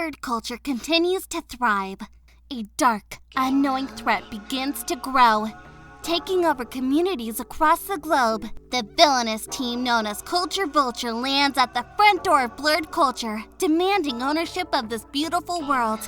nerd culture continues to thrive, a dark, unknowing threat begins to grow, taking over communities across the globe. The villainous team known as Culture Vulture lands at the front door of Blurred Culture, demanding ownership of this beautiful world,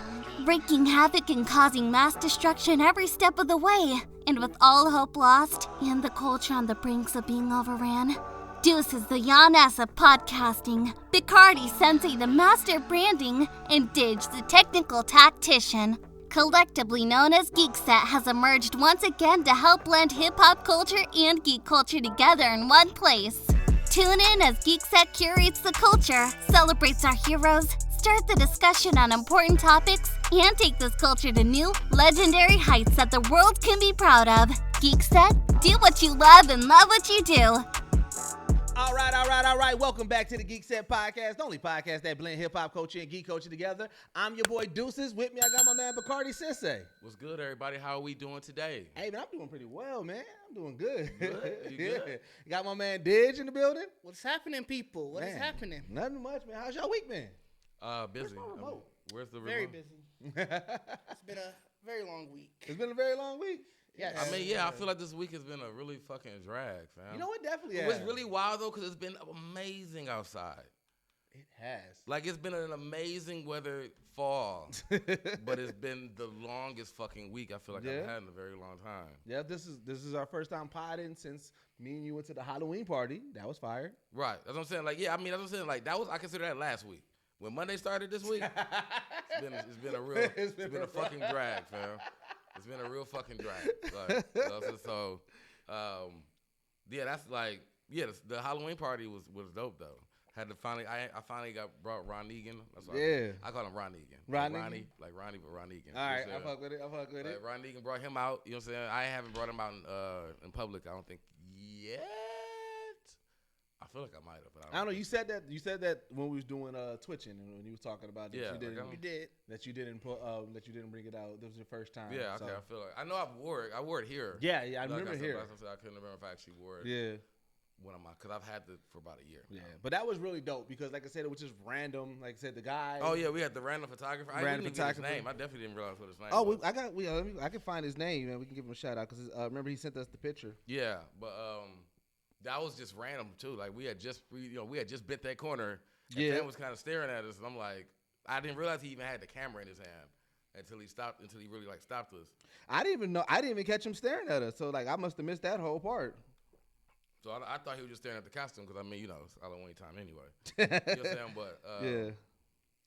wreaking havoc and causing mass destruction every step of the way. And with all hope lost, and the culture on the brinks of being overran, Deuce is the Yaness of podcasting, Bacardi Sensei the master of branding, and Didge the technical tactician. Collectively known as Geekset has emerged once again to help blend hip-hop culture and geek culture together in one place. Tune in as Geekset curates the culture, celebrates our heroes, start the discussion on important topics, and take this culture to new, legendary heights that the world can be proud of. Geekset, do what you love and love what you do. All right. Welcome back to the Geekset Podcast, the only podcast that blend hip-hop culture and geek culture together. I'm your boy Deuces. With me, I got my man Bacardi Sensei. What's good, everybody? How are we doing today? Hey, man, I'm doing pretty well, man. I'm doing good. You good? Got my man Didge in the building. What's happening, people? What is happening? Nothing much, man. How's your week been? Busy. Where's the remote? Very busy. It's been a very long week. It's been a very long week. Yes. I mean, I feel like this week has been a really fucking drag, fam. You know what? Definitely It has. was really wild, though, because it's been amazing outside. It has. Like, it's been an amazing weather fall, but it's been the longest fucking week I feel like I've had in a very long time. Yeah, this is our first time podding since me and you went to the Halloween party. That was fire. Right. That's what I'm saying. Like, that's what I'm saying. Like, I consider that last week. When Monday started this week, it's been a fucking drag, fam. It's been a real fucking drag. Like, that's like, the Halloween party was dope though. Had to I finally brought Ron Egan. That's what I call him Ron Egan. Ronnie, but Ron Egan. All right, I fuck with it. Like, Ron Egan brought him out. You know what I'm saying? I haven't brought him out in public. I don't think yet. I feel like I might have, but I don't know. You said that when we was doing twitching and when you was talking about that you didn't bring it out. This was your first time. Yeah, okay. I feel like I know I wore it here. Yeah, I remember here. I couldn't remember if I actually wore it. Yeah. When I'm out, because I've had it for about a year. Yeah, but that was really dope because, like I said, it was just random. Like I said, the guy. Oh yeah, we had the random photographer. I didn't even get his name. I definitely didn't realize what his name. Oh, I can find his name, man. We can give him a shout out because remember he sent us the picture. Yeah, but that was just random too. Like we had just bit that corner. And Dan was kind of staring at us, and I'm like, I didn't realize he even had the camera in his hand until he really like stopped us. I didn't even catch him staring at us. So like I must have missed that whole part. So I thought he was just staring at the costume because, I mean, it's Halloween time anyway. You know what I'm saying? But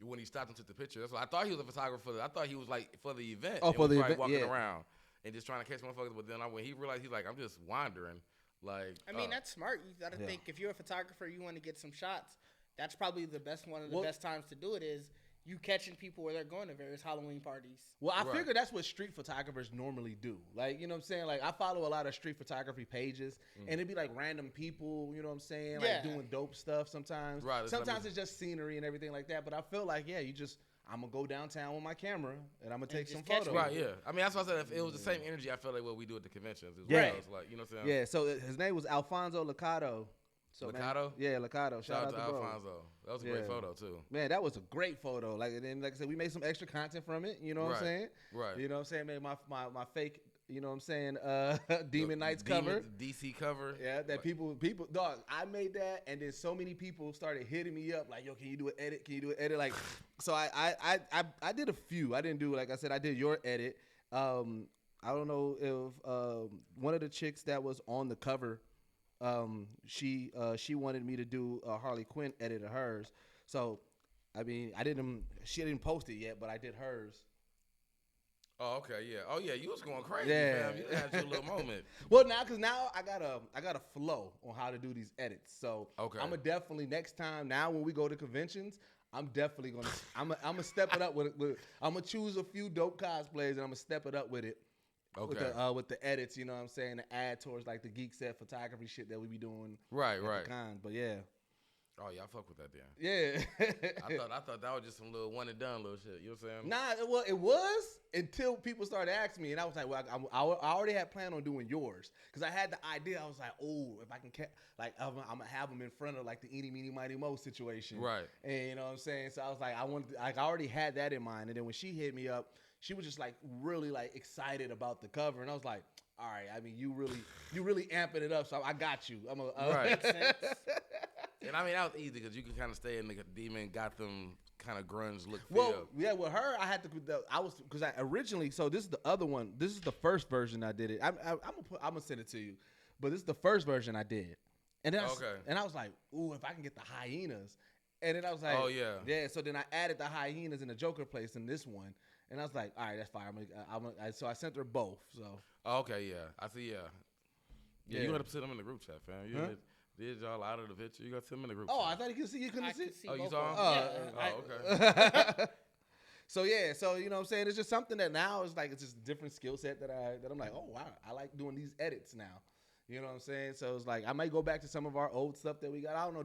when he stopped and took the picture, that's what I thought he was a photographer. I thought he was like for the event. Oh, for the event, walking around and just trying to catch motherfuckers. But then when he realized, he's like, I'm just wandering. Like, I mean, that's smart. You got to think if you're a photographer, you want to get some shots. That's probably the best one of the best times to do it is you catching people where they're going to various Halloween parties. Well, I figure that's what street photographers normally do. Like, you know what I'm saying? Like, I follow a lot of street photography pages, and it'd be like random people, you know what I'm saying? Like, doing dope stuff sometimes. Right. Sometimes it's just scenery and everything like that. But I feel like, I'm going to go downtown with my camera, and I'm going to take some photos. Right, yeah. I mean, that's why I said if it was the same energy, I feel like what we do at the conventions. Right. Like, you know what I'm saying? Yeah, so his name was Alfonso Licado. So, Licado? Yeah, Licado. Shout out to Alfonso. That was a great photo, too. Man, that was a great photo. Like, and then, like I said, we made some extra content from it. You know what I'm saying? Right. You know what I'm saying? Made my fake, you know what I'm saying, Demon Knights cover. DC cover. Yeah, that people, dog, I made that, and then so many people started hitting me up, like, yo, can you do an edit? Can you do an edit? Like, so I did a few. I didn't do, like I said, I did your edit. I don't know if one of the chicks that was on the cover, she wanted me to do a Harley Quinn edit of hers. So, I mean, she didn't post it yet, but I did hers. Oh, okay, yeah. Oh, yeah, you was going crazy, fam. You had your little moment. Well, now I got a flow on how to do these edits. So, I'm gonna definitely next time. Now, when we go to conventions, I'm definitely gonna I'm gonna step it up with I'm gonna choose a few dope cosplays and I'm gonna step it up with it. Okay. With the edits, you know what I'm saying, to add towards like the Geekset photography shit that we be doing. Right. But yeah. Oh, y'all fuck with that then. Yeah. I thought that was just some little one and done little shit. You know what I'm saying? Nah, well, it was until people started asking me, and I was like, well, I already had planned on doing yours because I had the idea. I was like, oh, if I can, I'm gonna have them in front of like the eeny, meeny, miny, mo situation, Right. And you know what I'm saying. So I was like, I already had that in mind, and then when she hit me up, she was just like really like excited about the cover, and I was like, all right, I mean, you really amping it up, so I got you. Right. And I mean, that was easy because you could kind of stay in the Demon Gotham kind of grunge look. Well, yeah, with her, I had to. Because I originally. So this is the other one. This is the first version I did it. I'm gonna send it to you, but this is the first version I did. And then I was like, ooh, if I can get the hyenas, and then I was like, oh yeah, yeah. So then I added the hyenas in the Joker place in this one, and I was like, all right, that's fine. So I sent her both. So. Okay, yeah, I see. Yeah. You gotta put them in the group chat, fam. Did y'all out of the picture? You got to send them in the group chat. Oh, I thought you could see. You couldn't see. Oh, you saw him? Okay. So yeah, so you know what I'm saying, it's just something that now is like it's just a different skill set that I'm like, oh wow, I like doing these edits now. You know what I'm saying? So it's like I might go back to some of our old stuff that we got. I don't know,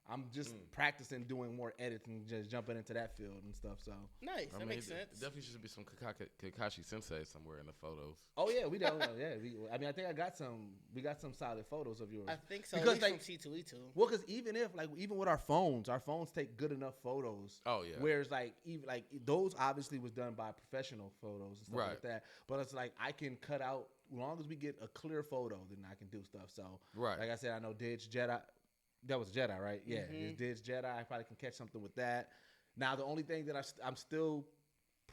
I'm just practicing doing more edits and just jumping into that field and stuff. So nice, that makes sense. Definitely should be some Kakashi Sensei somewhere in the photos. Oh yeah, we don't. Yeah, I mean, I think we got some solid photos of yours. I think so. Because like from C2E2. Well, because even with our phones take good enough photos. Oh yeah. Whereas even those obviously was done by professional photos and stuff like that. But it's like I can cut out as long as we get a clear photo, then I can do stuff. So like I said, I know Didge Jedi. That was Jedi, right? Yeah, it's Didge Jedi. I probably can catch something with that. Now, the only thing that I'm still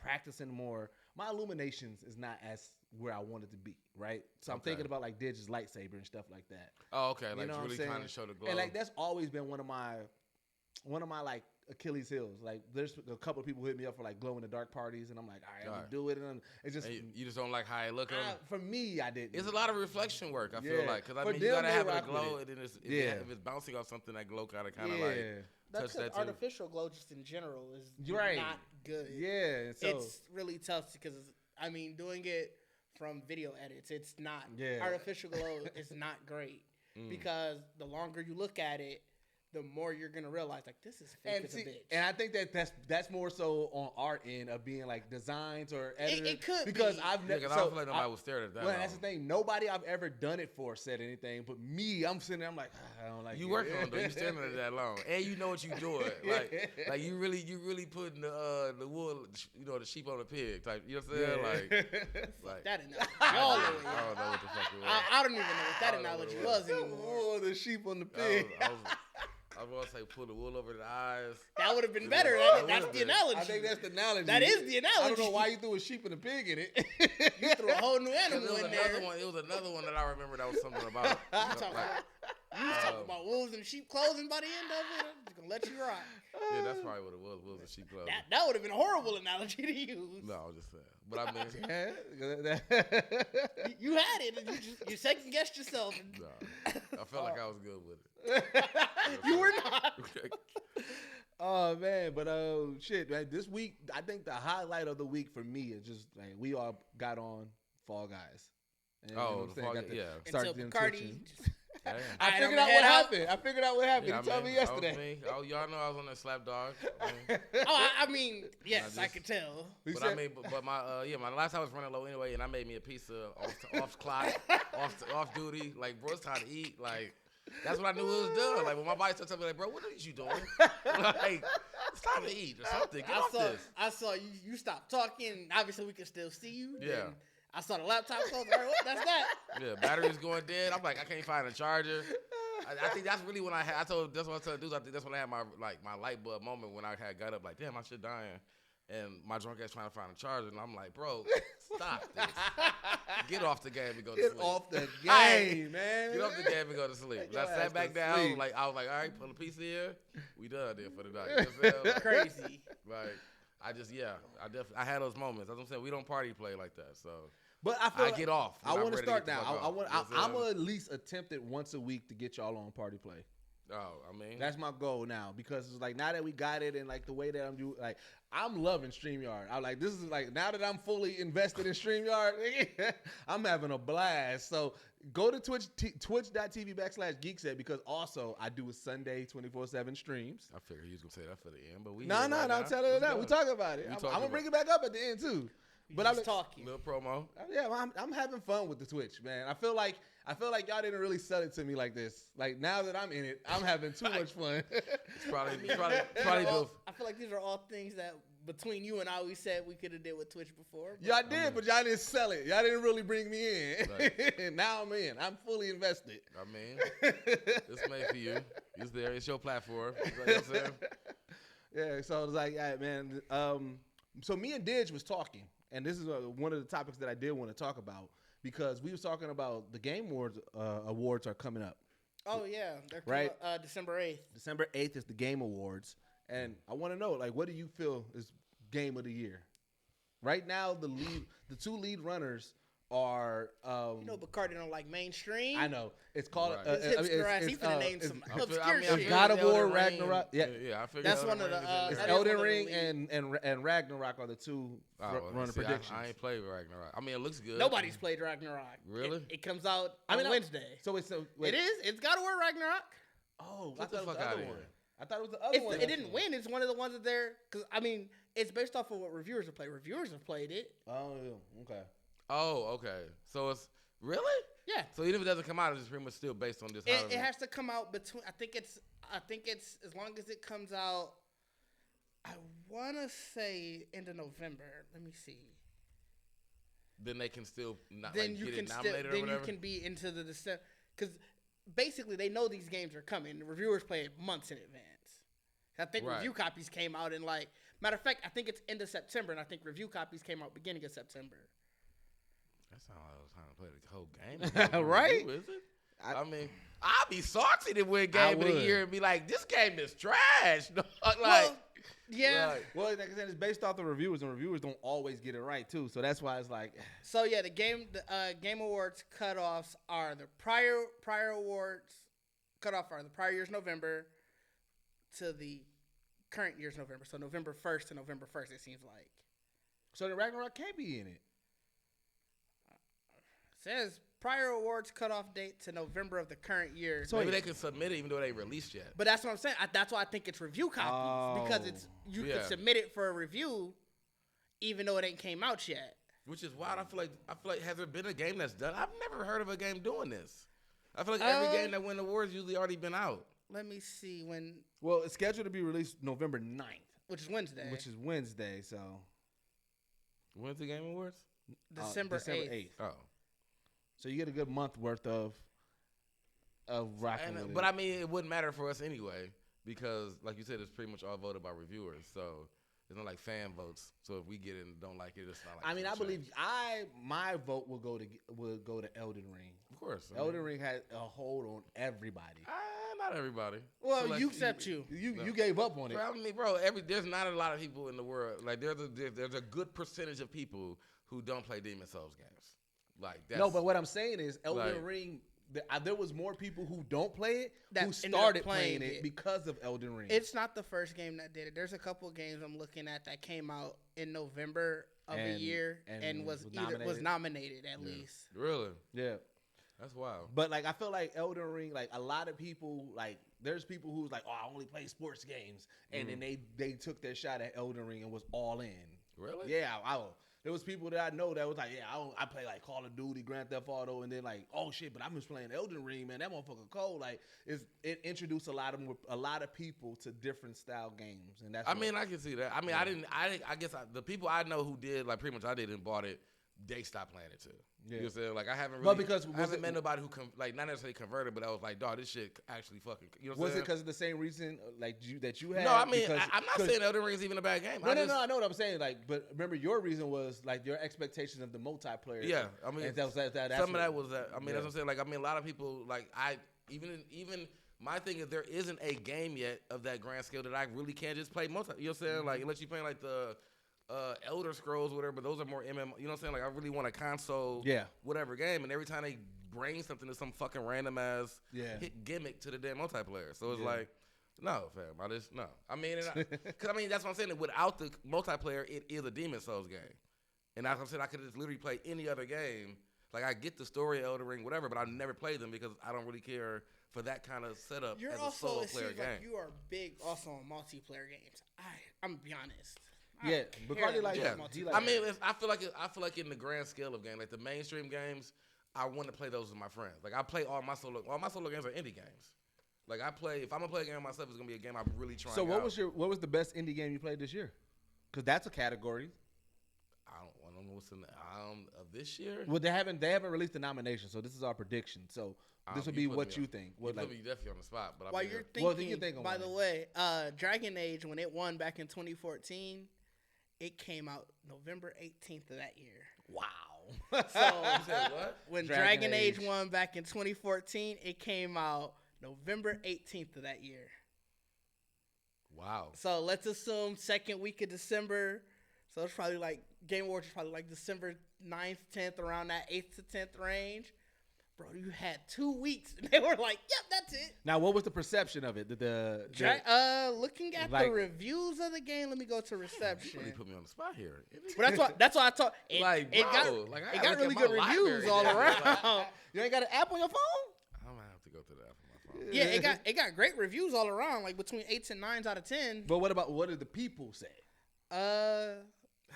practicing more, my illuminations is not as where I want it to be, right? So I'm thinking about like Didge's lightsaber and stuff like that. Oh, okay. You like really trying to show the glow. And like that's always been one of my like Achilles heels. Like there's a couple of people hit me up for like glow in the dark parties, and I'm like, all right, I'm gonna do it. And it's just you just don't like how it look. For me, I didn't. It's a lot of reflection work. I feel like because I mean you gotta have a glow, and then if it's bouncing off something, that glow kind of like that's touch that too. Artificial glow just in general is not good. Yeah, so it's really tough because I mean doing it from video edits, it's not artificial glow is not great because the longer you look at it, the more you're gonna realize like this is fake as a bitch. And I think that's more so on our end of being like designs or editors. It could because I've never. I don't feel like nobody would stare at that. Well, that's the thing. Nobody I've ever done it for said anything, but me, I'm sitting there. I'm like, I don't like. You working on it though. You standing there that long, and you know what you doing. Like you really putting the wool, the sheep on the pig type. You know what I'm saying? Like that analogy. I don't know what the fuck it was. I don't even know what that analogy was anymore. Oh, the sheep on the pig. I was gonna say pull the wool over the eyes. That would have been better. That's the analogy. I think that's the analogy. That is the analogy. I don't know why you threw a sheep and a pig in it. You threw a whole new animal in there. It was another one that I remember that was something about. You was talking about wolves and sheep clothing by the end of it. I'm just gonna let you rock. Yeah, that's probably what it was. Wolves and sheep clothing. That would have been a horrible analogy to use. No, I was just saying. But I mean, you had it. And you second guessed yourself. No, I felt like I was good with it. You were not. Oh man, but shit, man. This week, I think the highlight of the week for me is just like we all got on Fall Guys. And, the Fall Guys, Until Bacardi. I figured out what happened. Yeah, you told me yesterday. Oh, y'all know I was on that slap dog. I mean, yes, I could tell. But I mean, but my my last time was running low anyway, and I made me a pizza off clock, off duty. Like, bro, it's time to eat. Like, that's when I knew it was done. Like, when my body started telling me, like, bro, what are you doing? Like, it's time to eat or something. Get off this. I saw you stopped talking. Obviously, we can still see you. Yeah. I saw the laptop close. That's that. Yeah, battery's going dead. I'm like, I can't find a charger. I think that's really when that's what I told dudes. I think that's when I had my light bulb moment when I had got up like, damn, my shit dying. And my drunk ass trying to find a charger. And I'm like, bro, stop this. Get off the game and go to sleep. Get off the game, man. Get off the game and go to sleep. I sat back down. I was like, all right, pull a piece here. We done there for the night. You know what I'm crazy. Like, I had those moments. That's what I'm saying. We don't party play like that. So. But I feel get off. I want to start now. I'm gonna at least attempt it once a week to get y'all on party play. Oh, I mean, That's my goal now because it's like now that we got it and like the way that I'm doing, like I'm loving StreamYard. I'm like, this is like now that I'm fully invested in StreamYard, I'm having a blast. So go to twitch.tv/Geekset because also I do a Sunday 24/7 streams. I figured he was gonna say that for the end, but we No, I'm telling you that. We talking about it. I'm gonna bring it back up at the end too. But I'm talking. Little promo. Yeah, I'm having fun with the Twitch, man. I feel like y'all didn't really sell it to me like this. Like now that I'm in it, I'm having too much fun. It's probably both. I feel like these are all things that between you and I, we said we could have did with Twitch before. Y'all did, but y'all didn't sell it. Y'all didn't really bring me in. Right. Now I'm in. I'm fully invested. I mean, it's made for you. It's there. It's your platform. You know what I'm saying? Yeah. So it was like, all right, man. So me and Didge was talking. And this is one of the topics that I did want to talk about because we was talking about the Game Awards are coming up. Oh, yeah. They're right? December 8th. December 8th is the Game Awards. And I want to know, like, what do you feel is Game of the Year? Right now, the two lead runners are... Bacardi don't like mainstream. I know. It's called... Right. He's finna name some obscure shit. God of War, Ragnarok. Yeah, I figured that's one of the... It's Elden Ring and Ragnarok are the two runner predictions. I ain't played Ragnarok. I mean, it looks good. Nobody's played Ragnarok. Really? It comes out on Wednesday. So it's... It is? It's God of War Ragnarok. Oh, what the fuck out of here? I thought it was the other one. It didn't win. It's one of the ones that they're... Because, I mean, it's based off of what reviewers have played. Reviewers have played it. Oh, okay. Oh, okay. So it's... Really? Yeah. So even if it doesn't come out, it's pretty much still based on this. It has to come out between... I think it's as long as it comes out... I want to say end of November. Let me see. Then they can still not then like, you get can it nominated still, or then whatever? you can be into the December... Because basically they know these games are coming. The reviewers play it months in advance. I think review copies came out in like... Matter of fact, I think it's end of September, and I think review copies came out beginning of September. That's how I was trying to play the whole game. Right? Is it? I mean, I'd be salty to win Game of the Year and be like, this game is trash. Well, yeah. Well, like I said, it's based off the reviewers, and reviewers don't always get it right, too. So that's why it's like... So, yeah, the Game Awards cutoffs are the prior awards cutoff are the prior year's November to the current year's November. So November 1st to November 1st, it seems like. So the Ragnarok can't be in it. It says prior awards cutoff date to November of the current year. So maybe they can submit it even though they released yet. But that's what I'm saying. That's why I think it's review copies. Because you can submit it for a review even though it ain't came out yet. Which is wild. I feel like has there been a game that's done? I've never heard of a game doing this. I feel like every game that wins awards usually already been out. Let me see when. Well, it's scheduled to be released November 9th. Which is Wednesday. So. When's the Game Awards? December 8th. Oh. So you get a good month worth of rocking with it. But I mean, it wouldn't matter for us anyway because, like you said, it's pretty much all voted by reviewers. So it's not like fan votes. So if we get it and don't like it, it's not like. I mean, I believe my vote will go to Elden Ring. Of course, Elden Ring had a hold on everybody. Not everybody. Well, so like, you gave up on it. I mean, bro, there's not a lot of people in the world. Like there's a good percentage of people who don't play Demon Souls games. Like that's, no, but what I'm saying is Elden Ring. There was more people who don't play it who started playing it because of Elden Ring. It's not the first game that did it. There's a couple of games I'm looking at that came out in November of a year and was nominated at least. Really? Yeah. That's wild. But like I feel like Elden Ring, like a lot of people, like there's people who's like, oh, I only play sports games, and then they took their shot at Elden Ring and was all in. Really? Yeah. There was people that I know that was like, yeah, I play like Call of Duty, Grand Theft Auto, and then like, oh shit, but I'm just playing Elden Ring, man. That motherfucker cold. Like, it introduced a lot of people to different style games, and that's. I mean, I can see that. I mean, I guess the people I know who did like pretty much I did and bought it, they stopped playing it too. Yeah. You know what I'm saying? Like I haven't really, I haven't met nobody who like not necessarily converted, but I was like, dog, this shit actually fucking. You know what I'm saying? Was it because of the same reason like that you had? No, I mean I'm not saying Elden Ring is even a bad game. No, I know what I'm saying. Like, but remember your reason was like your expectations of the multiplayer. Yeah, I mean some of that was that. I mean, that's what I'm saying. Like, I mean, a lot of people like even my thing is there isn't a game yet of that grand scale that I really can't just play multi. You know what I'm saying? Like unless you're playing like the. Elder Scrolls, whatever, but those are more MMO. You know what I'm saying? Like, I really want a console, whatever game. And every time they bring something to some fucking random ass hit gimmick to the damn multiplayer. So it's like, no, fam. No. I mean, because that's what I'm saying. Without the multiplayer, it is a Demon Souls game. And as I'm saying, I could just literally play any other game. Like, I get the story of Elden Ring, whatever, but I never play them because I don't really care for that kind of setup as a solo player game. Like you are big also on multiplayer games. I'm gonna be honest. Bacardi like I mean, I feel like in the grand scale of games, like the mainstream games, I want to play those with my friends. Like I play all my solo games are indie games. Like if I'm gonna play a game myself, it's gonna be a game I'm really trying. So what was the best indie game you played this year? Because that's a category. I don't know what's in the of this year. Well, they haven't released the nomination, so this is our prediction. So this will be what you think. You put me definitely on the spot, but while you're thinking, by the way, Dragon Age when it won back in 2014, it came out November 18th of that year. Wow. So you said what? When Dragon Age won back in 2014, it came out November 18th of that year. Wow. So let's assume second week of December. So it's probably like Game Awards is probably like December 9th, 10th, around that 8th to 10th range. Bro, you had 2 weeks. And they were like, yep, that's it. Now, what was the perception of it? Looking at the reviews of the game, let me go to reception. You really put me on the spot here. But that's why I thought it got really good reviews all around. You ain't got an app on your phone? I'm gonna have to go to the app on my phone. Yeah, it got great reviews all around, like between 8s and 9s out of 10. But what did the people say?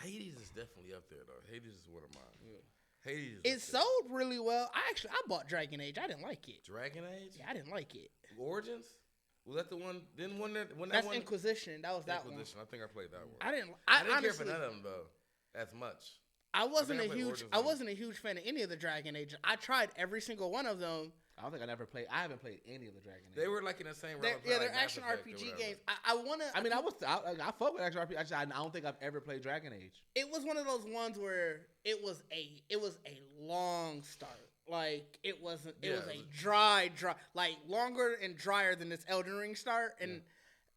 Hades is definitely up there though. Hades is one of mine. Yeah. Hades. It sold really well. I bought Dragon Age. I didn't like it. Dragon Age? Yeah, I didn't like it. Origins? Was that the one? That's Inquisition. That was that one. Inquisition. I think I played that one. I didn't honestly care for none of them though. As much. I wasn't a huge fan of any of the Dragon Ages. I tried every single one of them. I don't think I haven't played any of the Dragon Age. They were like in the same realm. They're action RPG games. I fuck with action RPG. I don't think I've ever played Dragon Age. It was one of those ones where it was a long start. Like it was a dry, like longer and drier than this Elden Ring start. And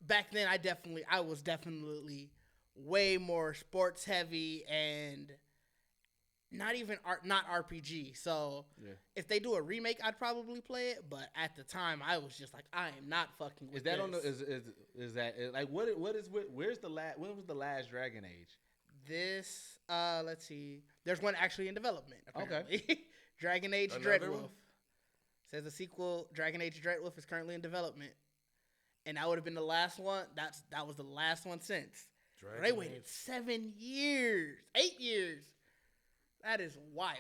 back then I was definitely way more sports heavy and not RPG. So if they do a remake, I'd probably play it. But at the time, I was just like, I am not fucking with this. Is that like when was the last Dragon Age? This let's see. There's one actually in development. Apparently. Okay. Dragon Age Dreadwolf. Says the sequel, Dragon Age Dreadwolf, is currently in development. And that would have been the last one. That was the last one since. They waited 7 years. 8 years. That is wild.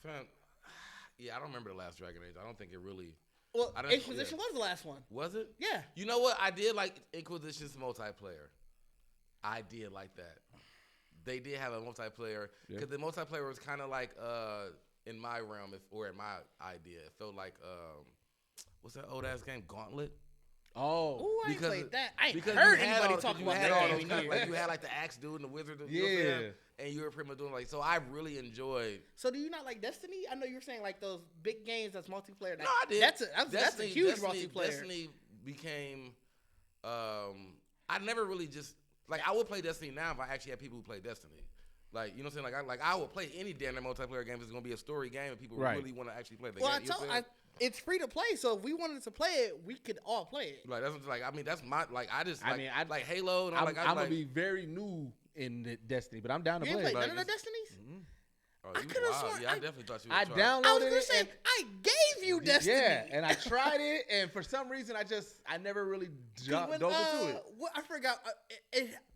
Fam, I don't remember the last Dragon Age. I don't think it really... Well, Inquisition was the last one. Was it? Yeah. You know what? I did like Inquisition's multiplayer. I did like that. They did have a multiplayer. Because the multiplayer was kind of like... in my realm, or in my idea, it felt like what's that old ass game, Gauntlet? Oh, ooh, I ain't played that. I ain't heard anybody talk about that game. Like you had like the axe dude and the wizard, and you were pretty much doing like. So I really enjoyed. So do you not like Destiny? I know you were saying like those big games that's multiplayer. No, I did. That's a huge multiplayer. Destiny became. I never really just like I would play Destiny now if I actually had people who play Destiny. Like, you know what I'm saying? I would play any damn multiplayer game if it's going to be a story game and people really want to actually play the game. It's free to play, so if we wanted to play it, we could all play it. Like, that's my, like, I like Halo and all. I'm going to be very new in Destiny, but I'm down to play. You ain't played none of the Destinies? Mm-hmm. Oh, I could have sworn. Yeah, I definitely thought you would try. Downloaded I was going to say, I gave you Destiny. Yeah, and I tried it, and for some reason, I never really dove into it. I forgot.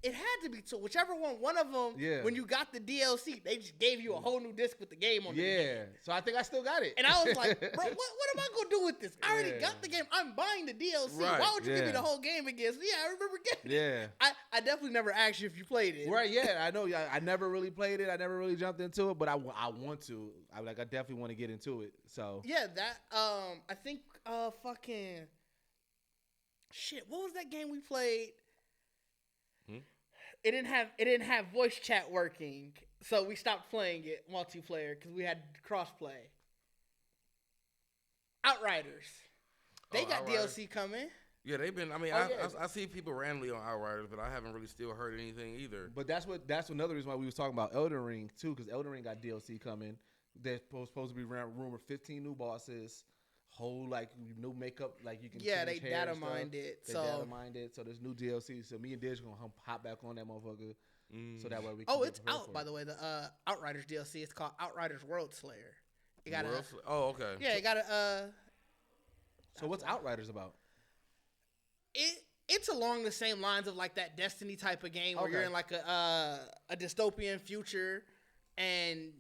It had to be two. Whichever one of them, when you got the DLC, they just gave you a whole new disc with the game on it. Yeah, so I think I still got it. And I was like, bro, what am I going to do with this? I already got the game. I'm buying the DLC. Right. Why would you give me the whole game again? So, I remember getting it. I definitely never asked you if you played it. Right, I know. I never really played it. I never really jumped into it, but I want to. I definitely want to get into it. So I think fucking shit. What was that game we played? It didn't have voice chat working, so we stopped playing it multiplayer because we had crossplay. Outriders. They got Outriders. DLC coming. Yeah, they've been. I mean, I see people randomly on Outriders, but I haven't really still heard anything either. But that's another reason why we was talking about Elden Ring too, because Elden Ring got DLC coming. There's supposed to be rumored 15 new bosses. Whole like new makeup, like you can they data mined it. They data mined it. So there's new DLC. So me and Diz gonna hop back on that motherfucker. So that way we. Can it's out by the way. The Outriders DLC. It's called Outriders World Slayer. You got okay. Yeah, you got a. So what's Outriders about? It's along the same lines of like that Destiny type of game where you're in like a dystopian future, and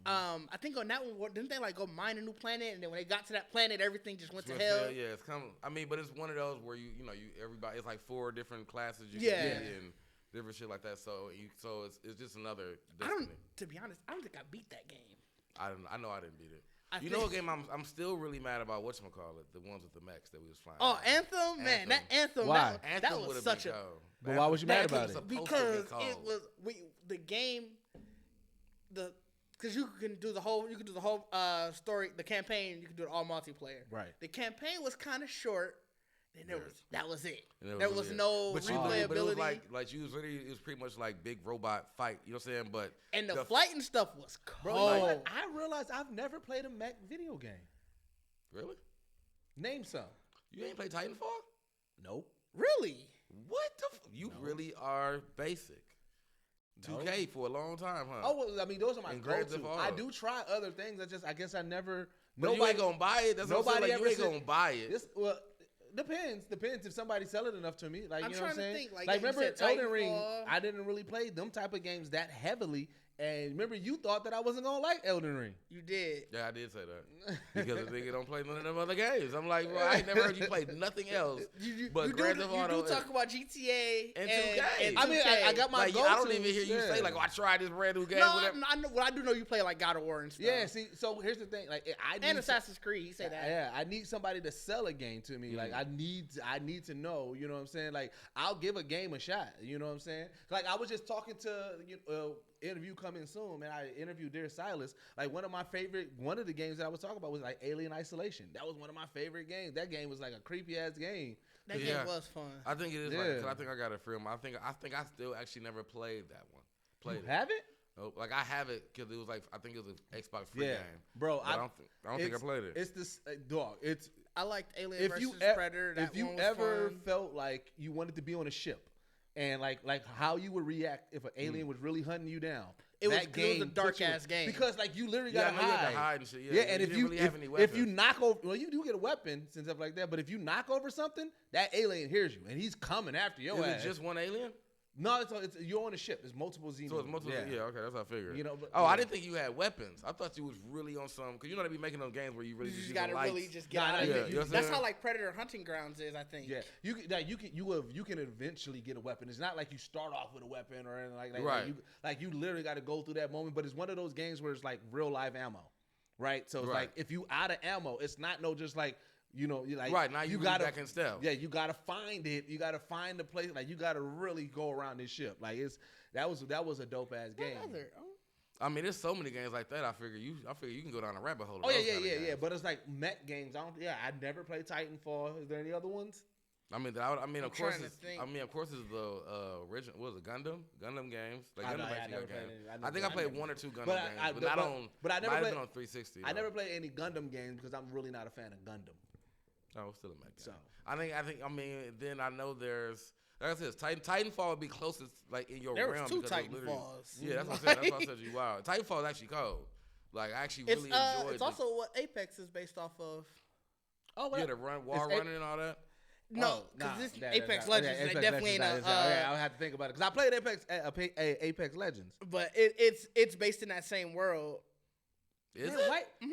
I think on that one didn't they like go mine a new planet, and then when they got to that planet, everything just went to hell. Yeah, it's kind of. I mean, but it's one of those where you everybody. It's like 4 different classes you can be and different shit like that. So it's just another. Destiny. To be honest, I don't think I beat that game. I know I didn't beat it. You know what game I'm still really mad about? Whatchamacallit, the ones with the mechs that we was flying. Oh, Anthem? Man, that Anthem. Why? That was such a. But why was you mad about it? Because it was the game. Because you can do the whole story, the campaign. You can do it all multiplayer. Right. The campaign was kind of short. And that was it. There was no replayability. But it was like you was really, it was pretty much like big robot fight. You know what I'm saying? And the flight and stuff was cold. Bro, I realized I've never played a mech video game. Really? Name some. You ain't played Titanfall? Nope. Really? What the? You really are basic. 2K for a long time, huh? Oh, well, I mean, those are my go-to. I do try other things. I guess I never. But you ain't gonna buy it. That's nobody what I'm saying. Like, you ain't gonna buy it. Depends if somebody sell it enough to me. Like, you know what I'm saying? Think, like remember Elden Ring? I didn't really play them type of games that heavily. And remember, you thought that I wasn't gonna like Elden Ring. You did. Yeah, I did say that because the nigga don't play none of them other games. I'm like, well, I ain't never heard you play nothing else. But Grand Theft Auto. You do talk about GTA and 2K. I mean, I got my go-to. I don't even hear you say like, "Oh, I tried this brand new game." No, I do know you play like God of War and stuff. Yeah, see, so here's the thing, like and Assassin's Creed. You say that. Yeah, I need somebody to sell a game to me. Like I need to know. You know what I'm saying? Like I'll give a game a shot. You know what I'm saying? Like I was just talking to interview coming soon, man. I interviewed Dear Silas. Like one of the games that I was talking about was like Alien Isolation. That was one of my favorite games. That game was like a creepy ass game. That game was fun. I think it is. Like, 'cause I think I got it from. I think I still actually never played that one. Have it? Oh, like I have it because it was like I think it was an Xbox free game. Bro. I don't think I played it. It's this dog. I liked Alien versus Predator. If you ever felt like you wanted to be on a ship. And like how you would react if an alien was really hunting you down. It was a dark ass game because like you literally gotta hide. And shit. Yeah, and if you knock over, well, you do get a weapon and stuff like that. But if you knock over something, that alien hears you and he's coming after your ass. Is it just one alien? No, it's you're on a ship. It's multiple Xenos. So it's multiple. Yeah, okay, that's how I figured. You know, I didn't think you had weapons. I thought you was really on some because you know they be making those games where you really just gotta really just get out of it. That's how like Predator Hunting Grounds is, I think. Yeah, you can eventually get a weapon. It's not like you start off with a weapon or anything like that. Right. You literally got to go through that moment. But it's one of those games where it's like real live ammo, right? So it's like if you out of ammo, it's not just like. You know, you like right now you gotta back in stealth. Yeah, you gotta find it. You gotta find the place. Like you gotta really go around this ship. Like that was a dope ass game. I mean, there's so many games like that. I figure you can go down a rabbit hole. Oh yeah. But it's like mech games. I never played Titanfall. Is there any other ones? Of course, it's the original. What was it, Gundam games? Like Gundam games. I think I played 1 or 2 Gundam games, but I never played on 360. I never played any Gundam games because I'm really not a fan of Gundam. Oh, still a mech game. So I think. Then I know there's. Like I said, Titanfall would be closest, like in your realm. There was 2 Titanfalls. Yeah, that's what I'm saying. That's why I said you wow. Titanfall is actually cold. Like I actually really enjoyed. It's also what Apex is based off of. Oh, well, the wall running and all that. No, because this Apex Legends definitely ain't a. I'll have to think about it because I played Apex Legends, but it's based in that same world. Is it?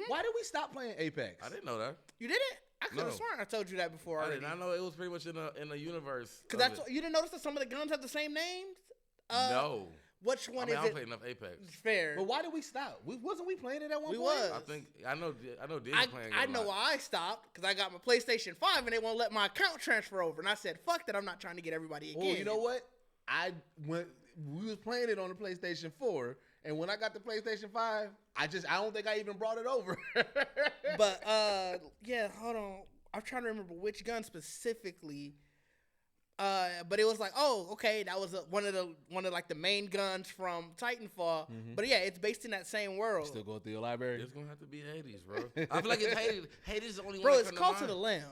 Why did we stop playing Apex? I didn't know that. You didn't? I could have sworn I told you that before. I didn't. I know it was pretty much in a universe. Because you didn't notice that some of the guns have the same names. No. Which one is it? I don't play enough Apex. Fair. But why did we stop? Wasn't we playing it at one point? We was. I know Disney playing it. I know why I stopped because I got my PlayStation 5 and they won't let my account transfer over. And I said, fuck that, I'm not trying to get everybody again. Oh, you know what? We was playing it on the PlayStation 4, and when I got the PlayStation 5, I don't think I even brought it over. But hold on. I'm trying to remember which gun specifically. But it was like, oh, okay, that was one of like the main guns from Titanfall. But yeah, it's based in that same world. Still go through your library. It's gonna have to be Hades, bro. I feel like it's Hades. Hades is the only one. Bro, it's Cult of the Lamb.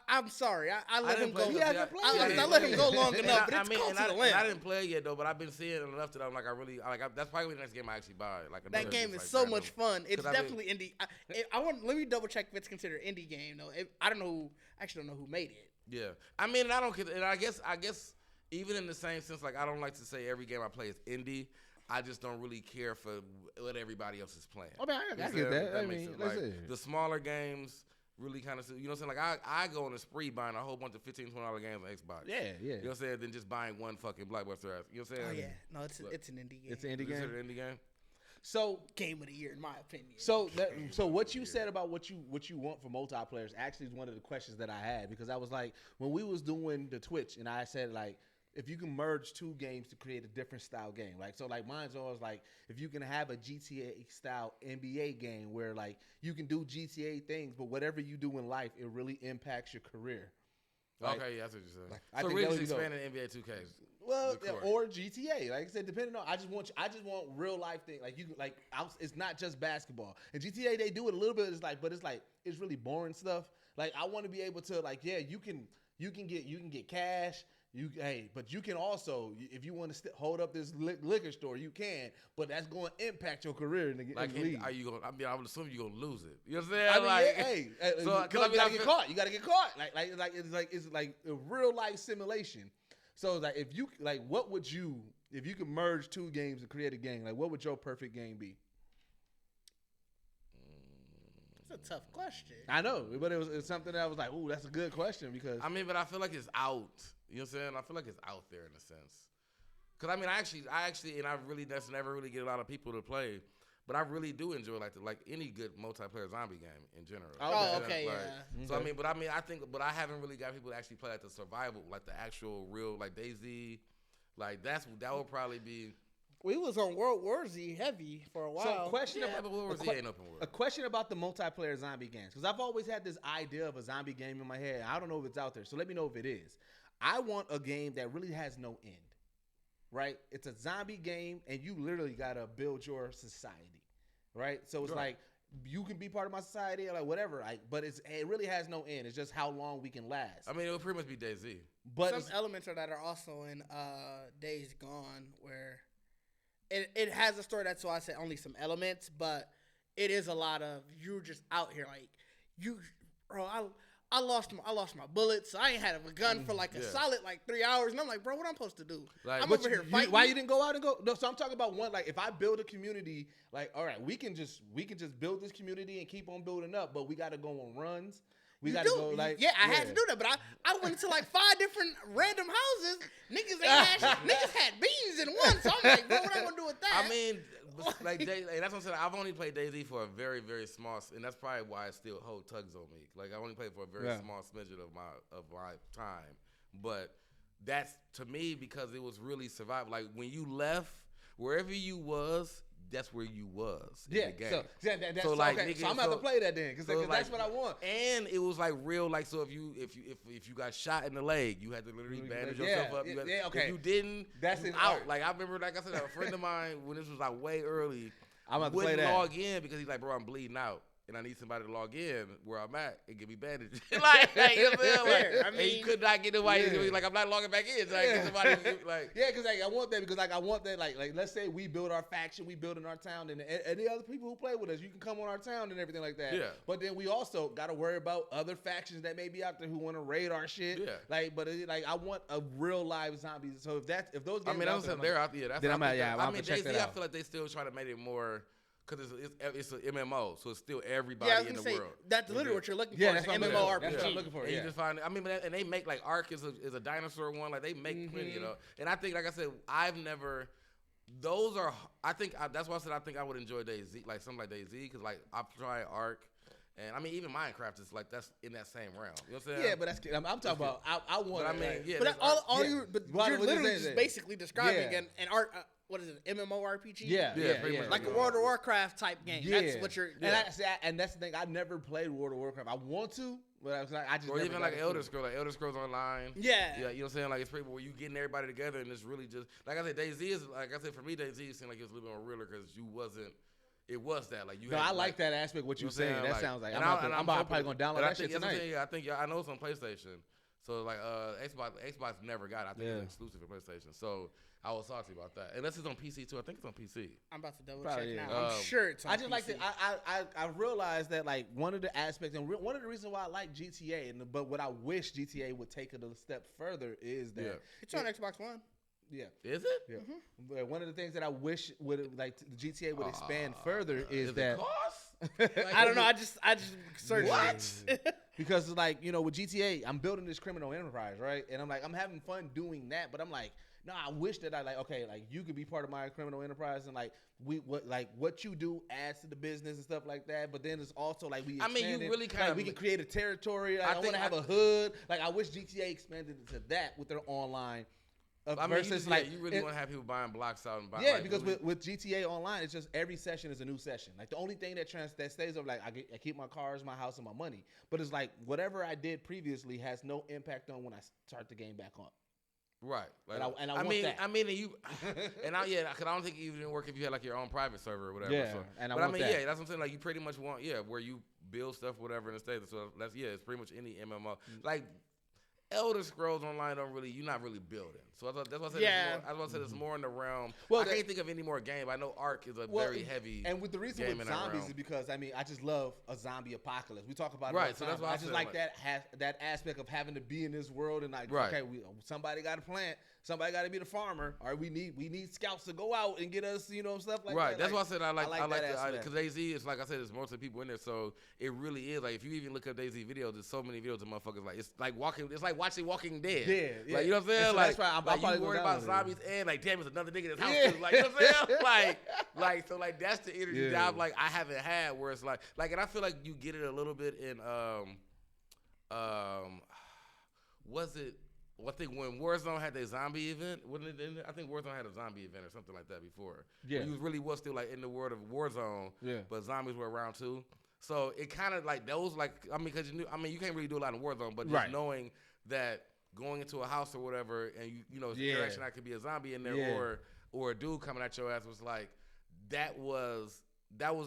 I'm sorry, I let him go. I let him go long enough, but it's Cult of the Lamb. I didn't play it yet though, but I've been seeing it enough that I'm like, that's probably the next game I actually buy. Like that game is so much fun. It's definitely indie. Let me double check if it's considered indie game though. I don't know. Actually, don't know who made it. Yeah, I mean, and I don't. And I guess. Even in the same sense, like I don't like to say every game I play is indie. I just don't really care for what everybody else is playing. I mean, I get that. I mean, like, the smaller games really kind of, you know what I'm saying? Like I go on a spree buying a whole bunch of $15, $20 games on Xbox. Yeah. You know what I'm saying? Than just buying one fucking Blockbuster ass. You know what I'm saying? Oh yeah, no, it's an indie game. It's an indie game. Is it an indie game? So game of the year, in my opinion. So what you said about what you want for multiplayers actually is one of the questions that I had, because I was like, when we was doing the Twitch and I said like, if you can merge two games to create a different style game, like, so like mine's always like, if you can have a GTA style NBA game where like you can do GTA things, but whatever you do in life, it really impacts your career. Like, okay, yeah, that's what you're saying. Like, so really just expanding NBA 2K. Well, or GTA. Like I said, depending on, I just want real life thing. Like it's not just basketball. In GTA they do it a little bit. It's like, but it's really boring stuff. Like I want to be able to, like, yeah, you can get cash. But you can also, if you want to hold up this liquor store, you can. But that's going to impact your career in the league. Are you going? I mean, I would assume you're going to lose it. You know what I'm saying? You gotta get caught. You gotta get caught. It's like a real life simulation. So like, if you like, what would you, if you could merge two games and create a game? Like, what would your perfect game be? That's a tough question. I know, but it's something that I was like, ooh, that's a good question, because I mean, but I feel like it's out. You know what I'm saying? I feel like it's out there in a sense. Cause I mean, I actually, and I really never really get a lot of people to play, but I really do enjoy like any good multiplayer zombie game in general. Oh, okay, yeah. So I mean, but I haven't really got people to actually play like the survival, like the actual real, like DayZ, like that would probably be. We was on World War Z heavy for a while. So question about World War Z ain't open world. A question about the multiplayer zombie games, because I've always had this idea of a zombie game in my head. I don't know if it's out there, so let me know if it is. I want a game that really has no end, right? It's a zombie game, and you literally gotta build your society, right? So it's like, you can be part of my society or like whatever, but it really has no end. It's just how long we can last. I mean, it would pretty much be DayZ. But some elements of that are also in Days Gone, where it has a story. That's why I said only some elements, but it is a lot of you're just out here like bro. I lost my bullets. So I ain't had a gun for like a solid like 3 hours, and I'm like, bro, what I'm supposed to do? Like, I'm over here fighting. Why you didn't go out and go? No, so I'm talking about one. Like, if I build a community, like, all right, we can just build this community and keep on building up, but we got to go on runs. We got to go like I had to do that, but I went to like 5 different random houses. Niggas had beans in one, so I'm like, bro, what am I gonna do with that? I mean, like that's what I'm saying. I've only played DayZ for a very, very small, and that's probably why it still tugs on me. Like I only played for a very small smidgen of my time, but that's to me because it was really survival. Like when you left, wherever you was, that's where you was in the game. So like, okay, so I'm gonna have to play that then, because that's what I want. And it was like real, like, so if you got shot in the leg, you had to literally bandage yourself up. If you didn't, that's you out. Like I remember, like I said, a friend of mine when this was like way early, I'm about to play that. Log in because he's like, bro, I'm bleeding out. And I need somebody to log in where I'm at and give me bandages. You know what I'm saying? I mean, you could not get nobody. Like, I'm not logging back in. So I get somebody like. Yeah, because like, I want that, because like I want that, like let's say we build our faction, we build in our town, and the other people who play with us, you can come on our town and everything like that. Yeah. But then we also got to worry about other factions that may be out there who want to raid our shit. Yeah. Like, but like I want a real live zombies. So if those games, I mean, they're out there. That's then I'm I mean, check that out. I feel like they still trying to make it more. Because it's an MMO, so it's still everybody in the world. That's literally what you're looking for. That's an MMORPG. MMORPG. That's what I'm looking for. And you just find, I mean, and they make like Ark is a dinosaur one. Like they make plenty, you know. And I think, like I said, I've never. Those are. I think that's why I said I think I would enjoy DayZ, like something like DayZ, because like I've tried Ark, And I mean, even Minecraft is like that's in that same realm. You know what I'm saying? Yeah, but that's I'm talking about. I want. But I mean, yeah. But yeah. you're literally just basically describing an art. What is it? MMORPG? Yeah, pretty much like a World of Warcraft type game. Yeah. That's what you're. And that's the thing. I never played World of Warcraft. I want to, but I just. Or never even like Elder Scrolls Online. Yeah. Yeah, you know what I'm saying? Like it's pretty where you getting everybody together and it's really just like I said. DayZ is like I said for me. DayZ seemed like it was a little bit more realer because you wasn't. It was that like you. No, had, I like that aspect. What you're saying. That sounds like I'm probably gonna download that shit tonight. I think I know it's on PlayStation. So like Xbox never got it. I think it's exclusive for PlayStation. So I was salty about that. Unless it's on PC too. I think it's on PC. I'm about to double check now. I'm sure it's on PC. I just like to. I realized that like one of the aspects and one of the reasons why I like GTA but what I wish GTA would take it a step further is that it's on Xbox One. Yeah. Is it? Yeah. Mm-hmm. But one of the things that I wish would like the GTA would expand further is that. It cost? Like, I don't know. I just searched what? Because like with GTA, I'm building this criminal enterprise, right? And I'm having fun doing that, but I'm like, no, I wish that I you could be part of my criminal enterprise and like what you do adds to the business and stuff like that. But then it's also like we. I mean, you really kind of we can create a territory. Like, I want to have a hood. Like I wish GTA expanded to that with their online. Versus you really want to have people buying blocks out and buying. Yeah, because with GTA Online, it's just every session is a new session. Like the only thing that stays over, like I keep my cars, my house, and my money. But it's like whatever I did previously has no impact on when I start the game back up. Right. Like, and I want that. I mean, because I don't think it even work if you had like your own private server or whatever. Yeah, so. and I mean, that's what I'm saying. Like you pretty much want, where you build stuff, whatever, in the States. So that's it's pretty much any MMO. Like Elder Scrolls Online you're not really building. So that's why I said it's more in the realm. Well, I can't think of any more game. I know Ark is a very heavy. And with the reason with zombies is because I just love a zombie apocalypse. We talk about right. So that's why I just like that aspect of having to be in this world and like okay, somebody got to plant. Somebody got to be the farmer. Or we need scouts to go out and get us, stuff like that. Right. That's why I said I like that because DayZ is like I said, there's mostly people in there, so it really is like if you even look up DayZ videos, there's so many videos of motherfuckers like it's like watching Walking Dead. Yeah. Like you know what I'm saying? So like that's why I'm like you worried about zombies and like damn, it's another nigga in his house. Too. Like you know what I'm saying? like so like that's the energy that I'm like I haven't had where it's like and I feel like you get it a little bit in was it. Well, I think when Warzone had their zombie event, I think Warzone had a zombie event or something like that before. Yeah, you really was still like in the world of Warzone. Yeah, but zombies were around too. So it kind of like those because you can't really do a lot in Warzone, but just knowing that going into a house or whatever, and interaction that could be a zombie in there or a dude coming at your ass was like that was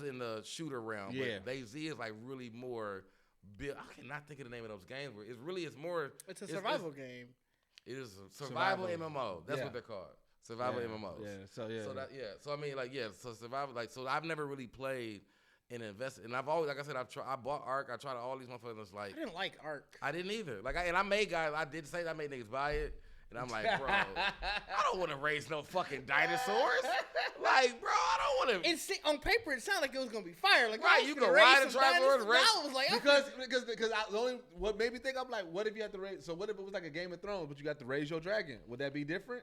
in the shooter realm. Yeah, but DayZ is like really more. I cannot think of the name of those games. Where it's more. It's a survival game. It is a survival MMO. That's what they're called. Survival MMOs. So I mean, so survival. So I've never really played and invested. And I've always, like I said, I bought Ark. I tried all these motherfuckers. Like I didn't like Ark. I didn't either. I made guys. I did say that I made niggas buy it. And I'm like, bro, I don't want to raise no fucking dinosaurs. Like, bro, I don't want to. On paper, it sounded like it was gonna be fire. Like, right, you can ride a tractor and race. I was like, because what made me think, I'm like, what if you had to raise? So what if it was like a Game of Thrones, but you got to raise your dragon? Would that be different?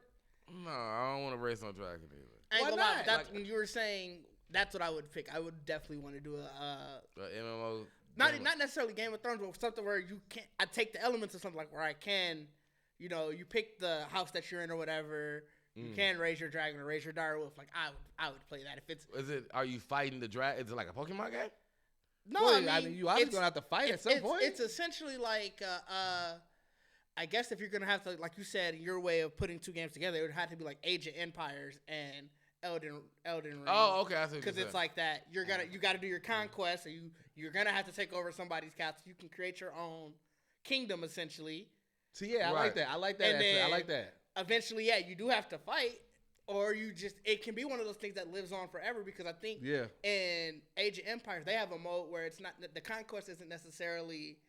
No, I don't want to raise no dragon either. Why not? That's when you were saying that's what I would pick. I would definitely want to do a MMO. Not necessarily Game of Thrones, but something where you can't. I take the elements of something like where I can. You pick the house that you're in or whatever. You can raise your dragon or raise your direwolf. Like I would play that if it's. Are you fighting the dragon? Is it like a Pokemon game? No, well, I mean you obviously gonna have to fight at some point. It's essentially like I guess if you're gonna have to, like you said, your way of putting two games together, it would have to be like Age of Empires and Elden Ring. Oh, okay, I see. Because it's like that. You got to do your conquest, or you're gonna have to take over somebody's castle. You can create your own kingdom essentially. So I like that. I like that. I like that. Eventually, you do have to fight, or it can be one of those things that lives on forever. Because I think in Age of Empires they have a mode where it's not the conquest isn't necessarily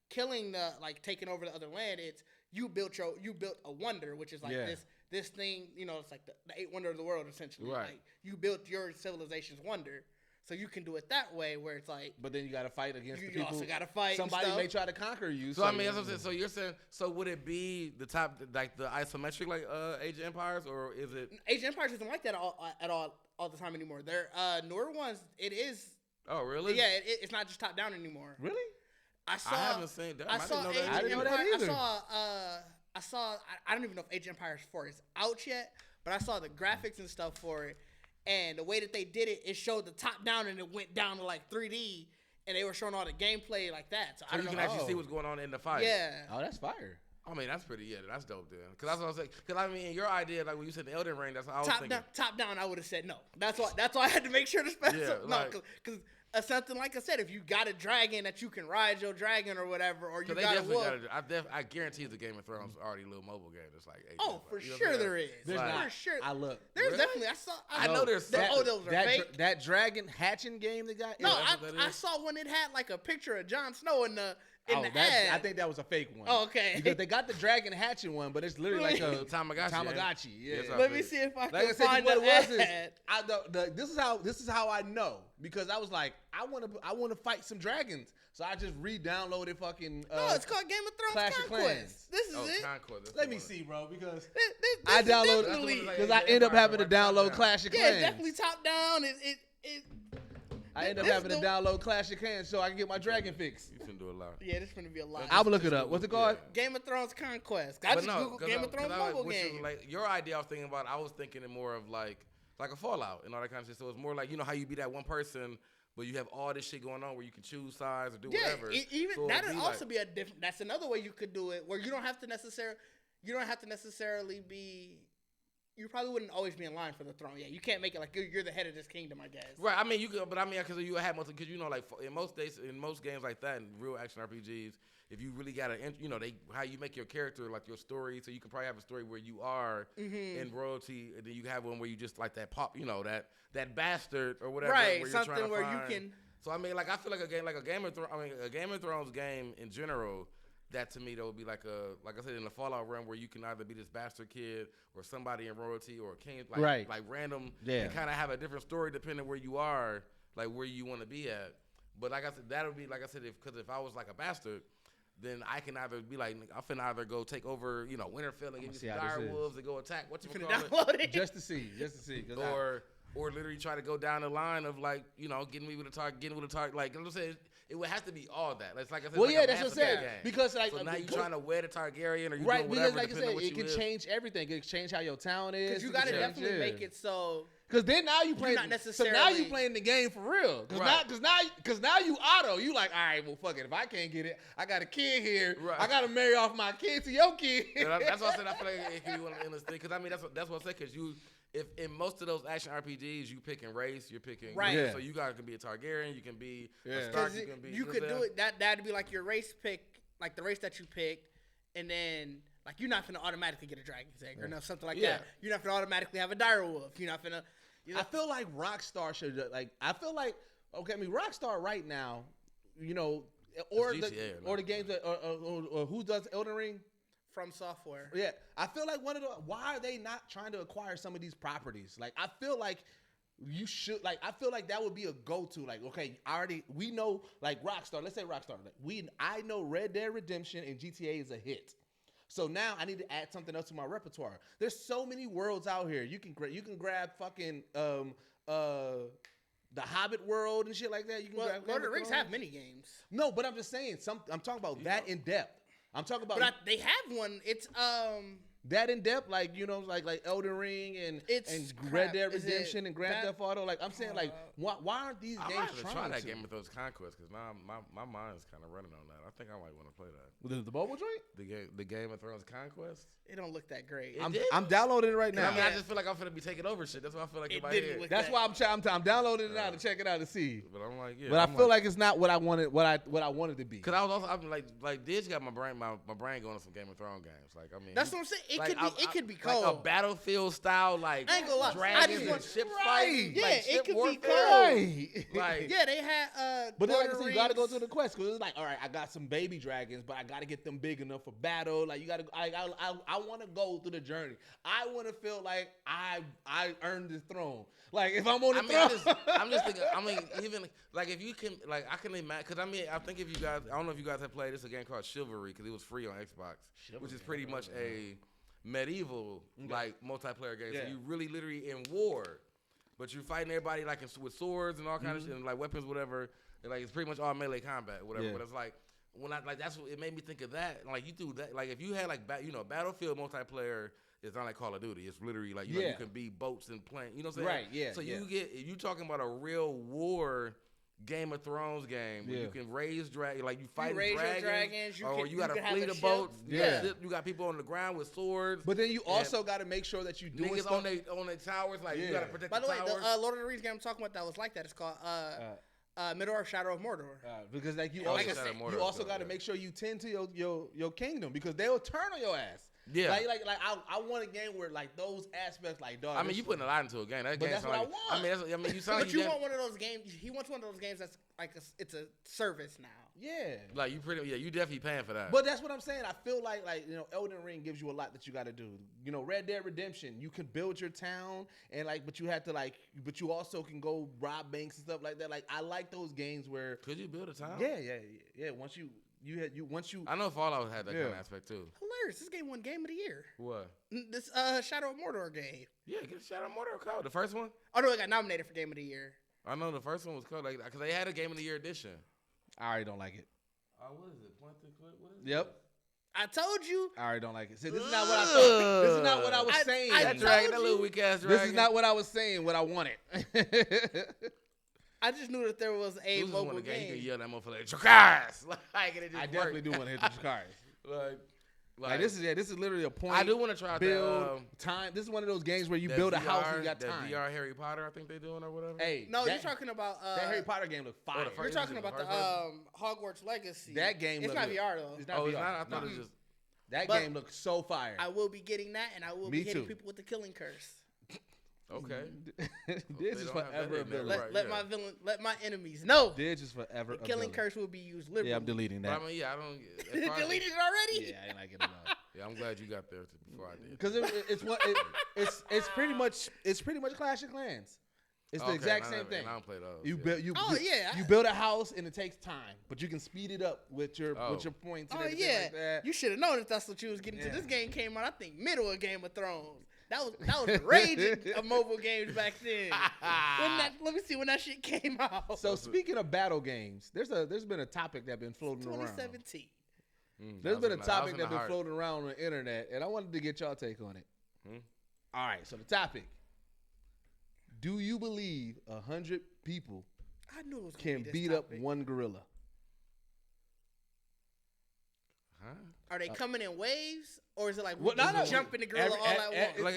killing taking over the other land. It's you built a wonder, which is like this thing. It's like the 8 wonder of the world essentially. Right. Like you built your civilization's wonder. So you can do it that way, where it's like. But then you got to fight against the people. You also got to fight. Somebody may try to conquer you. So I mean, that's what I'm saying. So you're saying, so would it be the top, like the isometric, like Age of Empires, or is it? Age of Empires isn't like that at all the time anymore. They're newer ones. It is Oh, really? Yeah, it's not just top down anymore. Really? I haven't seen that. I saw Age I of didn't know that Empires. either. I saw. I don't even know if Age of Empires 4 is out yet, but I saw the graphics and stuff for it, and the way that they did it, it showed the top down and it went down to like 3D, and they were showing all the gameplay like that. So I don't you know. can actually see what's going on in the fight. Yeah. Oh, that's fire. I mean, that's pretty. Yeah, that's dope. Then, because that's what I was saying. Because I mean, your idea, like when you said the Elden Ring, that's what I was thinking. Top down, I would have said no. That's why I had to make sure to specify. Yeah, no, because something like I said, if you got a dragon that you can ride your dragon or whatever, or you got a wolf. I guarantee the Game of Thrones already a little mobile game. It's like for sure there is. There's for sure. I look. There's Really? definitely. I know there's some. those are fake. That dragon hatching game they got. No, I saw when it had like a picture of Jon Snow in the ad. I think that was a fake one. Oh, okay. Because they got the dragon hatching one, but it's literally like a Tamagotchi. Yeah. Let me see if I can Like I said, find what the it was ad. is this is how I know, because I was like, I want to fight some dragons, so I just re-downloaded fucking. No, it's called Game of Thrones Clash of Conquest. Clans. This is it. Conquest. Let me see, bro, because This I is downloaded definitely- because I end up having to download Clash of Yeah, Clans. it's definitely top down. I end up having to download Clash of Clans so I can get my dragon fix. You can do a lot. Yeah, this is gonna be a lot. I'm gonna look it up. What's it called? Game of Thrones Conquest. I just googled Game of Thrones mobile game. Like your idea, I was thinking it more of like a Fallout and all that kind of shit. So it's more like, you know how you be that one person, but you have all this shit going on where you can choose sides or do whatever. Even so that'd also be a different. That's another way you could do it, where you don't have to necessarily be. You probably wouldn't always be in line for the throne. Yeah, you can't make it like you're the head of this kingdom, I guess. Right. I mean, you could, but I mean, because you have because you know, like in most games like that, in real action RPGs, if you really got to, you know, how you make your character, like your story. So you can probably have a story where you are in royalty, and then you have one where you just like that you know, that bastard or whatever. Right. Where Something you're where you can. So I mean, like I feel like a Game of Thrones game in general. That to me, that would be like I said, in the Fallout realm, where you can either be this bastard kid or somebody in royalty or a king, like random, and kind of have a different story depending where you are, like where you want to be at. But like I said, that would be like I said, if I was like a bastard, then I can either be like, I'm finna either go take over, you know, Winterfell and get some dire wolves and go attack. What you call it? Just to see, or literally try to go down the line of like, you know, getting with a target. Like I'm saying, it would have to be all that. It's like I said. Well, like yeah, that's what I'm saying. Because like, so now you're trying to wed a Targaryen, or you right? doing whatever, Because like I said, it can will. change everything. It can change how your town is. Because you got to definitely make it so. Because then now you playing. Not necessarily. So now you playing the game for real. Because now you auto. You like, all right, well, fuck it. If I can't get it, I got a kid here. Right. I got to marry off my kid to your kid. That's why I said I feel like it can be one of the endless things. Because I mean, that's what I said. Because if in most of those action RPGs, you picking race, you're picking right. Yeah. So you guys can be a Targaryen, you can be a Stark, you can be. You could do it. That'd be like your race pick, like the race that you picked, and then like you're not gonna automatically get a dragon's egg or something like that. You're not gonna automatically have a dire wolf. You're not gonna. I feel like Rockstar should Rockstar right now, you know, or the games that or who does Elden Ring. From Software. Yeah. I feel like why are they not trying to acquire some of these properties? Like, I feel like you should, like, I feel like that would be a go-to. Like, okay, we know, like, Rockstar, let's say Rockstar, I know Red Dead Redemption and GTA is a hit. So now I need to add something else to my repertoire. There's so many worlds out here. You can grab fucking, the Hobbit world and shit like that. You can grab Lord of the Rings have mini games. No, but I'm just saying, I'm talking about that in depth. I'm talking about. But they have one. It's that in depth, like, you know, like Elden Ring and Red Dead Redemption and Grand Theft Auto. Like, I'm saying, like, why aren't these games trying to try that to? Game of Thrones Conquest? Because now my mind's kind of running on that. I think I might want to play that. The mobile joint? The Game of Thrones Conquest. It don't look that great. I'm downloading it right now. I mean, I just feel like I'm finna be taking over shit. That's why I feel like in my head. That's why I'm downloading it now to check it out to see. But I'm like, yeah. But I feel like it's not what I wanted. What I wanted to be. Because I'm like Diz got my brain going on some Game of Thrones games. Like, I mean, that's what I'm saying. It could be cold. Like a Battlefield style, like I ain't gonna lie. dragons and ship fighting. Yeah, like it could warfare. be cold. Like, yeah, they had. But then, like I said, you gotta go to the quest because it's like, all right, I got some baby dragons, but I gotta get them big enough for battle. Like, you gotta. I want to go through the journey. I want to feel like I earned the throne. Like, if I'm on the throne, I'm just thinking. I mean, even like if you can, like, I can imagine. Because I mean, I think if you guys, I don't know if you guys have played this game called Chivalry because it was free on Xbox, which is pretty much a medieval like multiplayer game. Yeah. So you really literally in war. but you're fighting everybody like with swords and all kind of shit and like weapons, whatever. And, like it's pretty much all melee combat, whatever. But it's like when I like that's what it made me think of that. Like you do that, like if you had like Battlefield multiplayer. It's not like Call of Duty. It's literally like you know, you can be boats and planes. You know what I'm saying? Right. Yeah. So you talking about a real war. Game of Thrones game where you can raise dragons, like you fight dragons, or you got a fleet of boats. You got people on the ground with swords. But then you also got to make sure that you do niggas on their towers, like you got to protect. By the way, towers. the Lord of the Rings game I'm talking about that was like that. It's called Middle-earth: Shadow of Mordor. Because like you also got to make sure you tend to your kingdom because they'll turn on your ass. Yeah, like I want a game where like those aspects, like dog. I mean, you putting a lot into a game. That game that's what like, I want. I mean, you sound but like you want one of those games. He wants one of those games that's like it's a service now. Yeah, like you definitely paying for that. But that's what I'm saying. I feel like Elden Ring gives you a lot that you got to do. Red Dead Redemption, you can build your town and but you have to but you also can go rob banks and stuff like that. Like I like those games where could you build a town? Yeah. Once you. I know Fallout had that kind of aspect too. Hilarious! This game won Game of the Year. What? This Shadow of Mordor game. Yeah, get a Shadow of Mordor code. The first one. Oh no, it got nominated for Game of the Year. I know the first one was called because they had a Game of the Year edition. I already don't like it. What is it? Point and click? What is it? Yep. I told you. I already don't like it. See, this is not what I thought. This is not what I was saying. That little weak ass dragon. This is not what I was saying. What I wanted. I just knew that there was a mobile game. You can yell that motherfucker like Chakars. I definitely do want to hit the Chakars. Like this is literally a point. I do want to try build time. This is one of those games where you build a house and you got time. VR Harry Potter, I think they're doing or whatever. Hey, no, you're talking about that Harry Potter game looked fire. You're talking about the Hogwarts Legacy. That game. It's not VR though. It's not VR. It's not. I thought it was just. That game looked so fire. I will be getting that, and I will be hitting people with the killing curse. Okay. This is forever available. Let my enemies know. This is forever. The killing curse will be used liberally. Yeah, I'm deleting that. But I mean, I don't. Deleted it already? Yeah, I ain't like it enough. Yeah, I'm glad you got there before I did. Because it's pretty much Clash of Clans. It's the exact same thing. I don't play those. You build a house and it takes time, but you can speed it up with your points. And everything like that. You should have known if that's what you was getting to. This game came out, I think, middle of Game of Thrones. That was the rage of mobile games back then. Let me see when that shit came out. So speaking of battle games, there's been a topic that's been floating around. 2017. There's been a topic that's been floating around on the internet, and I wanted to get y'all take on it. All right, so the topic: do you believe 100 people can beat up one gorilla? Huh? Are they coming in waves, or is it like jumping the gorilla all at once?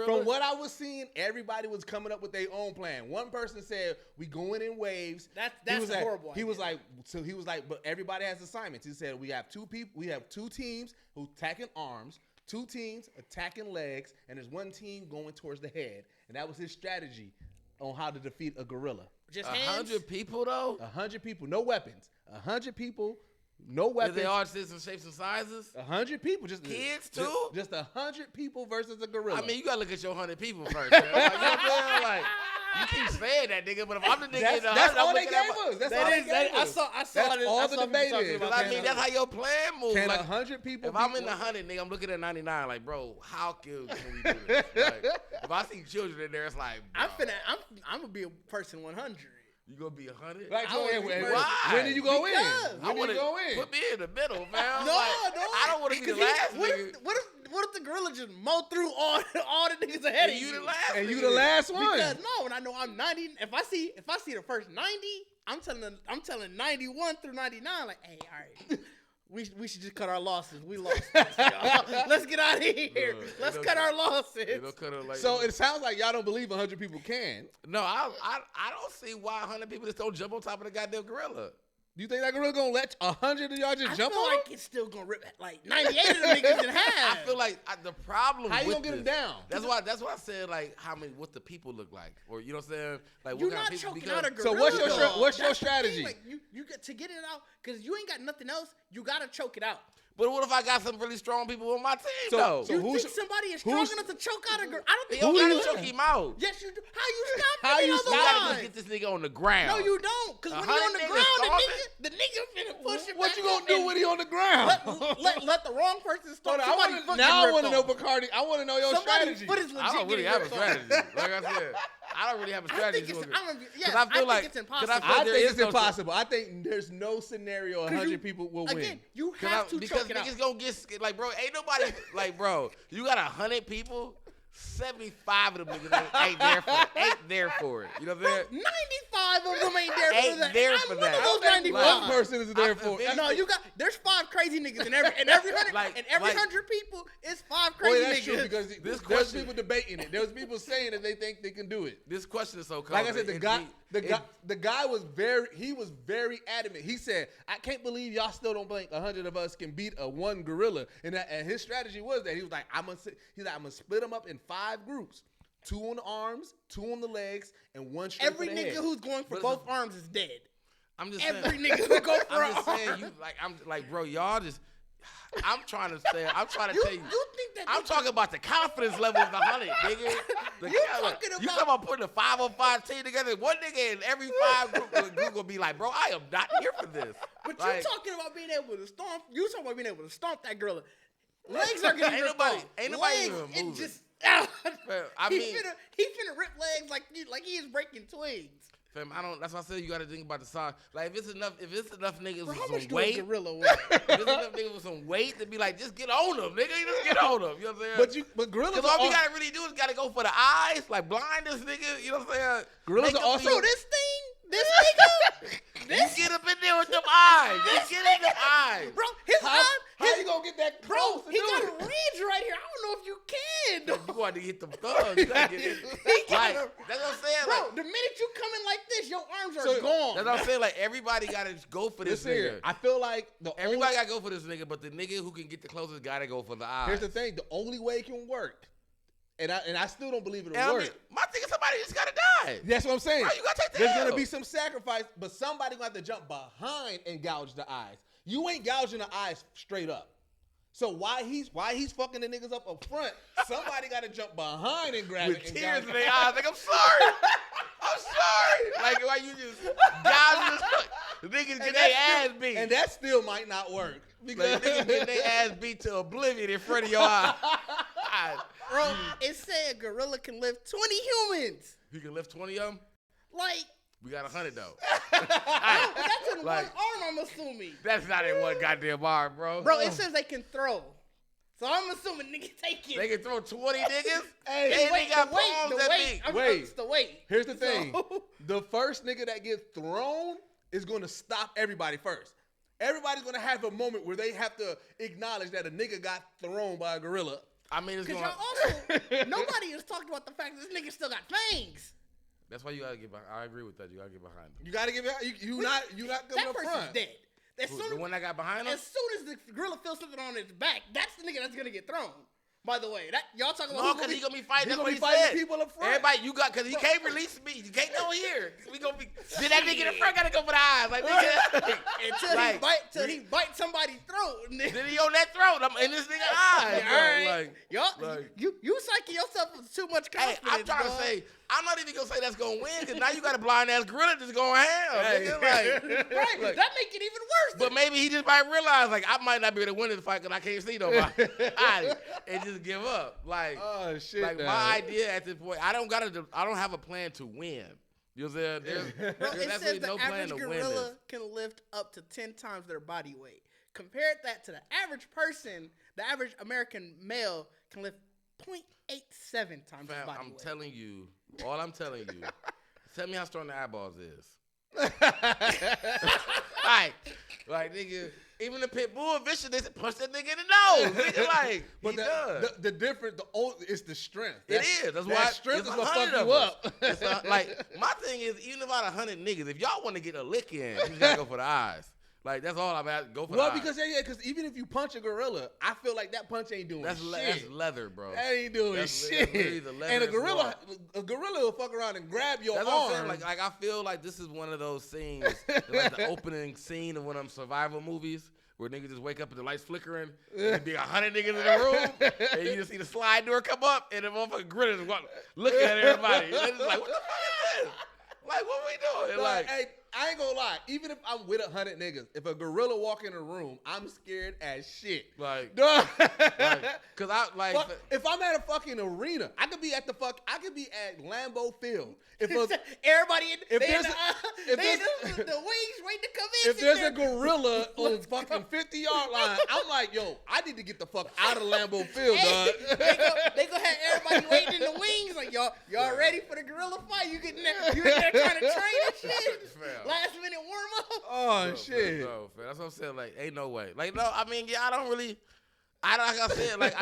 From what I was seeing, everybody was coming up with their own plan. One person said, "We going in waves." That's horrible. He was like, but everybody has assignments. He said, "We have two teams who attacking arms, 2 teams attacking legs, and there's 1 team going towards the head." And that was his strategy on how to defeat a gorilla. Just 100 people though. 100 people, no weapons. 100 people. No weapons. Are they all different shapes and sizes? 100 people, just kids too. Just 100 people versus a gorilla. I mean, you gotta look at your 100 people first. Man. Like, you know what I'm saying? Like, you keep saying that, nigga, but if I'm the nigga, that's all they gave us. That's all they gave us. I saw that's all the debate is. I mean, that's how your plan moves. Can like, 100 people? If I'm in the 100, nigga, I'm looking at 99. Like, bro, how can we do this? Like, if I see children in there, it's like, bro. I'm gonna be a person 100. You gonna be 100? Like, why? When did you go in? When did you go in? Put me in the middle, man. No, I don't want to be the last nigga. What if the gorilla just mow through all the niggas ahead of you? You the last. And you the last one. Because when I know I'm 90, if I see the first 90, I'm telling 91 through 99, like, hey, all right. We should just cut our losses. We lost this, y'all. Let's get out of here. Let's cut our losses. So it sounds like y'all don't believe 100 people can. No, I don't see why 100 people just don't jump on top of the goddamn gorilla. Do you think that gorilla gonna let 100 of y'all just jump on? I feel like it's still gonna rip like 98 of them niggas in half. I feel like the problem. How you gonna get them down? That's why I said like what the people look like, or you know what I'm saying? Like you're what kind of people. Choking out a gorilla. So what's your strategy? Like you get to get it out because you ain't got nothing else. You gotta choke it out. But what if I got some really strong people on my team, though? So you think somebody is strong enough to choke out a gorilla? I don't think you gotta choke him out. Yes, you do. How you stop get this nigga on the ground? No, you don't. Because when he on the ground, the nigga finna push him. What you gonna do when he on the ground? Let the wrong person start. Now I want to know, Bacardi. I want to know your strategy. Foot is legit. I don't really have a strategy. Like I said, I don't really have a strategy. I think it's impossible. I think it's impossible. I think there's no scenario 100 people will win. Again, you have to choke it out. Because niggas gonna get like, bro. Ain't nobody like, bro. You got 100 people. 75 of them niggas ain't there for it. You know what I'm saying? 95 of them ain't there for that. I'm one of those 95. One person is there for it. No, there's 5 crazy niggas in every 100 people. It's 5 crazy niggas. That's true because there's people debating it. There's people saying that they think they can do it. This question is so common. Like I said, the guy was very adamant. He said, "I can't believe y'all still don't think 100 of us can beat one gorilla." And his strategy was that he was like, "I'm gonna split them up in 5 groups, 2 on the arms, 2 on the legs, and 1 straight for the head." Every nigga who's going for both arms is dead. I'm just every saying, nigga who go for I'm just saying, I'm like, bro, y'all just. I'm trying to tell you. You think that I'm talking about the confidence level of the 100, nigga. You talking about putting a 5-on-5 team together? One nigga in every 5 group gonna be like, bro, I am not here for this. But you talking about being able to stomp. You talking about being able to stomp that gorilla. Legs are gonna ain't nobody even moving. Just, I mean, he finna rip legs like he is breaking twigs. Fam, that's why I said you got to think about the size. Like if it's enough niggas Bro, with how some weight, gorilla if it's enough niggas with some weight to be like, just get on them, nigga. Just get on them. You know what I'm saying? But gorillas. Because all you gotta really do is gotta go for the eyes, like blind this nigga. You know what I'm saying? Gorillas are also. Bro, this nigga. You get up in there with them eyes. You get in them eyes. Bro, his eyes. How you gonna get that close? Bro, he got a ridge right here. I don't know if you can. You got to get them thumbs. You gotta get it. Like, that's what I'm saying. Bro, like, the minute you come in like this, your arms are gone. That's what I'm saying. Like everybody gotta go for this nigga. I feel like everybody gotta go for this nigga, but the nigga who can get the closest gotta go for the eyes. Here's the thing: the only way it can work, and I still don't believe it'll work. My thing is somebody just gotta die. That's what I'm saying. Bro, you gotta take the There's L. gonna be some sacrifice, but somebody gonna have to jump behind and gouge the eyes. You ain't gouging the eyes straight up. So why he's fucking the niggas up front? Somebody got to jump behind and grab with it. With tears in their eyes, like I'm sorry, I'm sorry. Like why you just gouging the niggas get their ass beat, and that still might not work because like, niggas get their ass beat to oblivion in front of your eyes. Bro, it said gorilla can lift 20 humans. He can lift 20 of them. Like. We got 100 though. Right. That's in one arm, I'm assuming. That's not in one goddamn arm, bro. Bro, it says they can throw. So I'm assuming niggas take it. They can throw 20 niggas? Hey, they got palms that big. It's the weight. Here's the thing. The first nigga that gets thrown is going to stop everybody first. Everybody's going to have a moment where they have to acknowledge that a nigga got thrown by a gorilla. I mean, it's going to... Nobody has talked about the fact that this nigga still got fangs. That's why you gotta get behind. I agree with that. You gotta get behind him. You gotta get behind. You not coming up front. That person's dead. The one that got behind him. As soon as the gorilla feels something on his back, that's the nigga that's gonna get thrown. By the way, y'all talking about? No, because he gonna be fighting. That's what he said. People up front. Everybody, because he can't release me. You can't go here. We gonna be. Then that nigga in the front gotta go for the eyes, like nigga. Until he bites somebody's throat. Then he on that throat. I'm in this nigga eyes. All right, you psyching yourself with too much confidence. Hey, I'm trying to say. I'm not even gonna say that's gonna win because now you got a blind ass gorilla just going ham. Nigga, right, that make it even worse. But maybe he just might realize like I might not be able to win this fight because I can't see nobody. And just give up. Like, oh shit. Like my idea at this point, I don't have a plan to win. You know what I'm saying? It says the average gorilla can lift up to 10 times their body weight. Compare that to the average person, the average American male can lift 0.87 times his body weight. Telling you, all I'm telling you, tell me how strong the eyeballs is. Like nigga, even the pit bull vicious, they punch that nigga in the nose. Nigga, like, but the difference, it's the strength. It is. That's why strength is what fuck you up. Like my thing is, even about 100 niggas, if y'all want to get a lick in, you just gotta go for the eyes. Like that's all I'm at. Go for the eyes. Because even if you punch a gorilla, I feel like that punch ain't doing shit. That's leather, bro. That ain't doing shit. And a gorilla will fuck around and grab your arm. What I'm saying. Like I feel like this is one of those scenes, like the opening scene of one of them survival movies where niggas just wake up and the lights flickering, and be 100 niggas in the room, and you just see the slide door come up, and the motherfucking gorilla just looking at everybody. And they're just like, what the fuck is this? Like, what we doing? Like, hey, I ain't gonna lie. Even if I'm with 100 niggas, if a gorilla walk in a room, I'm scared as shit. Like, Duh. cause I like if I'm at a fucking arena, I could be at Lambeau Field. If everybody in the wings waiting to come in. If there's a gorilla on fucking 50-yard line, I'm like, yo, I need to get the fuck out of Lambeau Field, dog. They gonna have everybody waiting in the wings, like y'all ready for the gorilla fight? You in there trying to train and shit. Last minute warm up. Oh shit. No, that's what I'm saying. Like, ain't no way. Like, no, I mean, yeah, I don't really. Like I said, like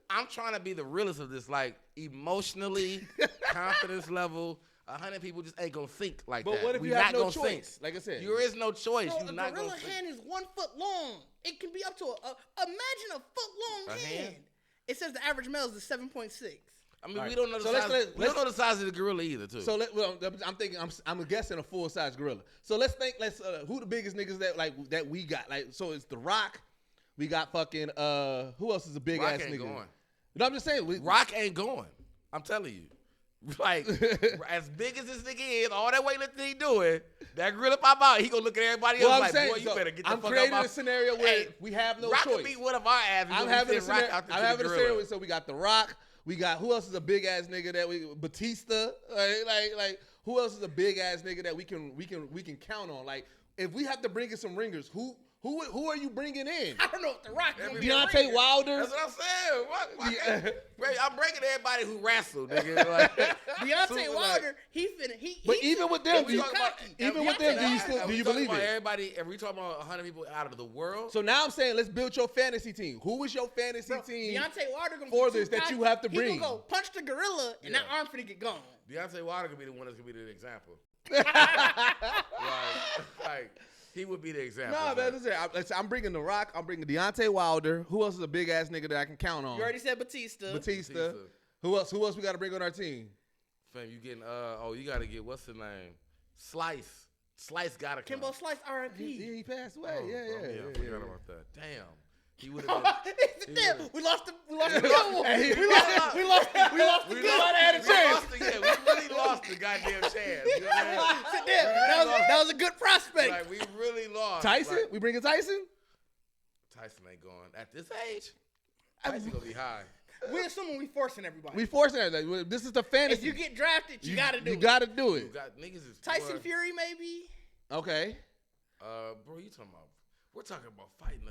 I'm trying to be the realest of this. Like, emotionally, confidence level. 100 people just ain't gonna think like that. But what if you have no choice? Like I said, there is no choice. Bro, You're a not gorilla gonna hand is 1 foot long. It can be up to imagine a foot long hand. It says the average male is 7.6. I mean, we don't know the size. We don't know the size of the gorilla either, too. So I'm thinking. I'm guessing a full size gorilla. So let's think. Who the biggest niggas that we got? Like, so it's The Rock. We got fucking who else is a big ass nigga? Going. No, I'm just saying. Rock ain't going. I'm telling you. Like, as big as this nigga is, all that weightlifting he doing, that gorilla pop out, he gonna look at everybody else like, boy, you better get the fuck out. I'm creating a scenario where we have no choice. Rock could be one of our athletes. I'm having a scenario. So we got The Rock. We got who else is a big ass nigga Batista. Like who else is a big ass nigga that we can count on? Like, if we have to bring in some ringers, who are you bringing in? I don't know if The Rock gonna be Deontay Wilder. That's what I'm saying. I'm bringing everybody who wrestled, nigga. Like, Deontay Wilder, But even with them, do you believe it? Everybody, and we talking about 100 people out of the world. So now I'm saying, let's build your fantasy team. Who is your fantasy team? Deontay Wilder gonna for this that you have to bring. He gonna go punch the gorilla, and that arm finna get gone. Deontay Wilder gonna be the one that's gonna be the example. like. He would be the example. No, man, listen, I'm bringing The Rock. I'm bringing Deontay Wilder. Who else is a big ass nigga that I can count on? You already said Batista. Who else we got to bring on our team? Fam, you getting you got to get what's the name? Slice got to come. Kimbo Slice, R.I.P. He passed away. I forgot about that. Damn. He would have been. We lost the good one. We lost the good one. Had a chance. We really lost the goddamn chance. You know what I mean? That was a good prospect. Like, we really lost. Tyson? Like, we bringing Tyson? Tyson ain't going. At this age, Tyson gonna be high. We assuming we forcing everybody. This is the fantasy. If you get drafted, you gotta do it. You gotta do it. Niggas is Tyson Fury, maybe. Okay. Bro, we're talking about fighting.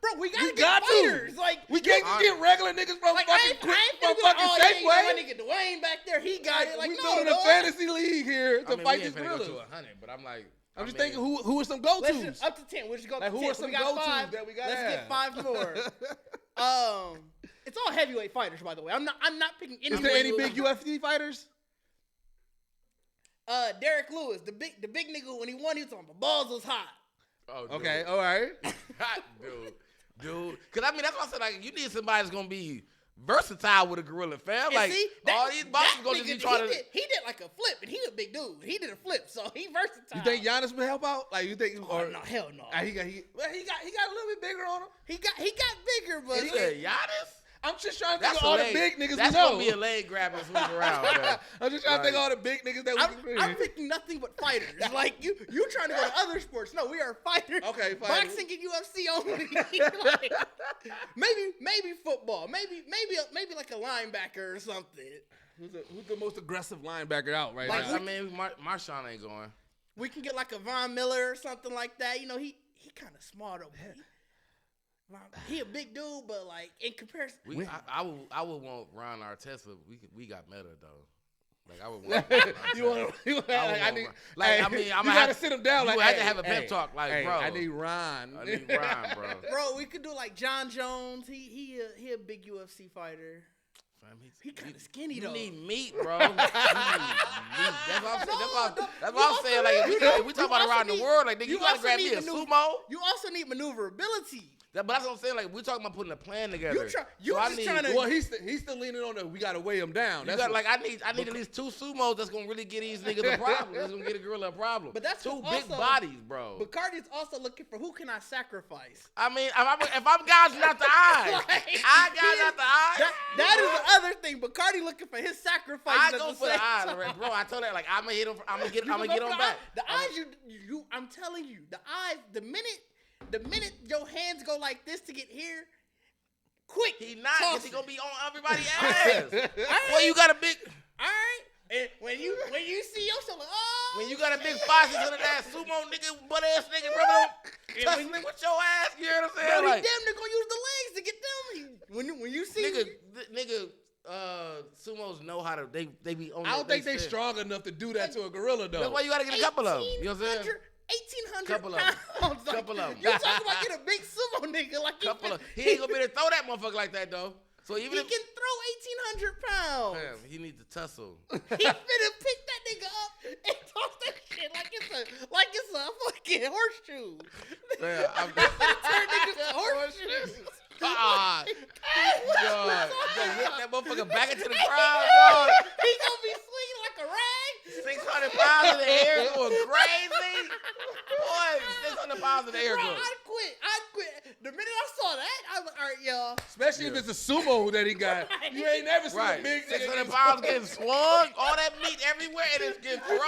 Bro, we gotta get fighters. Like, we can't just get regular niggas from fucking Safeway. My nigga Dwayne back there, he got it. Like, we building a fantasy league here to fight these gorillas. gorillas. Go to 100, but I'm like, I'm just thinking who are some go-tos? Up to 10. We'll just go up to 10. Who are some go-tos that we got? Let's get 5 more. It's all heavyweight fighters, by the way. I'm not picking any. Is there any big UFC fighters? Derek Lewis, the big nigga, when he won, he was on the balls was hot. Oh, okay, all right. dude. Because, I mean, that's why I said, like, you need somebody that's going to be versatile with a gorilla, fam. And like, see, all these boxers going to be trying to... He did like a flip, and he a big dude. He did a flip, so he versatile. You think Giannis would help out? Like, you think... Oh, no, hell no. He got a little bit bigger on him. He got bigger, but... He said Giannis? I'm just trying to think of all the big niggas we know. That's going to be a leg grab and swing around, man. I'm just trying to think of all the big niggas that we can bring. I'm picking nothing but fighters. Like, you trying to go to other sports. No, we are fighters. Okay, fighters. Boxing and UFC only. Like, maybe football. Maybe like a linebacker or something. Who's the most aggressive linebacker out right now? I mean, Marshawn ain't going. We can get like a Von Miller or something like that. You know, he kind of small though. He a big dude, but like in comparison, I would want Ron Artest. We got Meta though. Like I would want. you gotta sit him down. You had to have a pep talk, like bro. I need Ron, bro. Bro, we could do like John Jones. He a big UFC fighter. He kind of skinny though. You need meat, bro. You need meat. That's what I'm saying. Like if we talk about around the world, like nigga, you gotta grab me a sumo. You also need maneuverability. But that's what I'm saying. Like we're talking about putting a plan together. Well, he's still leaning on the. We gotta weigh him down. I need at least 2 sumos that's gonna really get these niggas a problem. That's gonna get a gorilla a problem. But that's 2 big bodies, bro. But Cardi's also looking for who can I sacrifice. I mean, if I'm gouging out the eyes, I gouge out the eyes. That is the other thing. Bacardi looking for his sacrifice. I go for the eyes, bro. I told her like I'm gonna hit him. I'm gonna get on back. The eyes, you. I'm telling you, the eyes. The minute your hands go like this to get here, quick. He not. Cause he gonna be on everybody's ass. Well, you got a big. All right. And when you see yourself, like, oh, when you got a big 500 ass sumo nigga, butt ass nigga, brother, tussling with your ass, you know what I'm saying? Bro, like, damn, they're gonna use the legs to get them. When you see sumos know how to they be on. I don't think they strong enough to do that to a gorilla though. That's why you gotta get a couple of them. You know what I'm saying? 1,800 couple pounds. Of them. Couple of them. You talking about get a big sumo nigga like couple of. He ain't gonna be able to throw that motherfucker like that though. So even he if can throw 1,800 pounds. Damn, he needs to tussle. He finna pick that nigga up and toss that shit like it's a fucking horseshoe. Man, I'm turn niggas to horseshoes. God. God. Whip that motherfucker back into the crowd, dog. He gonna be swinging like a rag. 600 pounds in the air going crazy. Boy, 600 pounds in the air Bro, going. I'd quit. The minute I saw that, I was like, all right, y'all. Especially if it's a sumo that he got. You ain't never seen a big 600 pounds getting swung, all that meat everywhere, and it's getting thrown.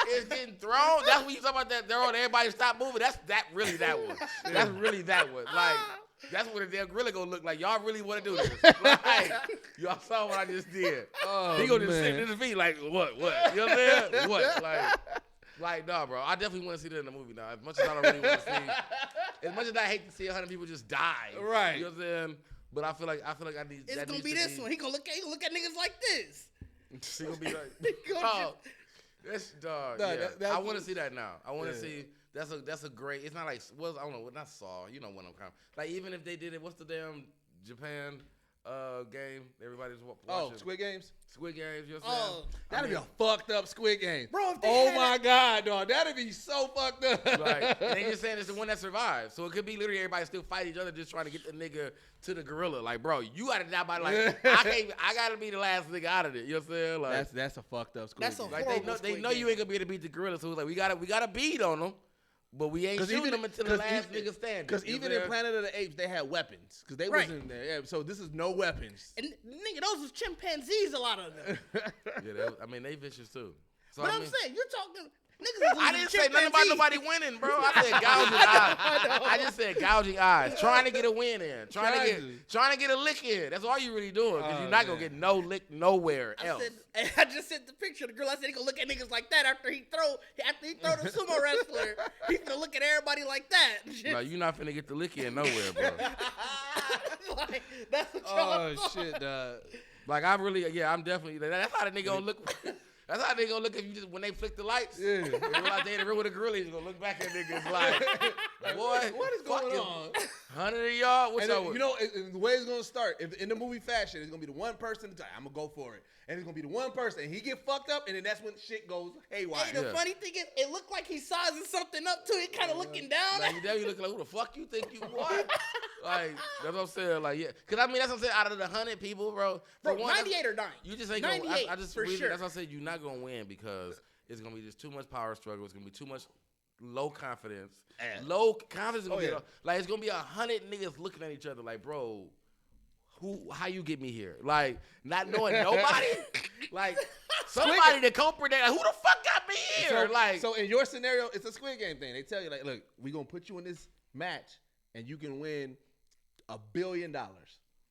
It's getting thrown. That's when you talk about that. They're on everybody stop moving. That's really that one. That's really that one. Like, that's what a damn gorilla gonna look like. Y'all really want to do this? Like, y'all saw what I just did. Oh, he gonna just sit in his feet like, what? You know what I'm saying? What? Like, nah, bro. I definitely want to see that in the movie now. As much as I don't really want to see, as much as I hate to see 100 people just die. Right. You know what I'm saying? But I feel like I need. It's gonna be this one. He gonna look at niggas like this. He gonna be like, oh, that's dog. No, yeah. I want to see that now. I want to see. That's a great. It's not like I don't know. Not Saw. You know what I'm kind of like. Even if they did it, what's the damn Japan game everybody's watching? Oh, Squid Games. Squid Games. You know what I'm saying? That'd be a fucked up Squid Game. Bro, oh my God, dog. That'd be so fucked up. Like, they just saying it's the one that survives. So it could be literally everybody still fight each other just trying to get the nigga to the gorilla. Like, bro, you gotta die by like I gotta be the last nigga out of it. You know what I'm saying? Like that's a fucked up Squid Game. Like they know you ain't gonna be able to beat the gorilla. So it's like we gotta beat on them. But we ain't shooting them until the last nigga standing. Because even in Planet of the Apes, they had weapons. Because they wasn't there. Yeah, so this is no weapons. And nigga, those was chimpanzees, a lot of them. Yeah, they vicious too. So, but I'm saying, you're talking niggas. I didn't say nothing about nobody winning, bro. I said gouging eyes. I just said gouging eyes. Trying to get a win in. Trying to get a lick in. That's all you really doing. Because you're not gonna get no lick nowhere else. I just sent the picture of the girl. I said he gonna look at niggas like that after he throw the sumo wrestler. He gonna look at everybody like that. No, you're not finna get the lick in nowhere, bro. Like, that's what y'all shit, dog. Like I'm definitely. That's how the nigga gonna look. That's how they gonna look if you just when they flick the lights. Yeah. They realize they in the room with a gorilla. He's gonna look back at niggas like, boy, what is going on? 100 of y'all. What's up? You know, the way it's gonna start, if in the movie fashion, it's gonna be the one person. I'm gonna go for it, and it's gonna be the one person, and he get fucked up, and then that's when shit goes haywire. Hey, the funny thing is, it looked like he's sizing something up too. He kind of looking down. Like you looking like who the fuck you think you what? Like that's what I'm saying. Like yeah, cause I mean that's what I'm saying. Out of the 100 people, bro, 98 or 9. You just ain't gonna. I just for really, sure. That's what I said. You're not gonna win because it's gonna be just too much power struggle. It's gonna be too much low confidence. Low confidence is gonna be like it's gonna be 100 niggas looking at each other like, bro, how you get me here? Like not knowing nobody. Like somebody the culprit. Like, who the fuck got me here? So in your scenario, it's a Squid Game thing. They tell you like, look, we gonna put you in this match and you can win $1 billion.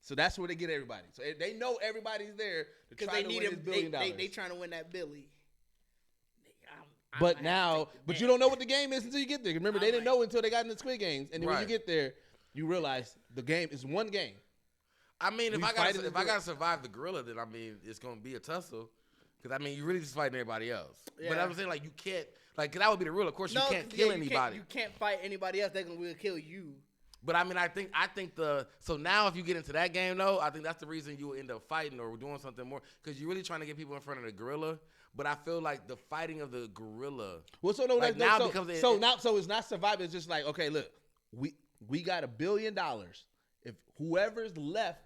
So that's where they get everybody. So they know everybody's there to try to win this $1 billion. They trying to win that Billy. But you don't know what the game is until you get there. Remember, they didn't know until they got in the Squid Games. And then when you get there, you realize the game is one game. I mean, if I gotta survive the gorilla, then I mean it's gonna be a tussle. Because I mean, you really just fighting everybody else. Yeah. But I'm saying like you can't cause that would be the rule. Of course, you can't kill anybody. You can't fight anybody else. They're gonna kill you. But I mean, I think so now if you get into that game though, I think that's the reason you will end up fighting or doing something more because you're really trying to get people in front of the gorilla. But I feel like the fighting of the gorilla. Well, so no, like, now becomes so it's not surviving. It's just like, okay, look, we got $1 billion. If whoever's left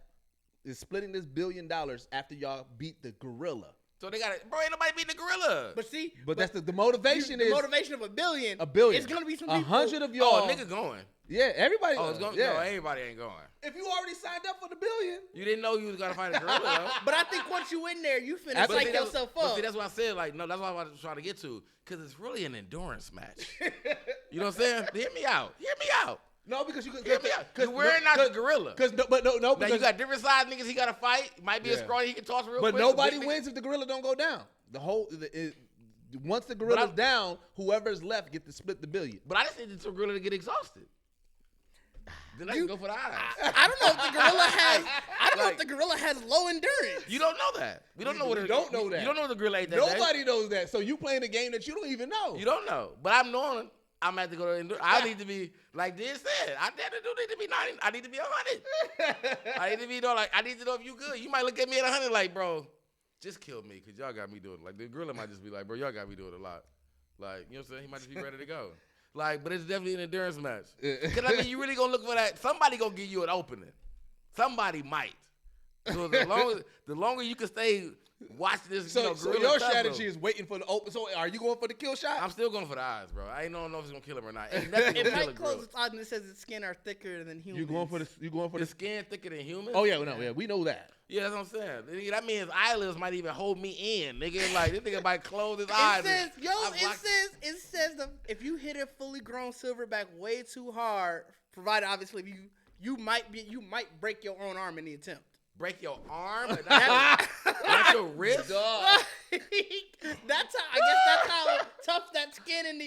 is splitting this $1 billion after y'all beat the gorilla. So they got it. Bro, ain't nobody beating the gorilla. But see, that's the motivation. The motivation of a billion. It's gonna be some people. 100 of y'all. Oh, nigga going. Yeah, everybody. Oh, it's going. Yeah. No, everybody ain't going. If you already signed up for the billion, you didn't know you was gonna fight a gorilla. Though. But I think once you in there, you finna psych yourself up. See, that's what I said. Like, no, that's what I was trying to get to. Because it's really an endurance match. You know what I'm saying? Hear me out. No, because you hear me out. Because we're not the gorilla. Because because now you got different size niggas. He got to fight. Might be a scrawny. He can toss real quick. But nobody wins if the gorilla don't go down. Once the gorilla's down, whoever's left get to split the billion. But I just need the gorilla to get exhausted. Then I can go for the eyes. I don't know if the gorilla has. I don't know if the gorilla has low endurance. You don't know that. We don't know what. You don't know that. You don't know the gorilla ate that. Nobody knows that. So you playing a game that you don't even know. You don't know. But I'm knowing. I'm gonna have to go to endurance. I need to be like this said. I need to be 90. I need to be 100. I need to be like. I need to know if you good. You might look at me at 100 like, bro, just kill me because y'all got me doing it. Like the gorilla might just be like, bro, y'all got me doing a lot. Like, you know what I'm saying? He might just be ready to go. Like, but it's definitely an endurance match. Because, I mean, you really going to look for that. Somebody going to give you an opening. Somebody might. So the longer you can stay watching this, so your strategy is waiting for the open. So are you going for the kill shot? I'm still going for the eyes, bro. I ain't know if it's going to kill him or not. Ain't nothing it might close its eyes and it says its skin are thicker than humans. You going for the skin thicker than humans? Oh, yeah, we know that. Yeah, that's what I'm saying. That means eyelids might even hold me in, nigga. Like, this nigga might close his eyes. It says if you hit a fully grown silverback way too hard, provided obviously if you might break your own arm in the attempt. Break your arm? Not your wrist? That's how tough that skin and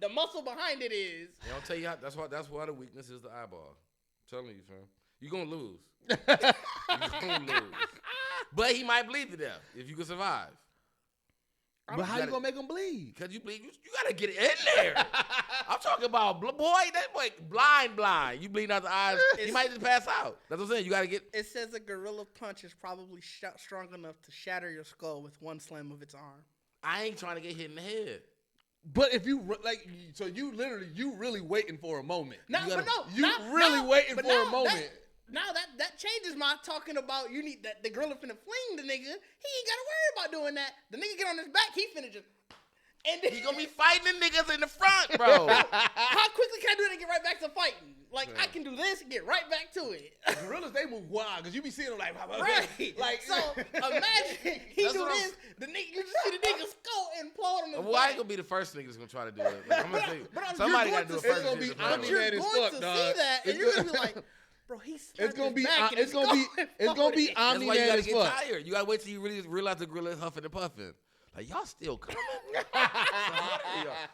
the muscle behind it is. They don't tell you how. That's why the weakness is the eyeball. I'm telling you, fam. You gonna lose. You gonna lose. But he might bleed to death if you can survive. But how you gonna make him bleed? Because you bleed. You gotta get it in there. I'm talking about that boy blind. You bleeding out the eyes. He might just pass out. That's what I'm saying. You gotta get. It says a gorilla punch is probably strong enough to shatter your skull with one slam of its arm. I ain't trying to get hit in the head. But if you so you really waiting for a moment. Waiting for a moment. Now that changes my talking about you need that the gorilla finna fling the nigga. He ain't gotta worry about doing that. The nigga get on his back, he finna just. And he gonna be fighting the niggas in the front, bro. How quickly can I do it and get right back to fighting? Like, I can do this and get right back to it. Gorillas, they move wild, because you be seeing them like... Right. Like, so, imagine he do this, you just see the nigga's skull implode on the Well, I ain't gonna be the first nigga that's gonna try to do it. Like, I'm gonna say, somebody gotta do it first. It's gonna be you're going to see that, and you're gonna be like... Bro, it's gonna be Omni-Man as fuck. Tired. You gotta wait till you really realize the gorilla is huffing and puffing. Like, y'all still coming?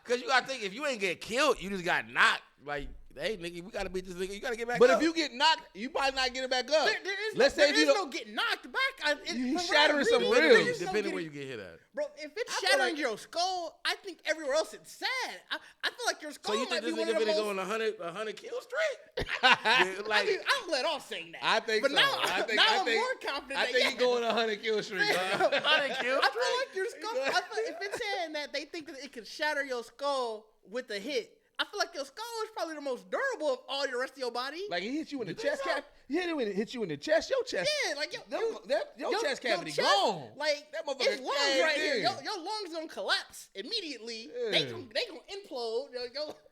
Because you gotta think, if you ain't get killed, you just got knocked. Like, hey, nigga, we gotta beat this nigga. You gotta get back up. But if you get knocked, you probably not getting back up. There is no get knocked back. He's shattering some ribs. Depending where you get hit at. Bro, if it's shattering your skull, I think everywhere else it's sad. I feel like your skull might be one of the most... So you think this nigga going 100 kill streak? I'm glad off saying that. I think but so. Now I'm more confident. I think he's going 100 kill streak. 100 kill streak? I feel like your skull... if it's saying that they think that it can shatter your skull with a hit, I feel like your skull is probably the most durable of all the rest of your body. Like, he hit you in the chest cavity. Hit you in the chest. Your chest. Yeah, like your chest cavity gone. Like, that motherfucker. It's lungs right here. Your lungs gonna collapse immediately. Yeah. They gonna implode.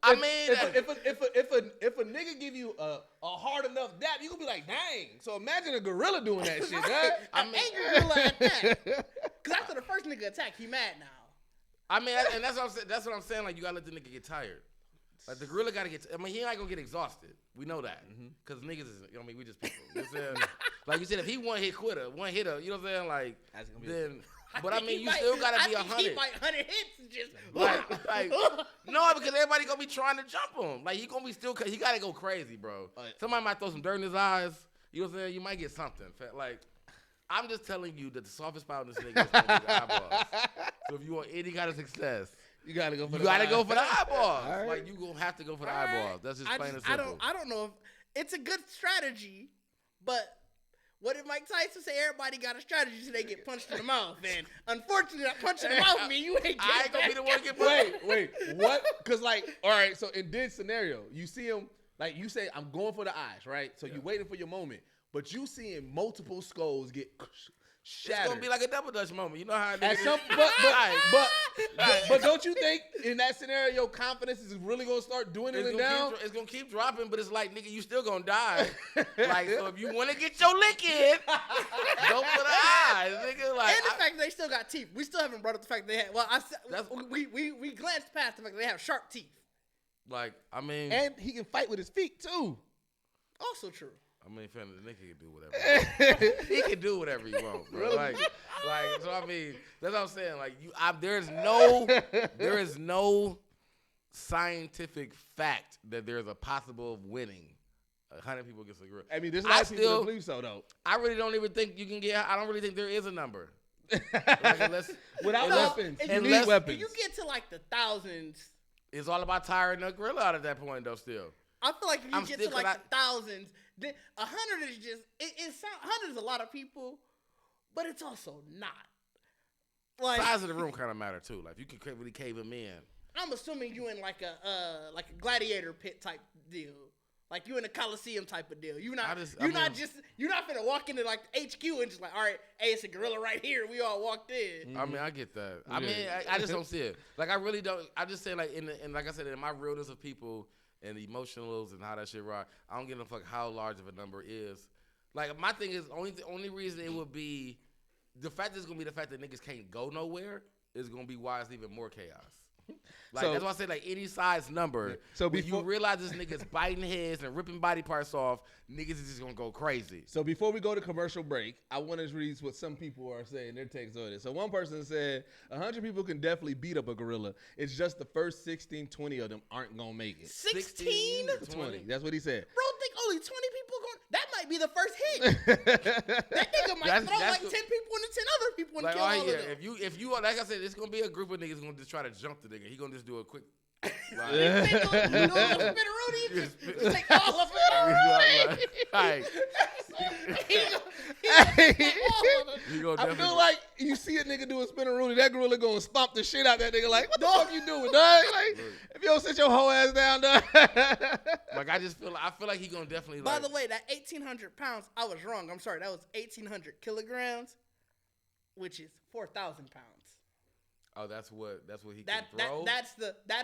I mean, if a nigga give you a hard enough dap, you gonna be like, dang. So imagine a gorilla doing that shit, right? Angry gorilla at that. Because after the first nigga attack, he mad now. I mean, and that's what I'm saying. Like, you gotta let the nigga get tired. Like, the gorilla gotta get. He ain't gonna get exhausted. We know that. Because niggas is. We just people. You know what I'm saying? Like you said, if he one hitter, you know what I'm saying? Like, then. But I mean, you still gotta be 100. He might 100 hits just. Like, no, because everybody gonna be trying to jump him. Like, he gonna be still. He gotta go crazy, bro. Somebody might throw some dirt in his eyes. You know what I'm saying? You might get something. Like, I'm just telling you that the softest spot on this nigga is gonna be the eyeballs. So if you want any kind of success. You gotta go for the eyeballs. Right. Like, you gonna have to go for the eyeballs. That's just plain and simple. I don't know if it's a good strategy, but what if Mike Tyson say everybody got a strategy so they get punched in the mouth? And unfortunately, that punch in the mouth mean you ain't I ain't gonna be the one get punched. Wait, what? Because like, all right, so in this scenario, you see him, like you say, I'm going for the eyes, right? So you waiting for your moment, but you seeing multiple skulls get shattered. It's gonna be like a double dutch moment. You know how it At is. some, but don't you think in that scenario, your confidence is really gonna start dwindling down? It's gonna keep dropping, but it's like, nigga, you still gonna die. Like, so if you want to get your lick in, go for the eyes, nigga. Like, and the fact that they still got teeth. We still haven't brought up the fact they had. Well, we glanced past the fact that they have sharp teeth. Like, I mean, And he can fight with his feet too. Also true. I mean, the nigga can do whatever. He can do whatever he wants, bro. Really? Like, so I mean, that's what I'm saying. Like, there is no scientific fact that there's a possible of winning 100 people against a gorilla. I mean, there's a lot of people that believe so though. I really don't even think you can get. I don't really think there is a number. Like, Without weapons, you need unless- weapons. If you get to like the thousands, it's all about tiring the gorilla out at that point, though. Still, I feel like if you I'm get still- to like the thousands, then 100 is just 100 is a lot of people, but it's also not. Like size of the room kind of matter too. Like, you can really cave him in. I'm assuming you in like a gladiator pit type deal. Like you in a Coliseum type of deal. You're not finna walk into like the HQ and just like, all right, hey, it's a gorilla right here. We all walked in. I mean, I get that. I mean, I just don't see it. Like, I really don't. I just say, like, and like I said, in my realness of people and the emotionals and how that shit rock, I don't give a fuck how large of a number is. Like, my thing is, the only reason it would be, the fact is going to be the fact that niggas can't go nowhere is going to be why it's even more chaos. Like, that's why I say, like, any size number. So when you realize this nigga's biting heads and ripping body parts off, niggas is just gonna go crazy. So before we go to commercial break, I want to read what some people are saying, their takes on it. So one person said, 100 people can definitely beat up a gorilla. It's just the first 16, 20 of them aren't gonna make it. 16? 20. That's what he said. Bro, think only 20 people going. That might be the first hit. That nigga might throw like 10 people into 10 other people and like, kill all of them. If you like I said, it's gonna be a group of niggas gonna just try to jump the nigga. He gonna just do a quick. You know spinneroonie? Just take all of it. Right. I feel like you see a nigga do a spinneroonie, that gorilla gonna stomp the shit out that nigga. Like, what the fuck you doing, dog? Like, if you don't sit your whole ass down, dog. Like, I feel like he gonna definitely. By the way, that 1,800 pounds, I was wrong. I'm sorry. That was 1,800 kilograms, which is 4,000 pounds. Oh, that's what he can throw. That's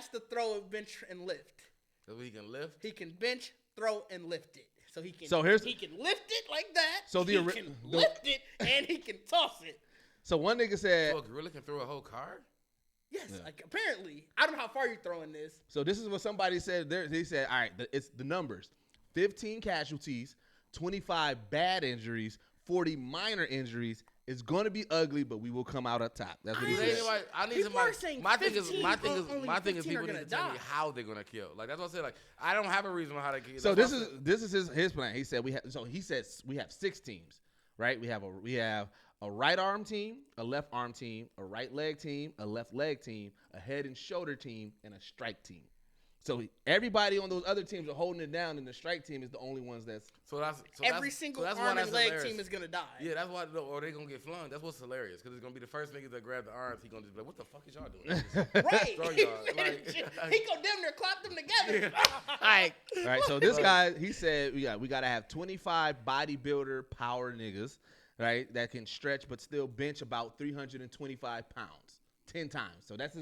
the throw, bench, and lift. That's what he can lift. He can bench, throw, and lift it. So he can. So he can lift it like that. So he can lift it and he can toss it. So one nigga said, "So a gorilla can throw a whole car?" Yes, like apparently. I don't know how far you're throwing this. So this is what somebody said. He said, all right, it's the numbers: 15 casualties, 25 bad injuries, 40 minor injuries. It's gonna be ugly, but we will come out up top. That's what he said. I need People somebody. are saying My thing 15, is people need to tell me how they're gonna kill. Like, that's what I said. Like, I don't have a reason on how to kill. So this is his plan. He said we have 6 teams, right? We have a right arm team, a left arm team, a right leg team, a left leg team, a head and shoulder team, and a strike team. So everybody on those other teams are holding it down, and the strike team is the only ones that's. Every single arm and leg team is gonna die. Yeah, that's why, or they gonna get flung. That's what's hilarious, because it's gonna be the first niggas that grab the arms. He gonna just be like, "What the fuck is y'all doing?" Right. Throw y'all. Like, he gonna damn near clap them together. All right. So this guy, he said, we gotta have 25 bodybuilder power niggas, right, that can stretch but still bench about 325 pounds 10 times. So that's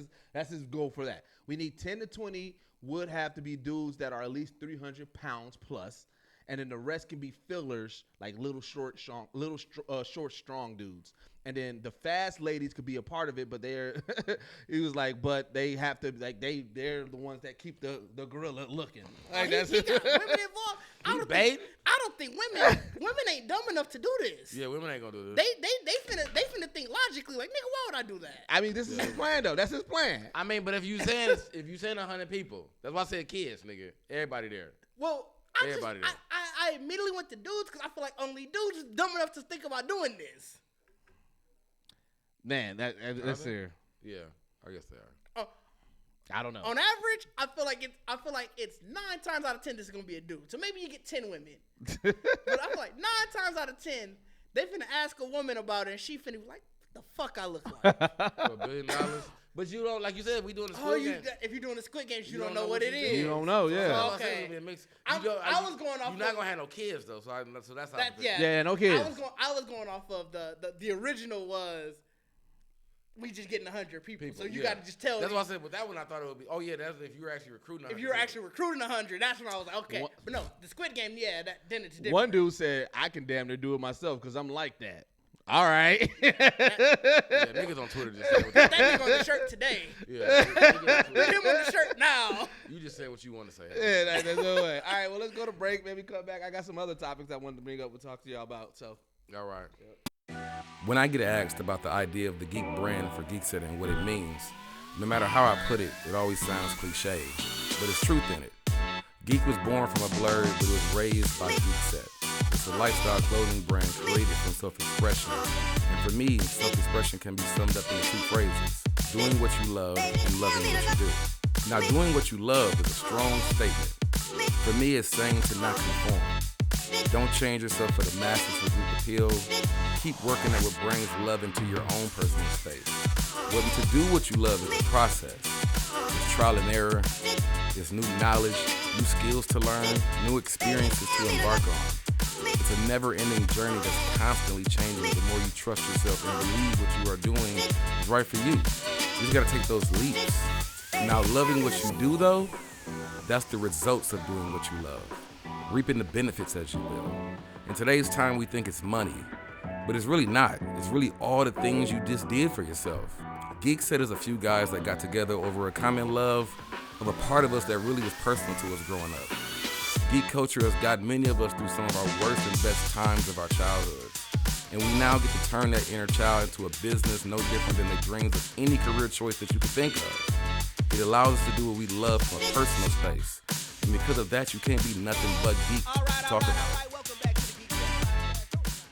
his goal for that. We need 10 to 20. Would have to be dudes that are at least 300 pounds plus, and then the rest can be fillers, like little short, strong dudes. And then the fast ladies could be a part of it, but he was like, but they have to, like, they're the ones that keep the gorilla looking. Like, he got women involved. I don't think women ain't dumb enough to do this. Yeah, women ain't gonna do this. They finna think logically, like, nigga, why would I do that? I mean, this is his plan though. That's his plan. I mean, but if you saying 100 people, that's why I said kids, nigga. Everybody there. Well, I immediately went to dudes because I feel like only dudes is dumb enough to think about doing this. Man, that's fair. Yeah, I guess they are. I don't know. On average, I feel like it's 9 times out of 10 this is gonna be a dude. So maybe you get 10 women. But I feel like 9 times out of 10, they finna ask a woman about it, and she finna be like, "What the fuck I look like?" For $1 billion, But you don't, like you said, we doing the Squid Game. If you're doing the Squid Games, you don't know what it is. You don't know, yeah. So Okay. I was going off. You're not gonna have no kids though, so that's how. Yeah, no kids. I was going off of the original was. We just getting 100 people, so you got to just tell. That's what I said. With that one, I thought it would be. Oh yeah, that's if you were actually recruiting. 100 if you're actually recruiting 100, that's when I was like, okay. But no, the Squid Game, then it's different. One dude said, "I can damn near do it myself because I'm like that." All right. Yeah, niggas on Twitter just said that nigga on the shirt today. Yeah. Put him on the shirt now. You just say what you want to say. Yeah, there's no way. All right, well, let's go to break. Maybe come back. I got some other topics I wanted to bring up and talk to y'all about. So, all right. Yep. When I get asked about the idea of the Geek brand for Geekset and what it means, no matter how I put it, it always sounds cliche, but it's truth in it. Geek was born from a blurred, but it was raised by Geekset. It's a lifestyle clothing brand created from self-expression. And for me, self-expression can be summed up into 2 phrases: doing what you love and loving what you do. Now, doing what you love is a strong statement. For me, it's saying to not conform. Don't change yourself for the masses for group appeal. Keep working at what brings love into your own personal space. Whether to do what you love is a process. It's trial and error. It's new knowledge, new skills to learn, new experiences to embark on. It's a never-ending journey that's constantly changing the more you trust yourself and believe what you are doing is right for you. You just gotta take those leaps. Now, loving what you do, though, that's the results of doing what you love. Reaping the benefits as you will. In today's time, we think it's money, but it's really not. It's really all the things you just did for yourself. Geekset is a few guys that got together over a common love of a part of us that really was personal to us growing up. Geek culture has gotten many of us through some of our worst and best times of our childhoods. And we now get to turn that inner child into a business no different than the dreams of any career choice that you could think of. It allows us to do what we love from a personal space. And because of that, you can't be nothing but geek to talk about. Welcome back to the Geekset.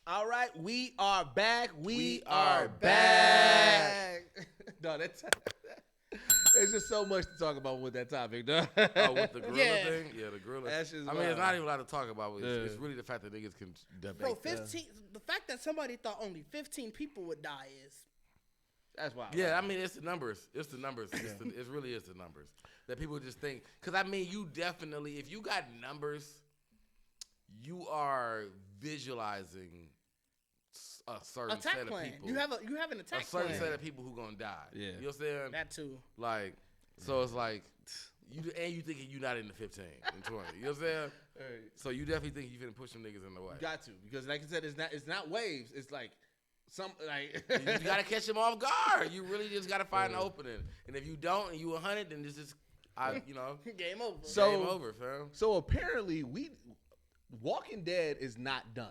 All right, we are back. We are back. No, that's it's just so much to talk about with that topic, dog. Oh, with the gorilla thing? Yeah, the gorilla. That's just I mean, it's not even a lot to talk about. It's really the fact that niggas can debate. Bro, 15. The fact that somebody thought only 15 people would die is. That's wild. Yeah, I mean, it's the numbers. It's the numbers. It really is the numbers that people just think. Because I mean, you definitely, if you got numbers, you are visualizing a certain attack set plan. of people. You have an attack plan. A certain plan. set of people who gonna die. Yeah. You know what I'm saying? That too. Like, so it's like, you thinking you not in the 15 and 20. You know what I'm saying? Right. So you definitely think you finna push them niggas in the way. Got to, because like I said, it's not waves. It's like some like you gotta catch them off guard. You really just gotta find an opening. And if you don't, and you 100, then this is, game over. Game over, fam. So apparently, Walking Dead is not done,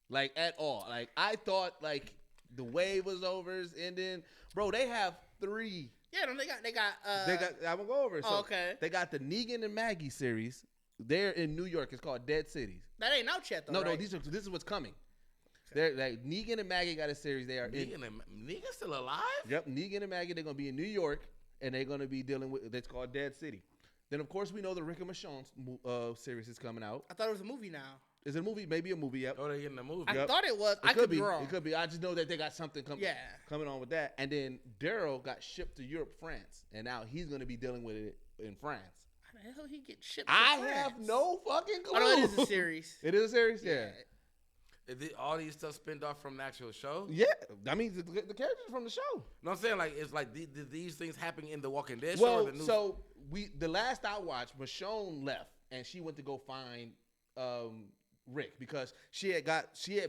like at all. Like I thought, like the wave was over, it's ending. Bro, they have 3. Yeah, they got. I'm gonna go over it. So okay. They got the Negan and Maggie series. They're in New York. It's called Dead Cities. That ain't out yet, though. No, right? this is what's coming. They're like Negan and Maggie got a series. They are Negan still alive? Yep, Negan and Maggie. They're gonna be in New York, and they're gonna be dealing with. It's called Dead City. Then of course we know the Rick and Michonne series is coming out. I thought it was a movie now. Is it a movie? Maybe a movie. Yep. Oh, they're getting a movie. I thought it was. I could be wrong. It could be. I just know that they got something coming on with that. And then Daryl got shipped to Europe, France, and now he's gonna be dealing with it in France. How the hell he get shipped to I France? have no fucking clue. I know it is a series. It is a series. Yeah. Is it all these stuff spinned off from the actual show? Yeah, I mean the characters from the show. No, I'm saying like it's like these things happening in the Walking Dead show. Or the new... so the last I watched, Michonne left and she went to go find Rick because she had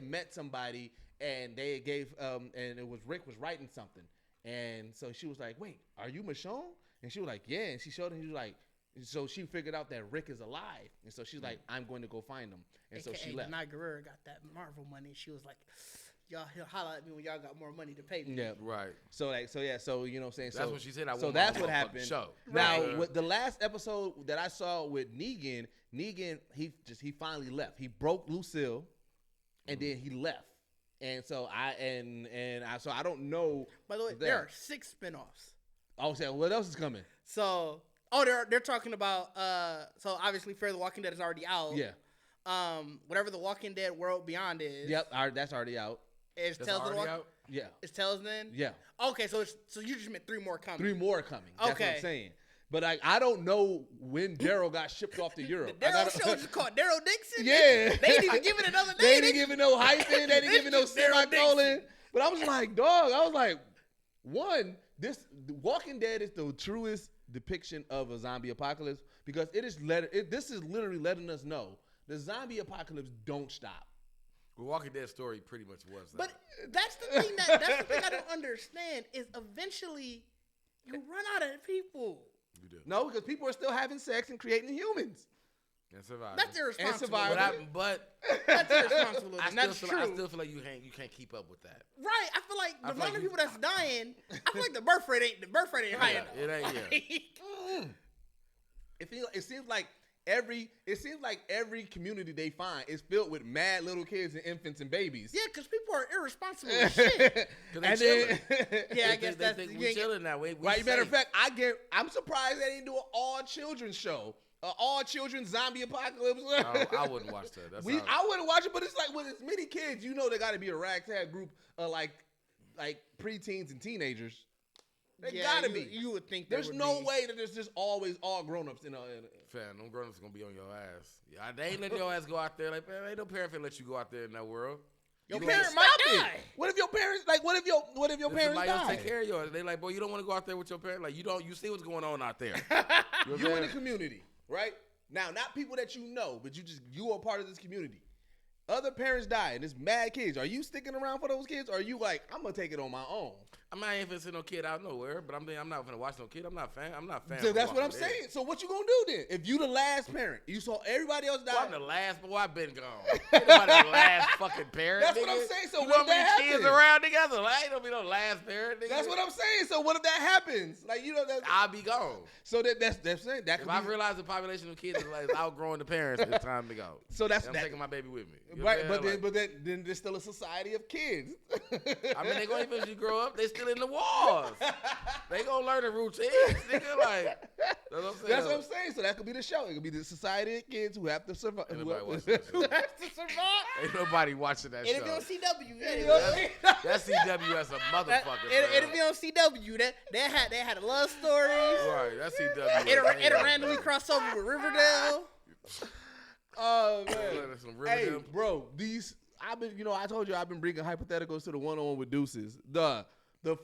met somebody and they gave and it was Rick was writing something and so she was like, "Wait, are you Michonne?" And she was like, "Yeah," and she showed him. He was like. So she figured out that Rick is alive, and so she's like, "I'm going to go find him." And AKA, so she left. Night Guerrero got that Marvel money. She was like, "Y'all holla at me when y'all got more money to pay me." Yeah, right. So you know what I'm saying. That's what she said. So that's what happened. Show. Now, right. with the last episode that I saw with Negan, he finally left. He broke Lucille, and then he left. And so so I don't know. By the way, there are 6 spinoffs. Oh, so what else is coming? So. They're talking about so obviously Fear the Walking Dead is already out. Yeah. Whatever the Walking Dead World Beyond is. Yep, that's already out. Is That's Tales already the out? Yeah. Is Tales then? Yeah. Okay, so you just meant 3 more coming. 3 more coming. That's what Okay. I'm saying. But I don't know when Daryl got shipped off to Europe. The Daryl show just called Daryl Dixon? Yeah. They didn't even give it another name. They didn't give it no hyphen. They didn't give it no It's just Daryl semicolon. But I was like, dog. I was like, one, The Walking Dead is the truest depiction of a zombie apocalypse because this is literally letting us know the zombie apocalypse don't stop. The Walking Dead story pretty much was that. But that's the thing I don't understand is eventually you run out of people. You do. No, because people are still having sex and creating humans. And surviving. That's irresponsible. surviving. But That's irresponsible. I That's still true. feel like you can't keep up with that. Right. I feel like the feel amount like of you- people that's dying, I feel like the birth rate ain't high enough. It ain't. It seems like every community they find is filled with mad little kids and infants and babies. Yeah, because people are irresponsible as shit. And then, Yeah, I guess they that's think you we ain't- chilling that way. right. Matter of fact, I'm surprised they didn't do an all children's show, all children's zombie apocalypse. I wouldn't watch that. That's I wouldn't watch it, but it's like with as many kids, you know, they got to be a ragtag group of like preteens and teenagers. They gotta be. You would think There's no way that there's just always all grown-ups in a. Fam, them grown-ups gonna be on your ass. Yeah, they ain't letting your ass go out there. Like, man, ain't no parent finna let you go out there in that world. Your You parent gonna- might Stop it. die. What if your parents what if your Let parents somebody else die? take care of you. They like, boy, you don't want to go out there with your parents. Like, you see what's going on out there. You in the community, right? Now, not people that you know, but you are part of this community. Other parents die and it's mad kids. Are you sticking around for those kids? Or are you like, I'm gonna take it on my own? I ain't finna send no kid out nowhere, but I'm not finna watch no kid. I'm not fan. So of that's what I'm Walking Dead. saying. So what you gonna do then? If you the last parent, you saw everybody else die. Boy, I'm the last boy. I've been gone. Ain't nobody the last fucking parent. That's what nigga. I'm saying. So you what know if that how many kids happens? around together? Like, ain't gonna be no last parent. Nigga. That's what I'm saying. So what if that happens? Like I'll be gone. So that's saying that could If I be realize the population of kids is like outgrowing the parents, it's time to go. So that's And I'm taking my baby with me. You know right. what I'm saying? But then there's still a society of kids. I mean, they gonna eventually grow up. They still in the wars. They gonna learn the routines, nigga. Like, that's what I'm saying. That's what I'm saying. So that could be the show. It could be the society of kids who have to survive. Ain't nobody watching that show. to survive. Ain't nobody watching that And if you're on show. CW, That's CW as a motherfucker. it'll be on CW. They had a love story. Right, that's CW. It'll randomly cross over with Riverdale. Oh man. Some Hey, Riverdale. bro, I told you I've been bringing hypotheticals to the one-on-one with Deuces. The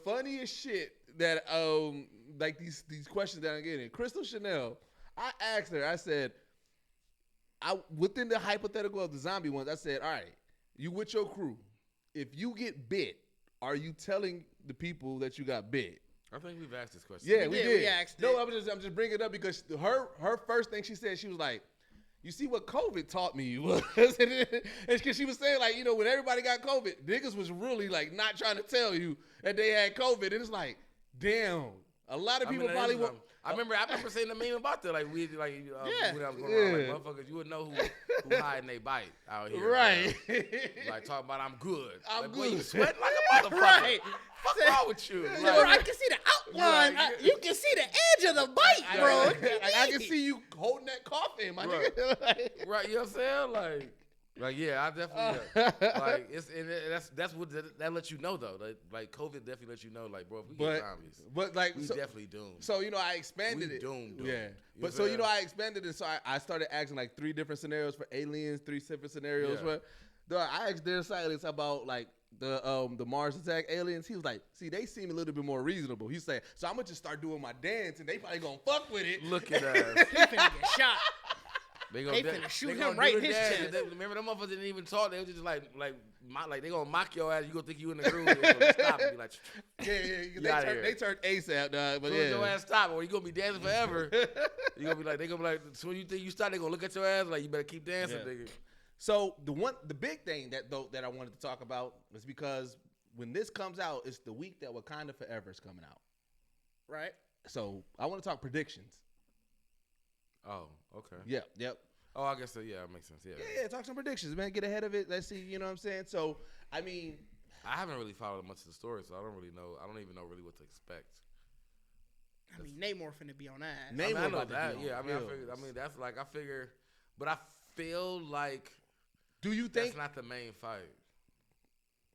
funniest shit that like these questions that I'm getting. Crystal Chanel, I asked her. I said, within the hypothetical of the zombie ones, I said, all right, you with your crew. If you get bit, are you telling the people that you got bit? I think we've asked this question. Yeah, we did. We asked no, it. I'm just bringing it up because her first thing she said, she was like, you see what COVID taught me was, it's because she was saying like, when everybody got COVID, niggas was really like not trying to tell you that they had COVID, and it's like, damn, a lot of people probably won't. I remember saying the meme about that. Like when I was going around, like motherfuckers, you would know who hiding they bite out here. Right. Like talking about I'm good. I'm like, boy, you good. sweating like a motherfucker. Right. Fuck wrong with you? Yeah, Like, Bro, I can see the outline. Right. You can see the edge of the bite, bro. I can see you holding that coffin, my Right. nigga. right, you know what I'm saying? Like yeah, I definitely like that's what that lets you know though. Like COVID definitely lets you know, like, bro, if we get zombies, but like, we so, definitely doomed. so I expanded We it. doomed. Yeah, You but know so what I'm I expanded it. So I started asking like 3 different scenarios for aliens, 3 different scenarios. Yeah. Where, I asked their silence about like the Mars attack aliens. He was like, see, they seem a little bit more reasonable. He said, so I'm gonna just start doing my dance, and they probably gonna fuck with it. Look at us. He finna get shot. They finna shoot they him gonna right do in his that. chest. Remember, them motherfuckers didn't even talk. They was just like they gonna mock your ass. You gonna think you in the groove. They gonna stop and be like, Yeah. They turned ASAP, dog. But soon as yeah, your ass stop, or you gonna be dancing forever. You gonna be like, they gonna be like, as soon as you think you stop, they gonna look at your ass like you better keep dancing, Yeah. nigga. So the big thing that I wanted to talk about was because when this comes out, it's the week that Wakanda Forever is coming out. Right. So I want to talk predictions. Oh, okay. Yep. Oh, I guess so. Yeah, that makes sense. Yeah. Yeah, talk some predictions, man. Get ahead of it. Let's see, you know what I'm saying? So, I mean, I haven't really followed much of the story, so I don't really know. I don't even know really what to expect. I mean, Namor finna be on ass. Namor I know about to that. be Yeah, on I that's like I figure, but I feel like do you think that's not the main fight.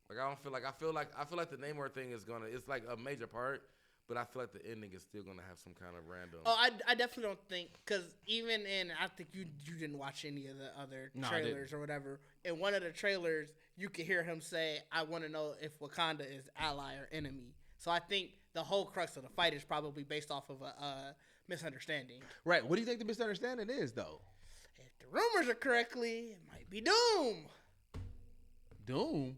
Like I feel like the Namor thing is gonna. It's like a major part, but I feel like the ending is still gonna have some kind of random. Oh, I definitely don't think, because even in, I think you didn't watch any of the other trailers or whatever. In one of the trailers, you could hear him say, "I want to know if Wakanda is ally or enemy." So I think the whole crux of the fight is probably based off of a misunderstanding. Right. What do you think the misunderstanding is, though? If the rumors are correctly, it might be Doom. Doom.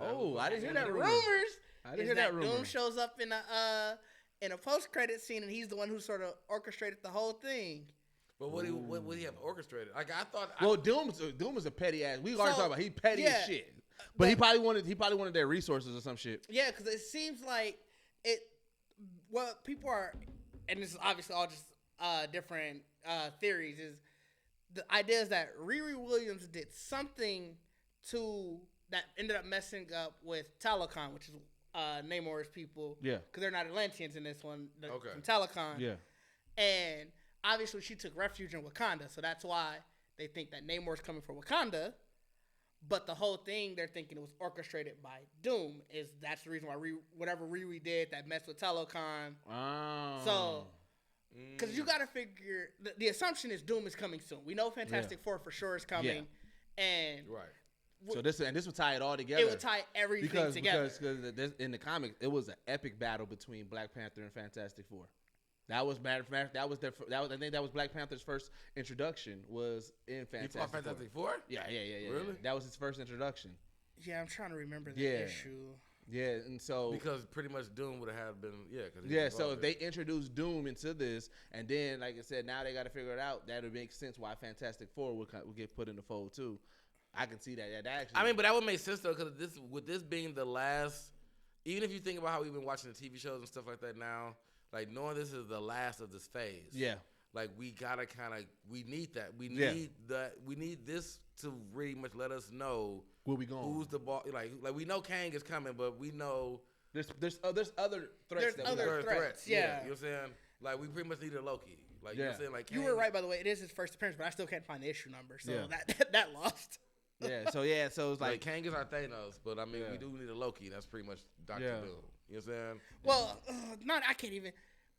Oh, I didn't hear that rumor. Rumors. I didn't hear that rumor. Doom shows up in a post-credit scene, and he's the one who sort of orchestrated the whole thing. But what would he have orchestrated? Like I thought. Well, Doom is a petty ass. We already talked about he petty as shit. But he probably wanted their resources or some shit. Yeah, because it seems like it. What people are, and this is obviously all just different theories. Is the idea is that Riri Williams did something to that ended up messing up with Talocon, which is Namor's people. Yeah. Because they're not Atlanteans in this one. Okay. From Talocon. Yeah. And obviously she took refuge in Wakanda, so that's why they think that Namor's coming for Wakanda. But the whole thing, they're thinking it was orchestrated by Doom. That's the reason why whatever Riri did that messed with Talocon. Oh. So, because you got to figure, the assumption is Doom is coming soon. We know Fantastic Four for sure is coming. Yeah. And right. So this would tie it all together. It would tie everything together. Because in the comics, it was an epic battle between Black Panther and Fantastic Four. That was I think that was Black Panther's first introduction was in Fantastic Four. Fantastic Four? Yeah. Really? That was his first introduction. Yeah, I'm trying to remember the issue. Yeah, and so because pretty much Doom would have been So if they introduced Doom into this, and then like I said, now they got to figure it out. That would make sense why Fantastic Four would get put in the fold too. I can see that. Yeah, that actually. I mean, but that would make sense though, because this being the last, even if you think about how we've been watching the TV shows and stuff like that now, like knowing this is the last of this phase. Yeah. Like we gotta we need that. We need that. We need this to really much let us know where we going. Who's the ball? Like we know Kang is coming, but we know there's other threats. There's other threats. Yeah. You know what I'm saying? Like we pretty much need a Loki. Like you know what I'm saying? Like Kang, you were right, by the way. It is his first appearance, but I still can't find the issue number, so that lost. So it's like Kang is our Thanos, but I mean we do need a Loki. That's pretty much Doctor Doom. You know what I'm saying? Well,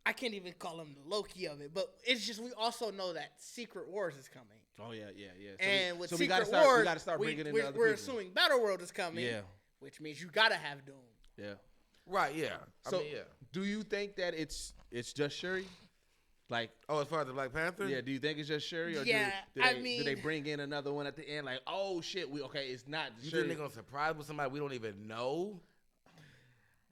I can't even call him the Loki of it, but it's just we also know that Secret Wars is coming. Oh yeah. So and with Secret Wars, we gotta start bringing in other we're people. assuming Battleworld is coming. Yeah. Which means you gotta have Doom. Yeah. Right. Yeah. So do you think that it's just Shuri? Like, as far as the Black Panther? Yeah, do you think it's just Shuri? Or do they bring in another one at the end? Like, oh shit, it's not you Shuri. You think they're gonna surprise with somebody we don't even know?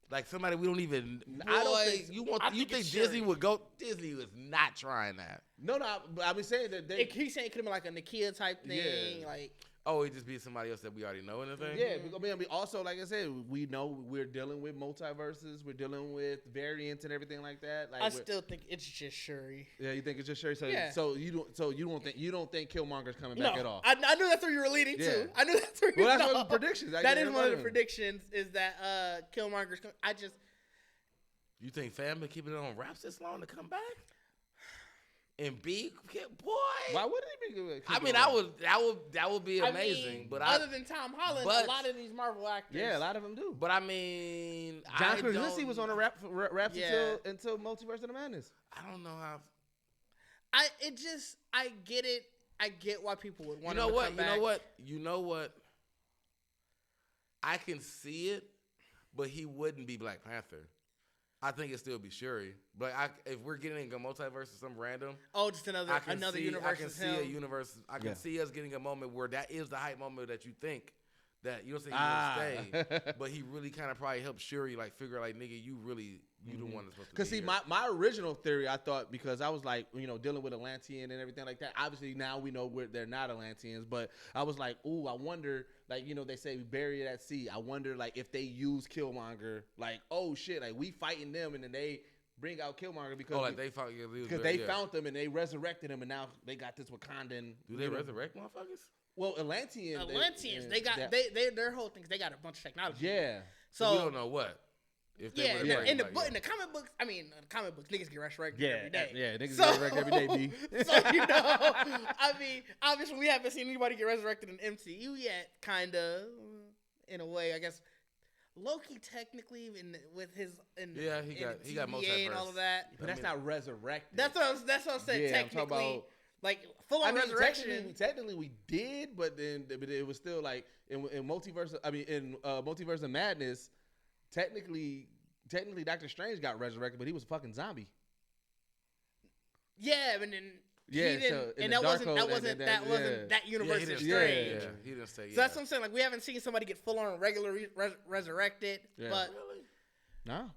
Like somebody we don't even. I don't think you think Disney would go? Disney was not trying that. No. I've been saying that he's saying it could have been like a Nakia type thing, like. Oh, it just be somebody else that we already know and everything? Yeah, I mean, also, like I said, we know we're dealing with multiverses. We're dealing with variants and everything like that. Like, I still think it's just Shuri. Yeah, you think it's just Shuri? So you don't think Killmonger's coming back at all? I knew that's where you were leading to. I knew that's where you were that's one of the predictions. That is one of the predictions is that Killmonger's coming. You think fam been keeping it on wraps this long to come back? And B, boy. Why wouldn't he be? I mean, that would be amazing. I mean, but other than Tom Holland, a lot of these Marvel actors. Yeah, a lot of them do. But I mean, John Krasinski was on a raps until Multiverse of the Madness. I don't know how. I get it. I get why people would want to come back. You know what? I can see it, but he wouldn't be Black Panther. I think it'd still be Shuri, but if we're getting a multiverse or some random, just another universe. I can see a universe. I can see us getting a moment where that is the hype moment that you think that you don't say you want to stay, but he really kind of probably helped Shuri like figure out like nigga, you the one that's supposed to. Because see, my original theory, I thought because I was like dealing with Atlantean and everything like that. Obviously now we know they're not Atlanteans, but I was like, ooh, I wonder. Like, they say we bury it at sea. I wonder, like, if they use Killmonger, like, oh, shit, like, we fighting them, and then they bring out Killmonger because they found them, and they resurrected him, and now they got this Wakandan. Do they resurrect motherfuckers? Well, Atlanteans, their whole thing is they got a bunch of technology. Yeah. So we don't know what. In the comic books, niggas get resurrected every day. Yeah, niggas get resurrected every day, B. So, I mean, obviously we haven't seen anybody get resurrected in MCU yet, kind of. in a way, I guess. Loki technically with his he got multiverse and all of that, but that's not resurrected. That's what I'm saying. Yeah, technically, like full on resurrection. Technically, we did, but it was still like in multiverse. I mean, in Multiverse of Madness, technically, Doctor Strange got resurrected, but he was a fucking zombie. Yeah, and then. Yeah, that wasn't that universe of Strange. Yeah, he didn't stay. So that's what I'm saying. Like we haven't seen somebody get full on regular resurrected, but no.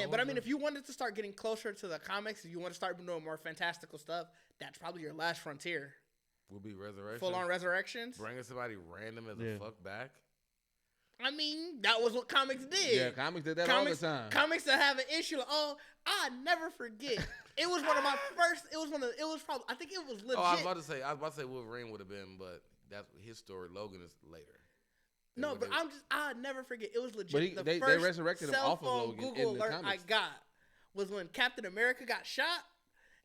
But I mean, if you wanted to start getting closer to the comics, if you want to start doing more fantastical stuff, that's probably your last frontier. Will be resurrection. Full on resurrections. Bringing somebody random as a fuck back. I mean, that was what comics did. Yeah, comics did that all the time. Comics that have an issue, like, I never forget. It was one of my first. It was probably. I think it was legit. I was about to say Wolverine would have been, but that's his story. Logan is later. No, but I never forget. It was legit. But they resurrected him off of Logan. Google in the alert comics. I got was when Captain America got shot.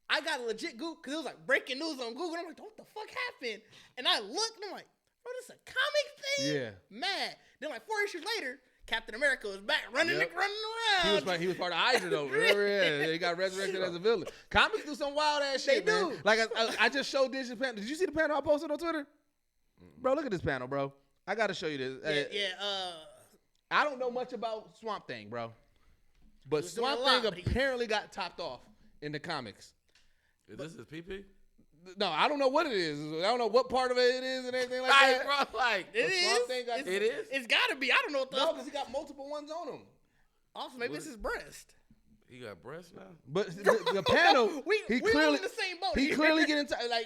I got a legit Google because it was like breaking news on Google. I'm like, what the fuck happened? And I looked and I'm like, bro, this is a comic thing? Yeah. Mad. Then like 4 issues later, Captain America was back running around. He was part of Hydra though. Remember? Yeah, he got resurrected as a villain. Comics do some wild ass shit. They do. Like I just showed this panel. Did you see the panel I posted on Twitter? Bro, look at this panel, bro. I gotta show you this. I don't know much about Swamp Thing, bro. But Swamp Thing apparently got topped off in the comics. Is this his PP? No, I don't know what it is. I don't know what part of it is and anything like that. Bro, like it is. It's gotta be. I don't know what the. No, because he got multiple ones on him. Also, maybe it's his breast. He got breasts now. But the panel, he clearly in the same boat. He clearly get into like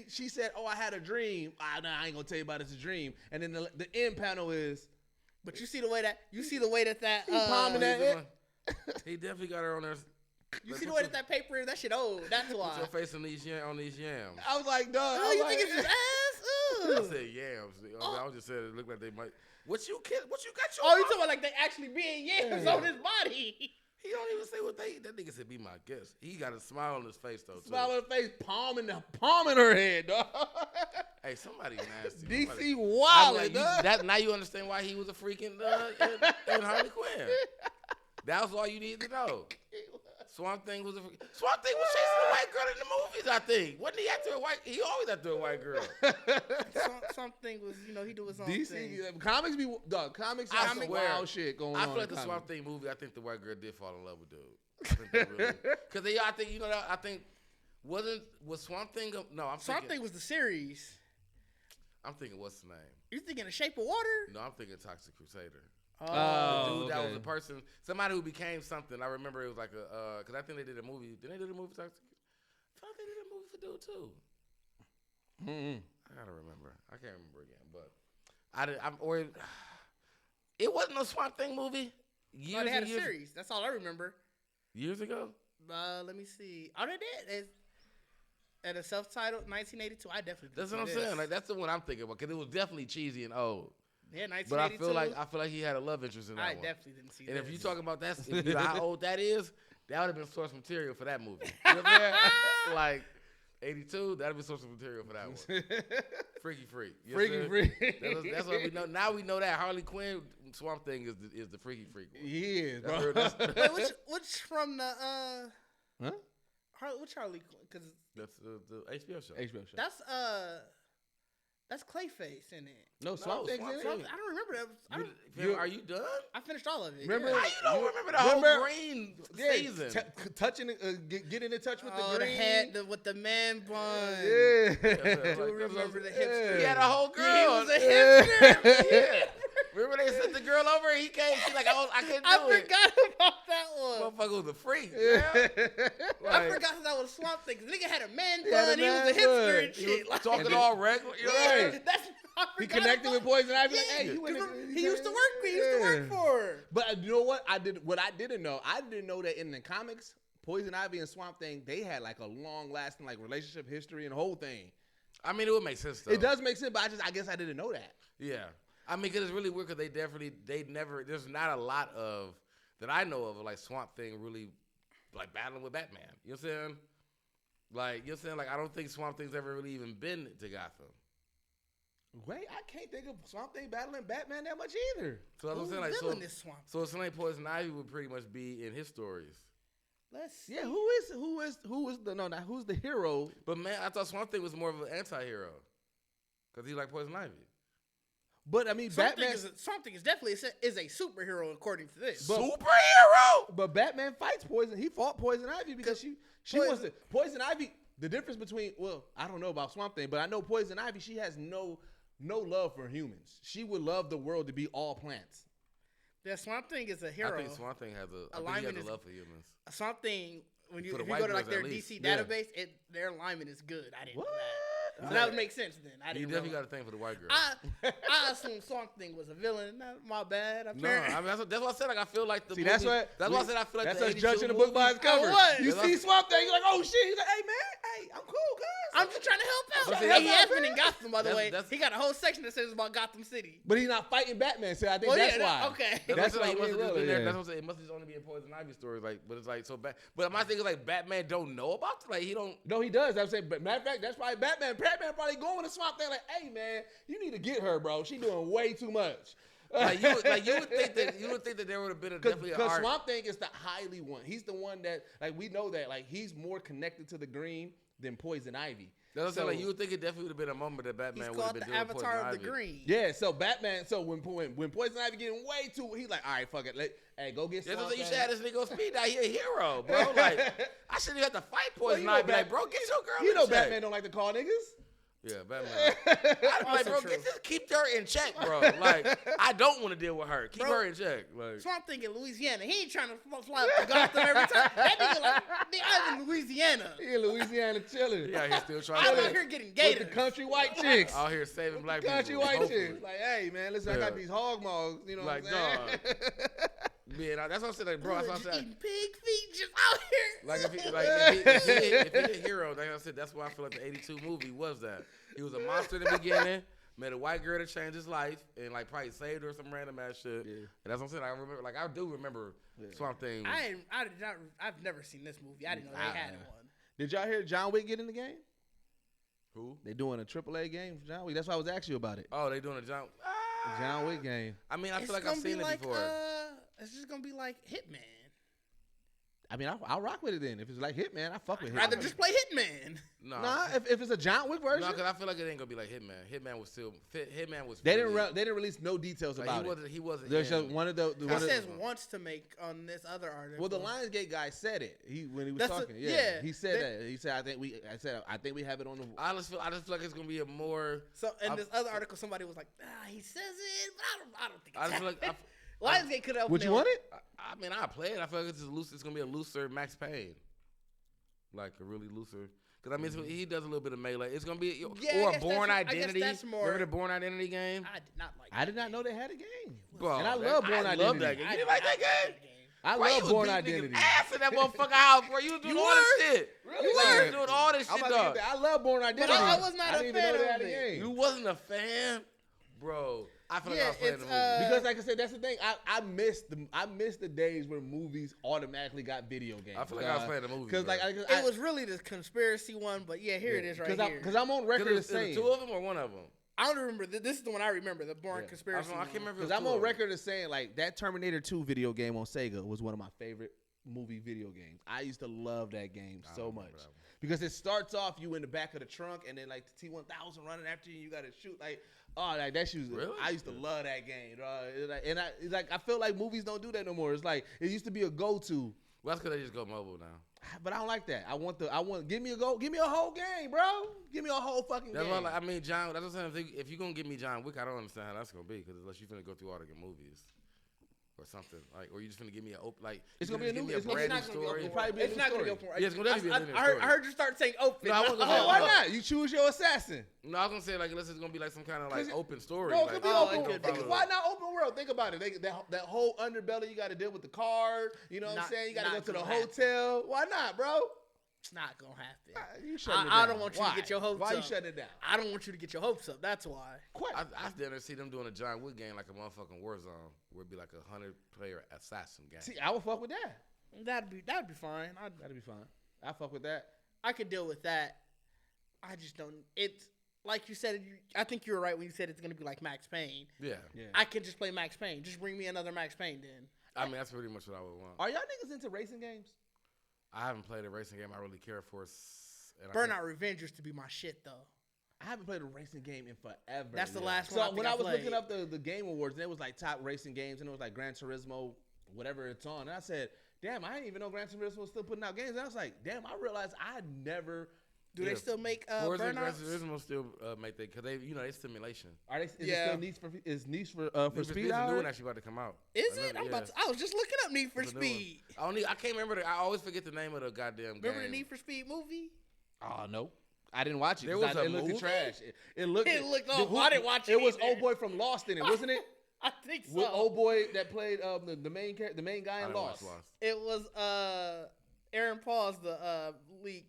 she said, "Oh, I had a dream." I ain't gonna tell you about it's a dream. And then the end panel is. But you see the way that he palming that. He definitely got her on there. You see the way that paper is? That shit old. That's why. Put your face on these yams. I was like, dog. Oh, you think it's his ass? I said yams. I was just saying it looked like they might. What you got your? Oh, you talking about like they actually being yams on his body? He don't even say what they. That nigga said, "Be my guest." He got a smile on his face though. Smile on his face, palming her head, dog. Hey, somebody nasty. DC wild, like, that. Now you understand why he was a freak in Harley Quinn. That was all you needed to know. Swamp Thing was chasing a white girl in the movies. I think wasn't he after a white? He always after a white girl. Something was, he do his own DC thing. Comics be dog. Comics have some wild shit going on. I feel like the Swamp Thing movie. I think the white girl did fall in love with dude. I think they really, because I think was Swamp Thing. No, Swamp Thing was the series. I'm thinking what's the name? You thinking of Shape of Water? No, I'm thinking Toxic Crusader. Oh, the dude that was a person, somebody who became something. I remember it was like because I think they did a movie. Didn't they do a movie for Toxic? I feel like they did a movie for dude too. I gotta remember. I can't remember again, but it wasn't a Swamp Thing movie. They had a series. That's all I remember. Years ago. Let me see. Oh, they did. At a self-titled 1982. I definitely. That's what I'm saying. Like that's the one I'm thinking about because it was definitely cheesy and old. Yeah, 1982. But I feel like he had a love interest in that one. I definitely didn't see that. And if you talking about that, if you know how old that is, that would have been source material for that movie. You know what I'm saying? Like 82, that would be source material for that one. Freaky Freak. You know Freak. That's what we know. Now we know that Harley Quinn Swamp Thing is the Freaky Freak one. He is, bro. Wait, which from the Huh? Which Harley Quinn? Because that's the HBO show. HBO show. That's Clayface in it. No, Swamp Thing's in it. I don't remember that. Are you done? I finished all of it. Remember? How you don't remember the whole green season? Touching, getting in touch with the green. The head with the man bun. Yeah. I do remember the hipster. He had a whole girl. He was a hipster. Yeah. Remember they sent the girl over and he came. She's like, I couldn't do it. I forgot about that one. Motherfucker was a freak. I forgot that was Swamp Thing. Cause nigga had a man bun. He was a hipster and shit. Like, talking all regular. Right. He connected with Poison Ivy. Yeah, Like, hey, he used to work for her. But you know what? I didn't know that in the comics, Poison Ivy and Swamp Thing, they had like a long-lasting like relationship history and the whole thing. I mean, it would make sense though. It does make sense, but I guess I didn't know that. Yeah. I mean, because it's really weird because there's not a lot of, that I know of, like Swamp Thing really, like battling with Batman. You know what I'm saying? Like, you know what I'm saying? Like, I don't think Swamp Thing's ever really even been to Gotham. Wait, I can't think of Swamp Thing battling Batman that much either. So that's what I'm saying. Like, so it's like Poison Ivy would pretty much be in his stories. Let's see. Yeah, who's the hero? But man, I thought Swamp Thing was more of an anti-hero because he like Poison Ivy. But I mean, Batman. Swamp Thing is definitely a superhero according to this. Superhero. But Batman fights Poison. He fought Poison Ivy because she wants to. Poison Ivy. The difference between I don't know about Swamp Thing, but I know Poison Ivy. She has no love for humans. She would love the world to be all plants. Yeah, Swamp Thing is a hero. I think Swamp Thing has a love for humans. Swamp Thing, if you go to like their DC database, their alignment is good. I didn't know that. So that would make sense then. You definitely got a thing for the white girl. I assumed Swamp Thing was a villain. My bad. Apparently. No, I mean that's what I said. Like I feel like the See, movie, that's why I said I feel like that's the us judging the book by its cover. You see Swamp Thing, you're like, oh shit. He's like, hey man, hey, I'm cool, guys. I'm just trying to help out. He has been in Gotham, by the way. He got a whole section that says about Gotham City. But he's not fighting Batman, so I think that's why. Okay. That's why he must have been there. That's what I'm saying. It must just only be a Poison Ivy story. Like, but it's like so bad. But my thing is like Batman don't know about it. Like he don't. No, he does. I'm saying, but matter of fact, that's why Batman probably going to Swamp Thing like, hey man, you need to get her, bro. She doing way too much. You would think that there would have been definitely because Swamp Thing is the highly one. He's the one that like we know that like he's more connected to the green than Poison Ivy. That's so, like you would think it definitely would have been a moment that Batman would have been doing Poison Ivy. He's called the Avatar of the Green. Yeah, so Batman. So when Poison Ivy getting way too, he's like, all right, fuck it, hey, go get. That's what you should have this nigga on speed dial. He a hero, bro. Like I shouldn't have to fight Poison Ivy. Like, bro, get your girl. You know, Batman don't like to call niggas. Yeah, Batman. I'm like, bro, keep her in check, bro. Like, I don't want to deal with her. Keep her in check. Like, Swamp Thing in Louisiana. He ain't trying to fly up to Gotham every time. That nigga like, I'm in Louisiana. He in Louisiana chilling. Yeah, he's still trying. I'm out here getting gators. With the country white chicks. Out here saving black people. Country white chicks. Like, hey man, listen, I got these hog maws. You know what I'm saying? Yeah, that's what I'm saying. Like, bro, that's what I'm saying. Eating pig feet just out here. Like, if he a hero, like I said, that's why I feel like the '82 movie was that. He was a monster in the beginning, met a white girl to change his life, and like probably saved her or some random ass shit. Yeah. And that's what I'm saying. I remember, like, I do remember Swamp Thing. I've never seen this movie. I didn't know they had one. Did y'all hear John Wick get in the game? Who? They doing a AAA game for John Wick. That's why I was asking you about it. Oh, they doing a John Wick game. I mean, I feel like I've seen it before. It's just gonna be like Hitman. I mean, I'll rock with it then. If it's like Hitman, I fuck with Hitman. Rather just play Hitman. Nah, if it's a John Wick version. No, because I feel like it ain't gonna be like Hitman. Hitman was. They didn't release no details about it. He wasn't. There's one of the. It says wants to make on this other article. Well, the Lionsgate guy said it. When he was talking. He said that. He said I think we have it on the. I just feel like it's gonna be a more. So in this other article, somebody was like, he says it, but I don't think. I just feel like. Lionsgate could have. Would you want it? I mean, I play it. I feel like it's gonna be a looser Max Payne, like a really looser. Because I mean, he does a little bit of melee. It's gonna be or a Born Identity. Remember the Born Identity game? I did not like. I did not know they had a game. Bro, and I love Born Identity. I love that game. You didn't like that game? I love Born Identity. Ass in that motherfucker house, bro. You was doing all this shit. Really? You were doing all this shit, dog. I love Born Identity. But I was not a fan of it. You wasn't a fan, bro. I feel like I was playing the movie. Because like I said, that's the thing. I missed the days where movies automatically got video games. I feel like I was playing the movie. Because it was really the conspiracy one, but here it is right here. Because I'm on record as saying. Two of them or one of them? I don't remember. This is the one I remember, the Born Conspiracy. I can't remember. Because I'm on record as saying like that Terminator 2 video game on Sega was one of my favorite movie video games. I used to love that game so much. Because it starts off you in the back of the trunk and then like the T-1000 running after you. You got to shoot like that shit. Really? I used to love that game, and I feel like movies don't do that no more. It's like it used to be a go-to. Well, that's because they just go mobile now. But I don't like that. Give me a whole game, bro. Give me a whole fucking game. What I mean, John. That's what I'm saying. If you're gonna give me John Wick, I don't understand how that's gonna be because unless you're gonna go through all the good movies. Or something or you just gonna give me it's gonna be a brand new story. It's not gonna be open. Yeah, it's gonna definitely be a new story. I heard you start saying open. No, I wasn't gonna why not? You choose your assassin. No, I was gonna say like unless it's gonna be like some kind of like open story. No, it could be open. Why not open world? Think about it. That whole underbelly you got to deal with the card. You know what I'm saying? You got to go to the hotel. Why not, bro? Not gonna happen. You shutting it down. I don't want you to get your hopes up. Why you shutting it down? I don't want you to get your hopes up. That's why. I didn't see them doing a John Wick game like a motherfucking Warzone, where it'd be like a 100-player assassin game. See, I would fuck with that. That'd be fine. That'd be fine. I fuck with that. I could deal with that. I just don't. like you said, I think you were right when you said it's gonna be like Max Payne. Yeah. I can just play Max Payne. Just bring me another Max Payne then. I mean, that's pretty much what I would want. Are y'all niggas into racing games? I haven't played a racing game I really care for. Burnout Revenge used to be my shit though. I haven't played a racing game in forever. That's the last one. So when I was looking up the Game Awards, and it was like top racing games, and it was like Gran Turismo, whatever it's on. And I said, damn, I didn't even know Gran Turismo was still putting out games. And I was like, damn, I realized I never. Do they still make Forza and Gran Burnouts? Turismo still make that because they it's simulation. Are they? Is it still Need for Speed? The new one actually about to come out. Is it? I was just looking up Need for Speed. I can't remember. I always forget the name of the goddamn game. Remember the Need for Speed movie? Oh no. I didn't watch it. There was a movie? It looked trash. It looked. I didn't watch it. It was old boy from Lost in it, wasn't it? I think so. With old boy that played the main guy in Lost. It was Aaron Paul's the lead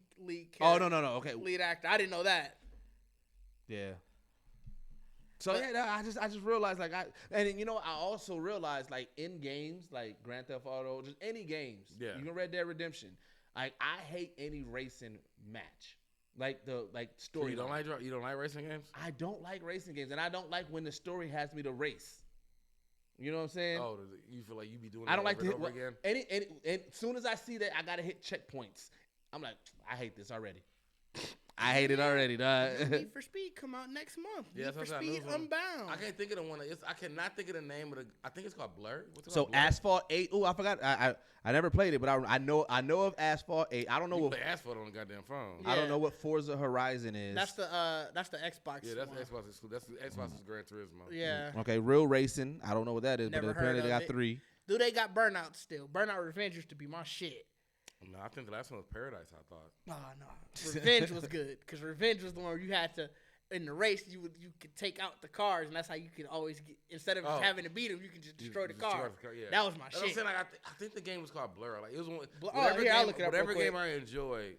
character. Oh no. Okay. Lead actor. I didn't know that. Yeah. So I just realized I also realized like in games like Grand Theft Auto, just any games. Yeah. Even Red Dead Redemption. Like I hate any racing match. Like story. So you don't like racing games? I don't like racing games, and I don't like when the story has me to race. You know what I'm saying? Oh, you feel like you be doing? I don't like to hit over again. And as soon as I see that, I gotta hit checkpoints. I'm like, I hate this already. I hate it already, dog. Need for Speed come out next month. Yeah, Need for Speed Unbound. I can't think of the one. I cannot think of the name of the. I think it's called Blur. So Blur? Asphalt 8. Oh, I forgot. I never played it, but I know of Asphalt 8. I don't know you what play Asphalt on the goddamn phone. I don't know what Forza Horizon is. That's the Xbox. Yeah, that's the Xbox. That's the Xbox's Gran Turismo. Yeah. Okay, Real Racing. I don't know what that is, Never but apparently they got 3. Do they got Burnout still? Burnout Revenge used to be my shit. No, I think the last one was Paradise. I thought. Oh no, Revenge was good because Revenge was the one where you had to in the race you could take out the cars and that's how you could always get instead of just having to beat them you could just destroy the car. Yeah. That was my shit. I'm saying, like, I think the game was called Blur. Like it was one. I'll look it up whatever real game quick. I enjoyed,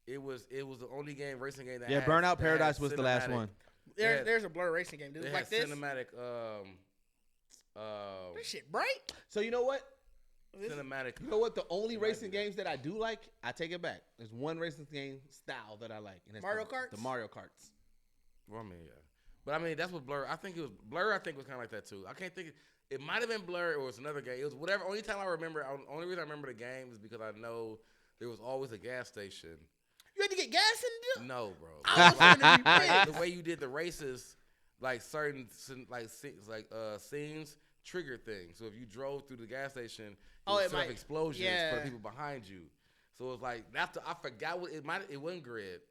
it was the only racing game that. Yeah, Burnout Paradise was the last one. There's a Blur racing game. It like had this. cinematic. This shit bright. So you know what? Cinematic. You know what? The only racing games that I do like, I take it back. There's one racing game style that I like, and it's Mario Karts? The Mario Karts. Well, I mean, yeah, but I mean that's what Blur. I think it was Blur. I think was kind of like that too. I can't think. It might have been Blur or it was another game. It was whatever. Only time I remember. Only reason I remember the game is because I know there was always a gas station. You had to get gas in there? No, bro. I was gonna be pissed. The way you did the races, like certain scenes trigger things. So if you drove through the gas station, it might explosions for the people behind you. So it's like I forgot what it might. It wasn't Grid.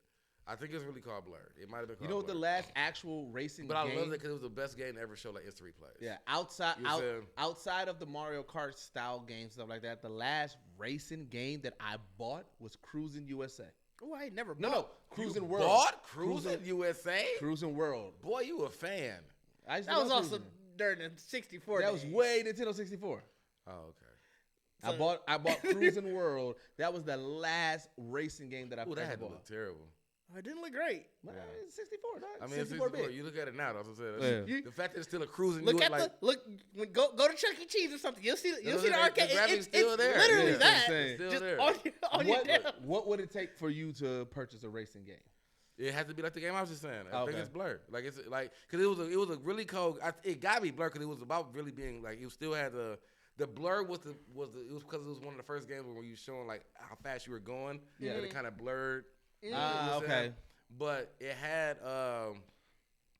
I think it's really called Blur. It might have been called. You know what Blur. the last actual racing But game? I loved it because it was the best game to ever show like instant replays. Yeah, outside of the Mario Kart style games, stuff like that, the last racing game that I bought was Cruising USA. Oh, I ain't never bought. No, Cruising World. Bought Cruising USA? Cruising World. Boy, you a fan. That was also during the 64 That days. was way Nintendo 64. Oh, okay. I bought Cruising World. That was the last racing game that I Ooh, that had to bought. look terrible. It didn't look great. Yeah. It's 64, dog. I mean, 64 bit. You look at it now. That's what I'm saying. Yeah. The fact that it's still a cruising. Look at at go to Chuck E. Cheese or something. You'll see the arcade. It's still there. Literally that. It's still just there. On your damn. What would it take for you to purchase a racing game? It has to be like the game I was just saying. I think Okay. it's Blur. Like it's like because it was a really cold. It got to be Blur because it was about really being like it still had the Blur was it was because it was one of the first games where you showing like how fast you were going. Yeah. And it kind of blurred. Okay. But it had,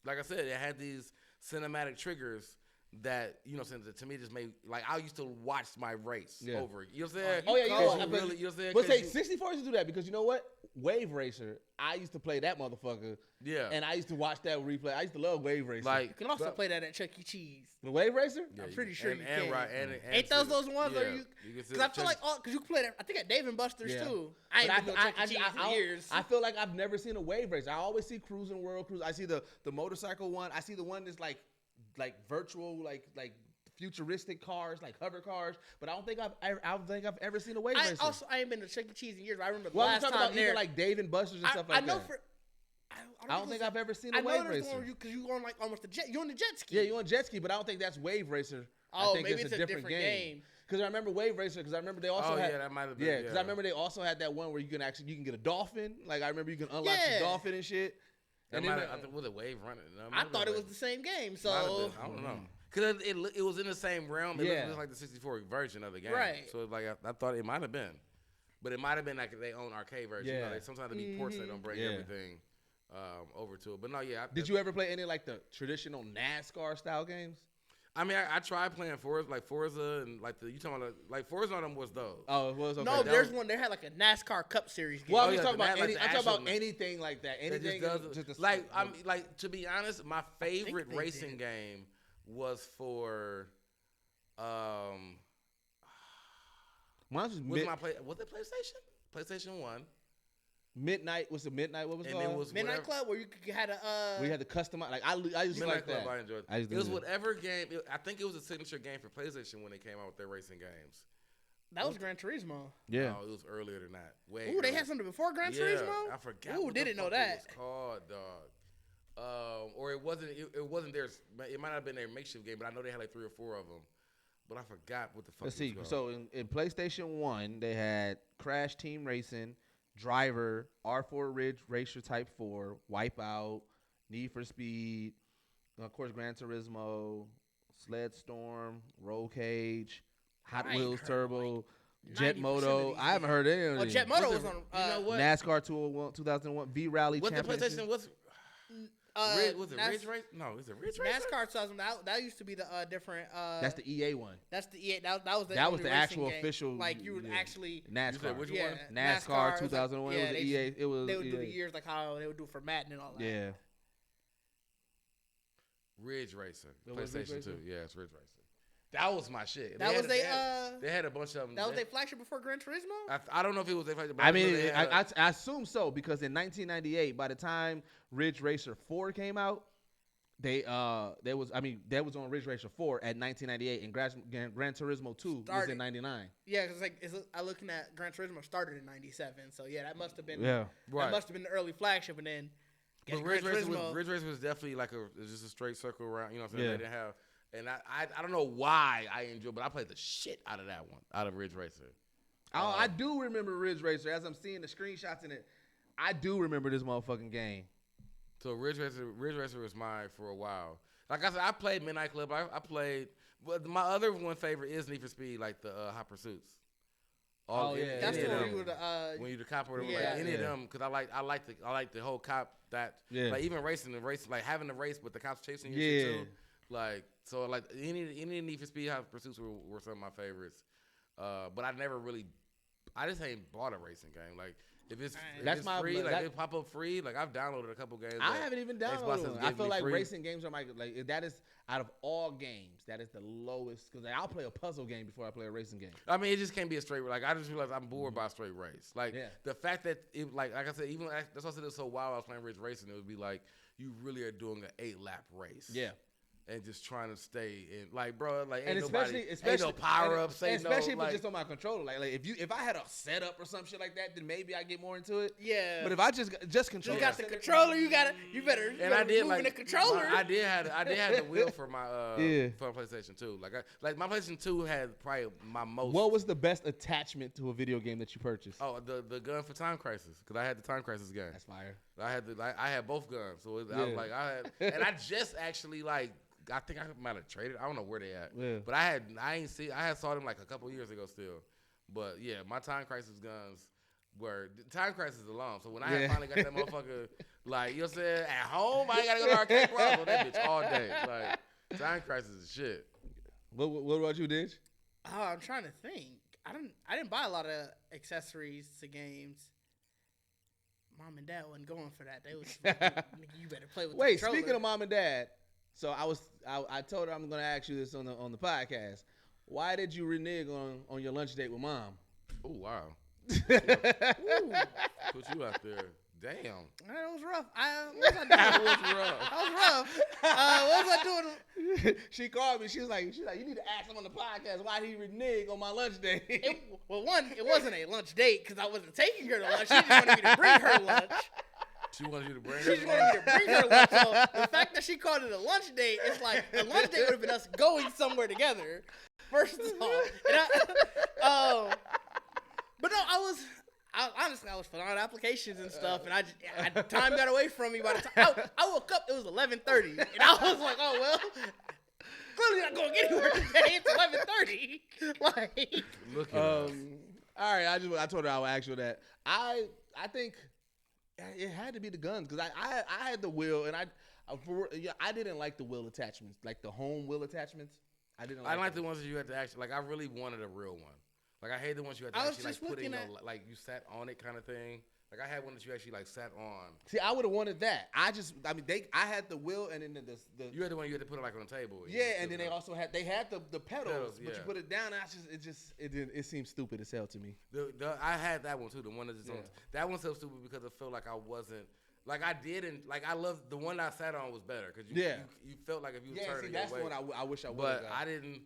like I said, it had these cinematic triggers that, to me just made, like, I used to watch my race over. You know what I'm saying? Oh, yeah, you know what? Really, you know what I'm saying? But say 64 used to do that because you know what? Wave Racer, I used to play that motherfucker. Yeah. And I used to watch that replay. I used to love Wave Racer. Like, You can also play that at Chuck E. Cheese. the Wave Racer? yeah, I'm pretty sure you can. Right, Ain't those ones where you? Because I feel like because you can play that. I think at Dave and Buster's Yeah. too. I ain't been to Chuck E. Cheese for years. I feel like I've never seen a Wave Racer. I always see Cruising World Cruise. I see the motorcycle one. I see the one that's like virtual, like futuristic cars, like hover cars. But I don't think I've ever seen a Wave Racer. I ain't been to Chuck E. Cheese in years. But I remember the Well, I'm last talking time about even like Dave and Buster's and stuff like that. I don't think I've ever seen a Wave Racer. Because you on like almost a jet. You on the jet ski. Yeah, you on jet ski, but I don't think that's Wave Racer. Oh, I think maybe it's a different game. Because I remember Wave Racer. Because I remember they also had. Yeah, that might have been. Yeah, because I remember they also had that one where you can get a dolphin. Like I remember you can unlock the dolphin and shit. Was it Wave Runner? I thought it was the same game. So I don't know. Because it was in the same realm. It looked like the 64 version of the game. Right. So like I thought it might have been. But it might have been like they own arcade version. Yeah. You know, sometimes they be ports, they don't bring everything over to it. But no, yeah. Did you ever play any like the traditional NASCAR style games? I mean, I tried playing Forza and like you talking about like Forza on them was those. Oh, it was okay. No, there's one. They had like a NASCAR Cup Series game. Well, I'm talking about anything like that. Anything like to be honest, my favorite racing game was for was it PlayStation? PlayStation 1. Midnight was the Midnight. What was it called? It was Midnight Club, where you had a. We had to customize. Like I used to like that. I enjoyed it. It was whatever game. I think it was a signature game for PlayStation when they came out with their racing games. That was Gran Turismo. Yeah. No, it was earlier than that. Ooh, they had something before Gran Turismo? I forgot. Ooh, didn't know that. It was called, dog. Or it wasn't. It wasn't theirs. It might not have been their makeshift game, but I know they had like 3 or 4 of them. But I forgot what the fuck. Let's see. So in PlayStation 1, they had Crash Team Racing, Driver, R4 Ridge Racer Type 4, Wipeout, Need for Speed, of course, Gran Turismo, Sled Storm, Roll Cage, Hot Wheels Turbo, Jet Moto. I haven't heard any of these. Jet Moto was on. You know what? NASCAR 2001 V Rally Championship. What the PlayStation was? Was it Ridge Race? No, is it Ridge Race? NASCAR 2000. That used to be the different. That's the EA one. That's the EA. That was the. That was the actual game. official. Like you would actually. NASCAR. Which one? NASCAR 2001. Like, it was the EA. It was. They would do the years like how they would do for Madden and all that. Yeah. Ridge Racer. Was Ridge PlayStation Racer? 2. Yeah, it's Ridge Racer. That was my shit. That was they had a bunch of them. That was their flagship before Gran Turismo? I don't know if it was their flagship. I mean, I assume so because in 1998, by the time Ridge Racer 4 came out, that was on Ridge Racer 4 at 1998, and Gran Turismo 2 was in 99. Yeah, because I looking at Gran Turismo started in 97, so yeah, that must have been that must have been the early flagship, and then. But Ridge Racer was definitely like just a straight circle around. You know what I'm saying? Yeah. They didn't have. And I don't know why I enjoyed, but I played the shit out of that one, out of Ridge Racer. I do remember Ridge Racer. As I'm seeing the screenshots in it, I do remember this motherfucking game. So Ridge Racer was mine for a while. Like I said, I played Midnight Club. I played, but my other one favorite is Need for Speed, like the Hot Pursuits. Yeah, that's the one you would. When you the cop or yeah, like any of them, because I like the whole cop that like even racing the race, like having the race but the cops chasing you shit too. Like so like any Need for Speed Hot Pursuits were some of my favorites. But I just ain't bought a racing game. Like if it's free, like it pop up free. Like I've downloaded a couple games. I haven't even downloaded one. I feel like racing games are like that is out of all games, that is the lowest. Because I'll play a puzzle game before I play a racing game. I mean, it just can't be a straight. Like I just realized I'm bored by a straight race. Like the fact that it, like I said, even that's why I said it so while I was playing Ridge Racing, it would be like you really are doing an 8-lap race. Yeah. And just trying to stay in, like, bro, like, ain't no power ups, especially if it's just on my controller. Like if I had a setup or some shit like that, then maybe I get more into it. Yeah. But if I just control, you got the controller, you better I did move the controller. I did have the wheel for my for PlayStation 2. Like my PlayStation 2 had probably my most. What was the best attachment to a video game that you purchased? Oh, the gun for Time Crisis, because I had the Time Crisis gun. That's fire. I had both guns, so I was like and I just actually like. I think I might have traded. I don't know where they at. Yeah. But I had saw them like a couple years ago still. But yeah, my Time Crisis guns were Time Crisis alone. So when I had finally got that motherfucker, like, you know what I'm saying, at home, I ain't gotta go to arcade pro on that bitch all day. Like Time Crisis is shit. What about you, Ditch? I'm trying to think. I didn't buy a lot of accessories to games. Mom and Dad wasn't going for that. They was you better play with the controller. Speaking of Mom and Dad. So I told her I'm gonna ask you this on the podcast. Why did you renege on your lunch date with Mom? Oh wow. Put you out there. Damn. That was rough. What was I doing? What was I doing? She called me. She was like, you need to ask him on the podcast why he reneged on my lunch date. It wasn't a lunch date because I wasn't taking her to lunch. She just wanted me to bring her lunch. She wanted you to bring her lunch? She wanted me to bring her lunch. So the fact that she called it a lunch date, it's like a lunch date would have been us going somewhere together. First of all. But no, honestly, I was filling out applications and stuff, and time got away from me. By the time I woke up, it was 11:30, and I was like, oh well. Clearly not going anywhere today. It's 11:30. Like, look at us. All right, I told her I would ask you that. I think it had to be the guns because I had the wheel and I didn't like the wheel attachments, like the home wheel attachments. I didn't like the ones that you had to actually like. I really wanted a real one. Like I hate the ones you had to actually like put in like you sat on it kind of thing. Like I had one that you actually like sat on. See, I would have wanted that. I had the wheel and then the you had the one you had to put it like on the table. Yeah, and then they also had the pedals, yeah. but you put it down. It seemed stupid as hell to me. I had that one too. The one that's just on that one's so stupid because it felt like I wasn't. Like I didn't like I loved the one I sat on was better because you felt like if you was turning that's your way. The one I wish I would. But I didn't.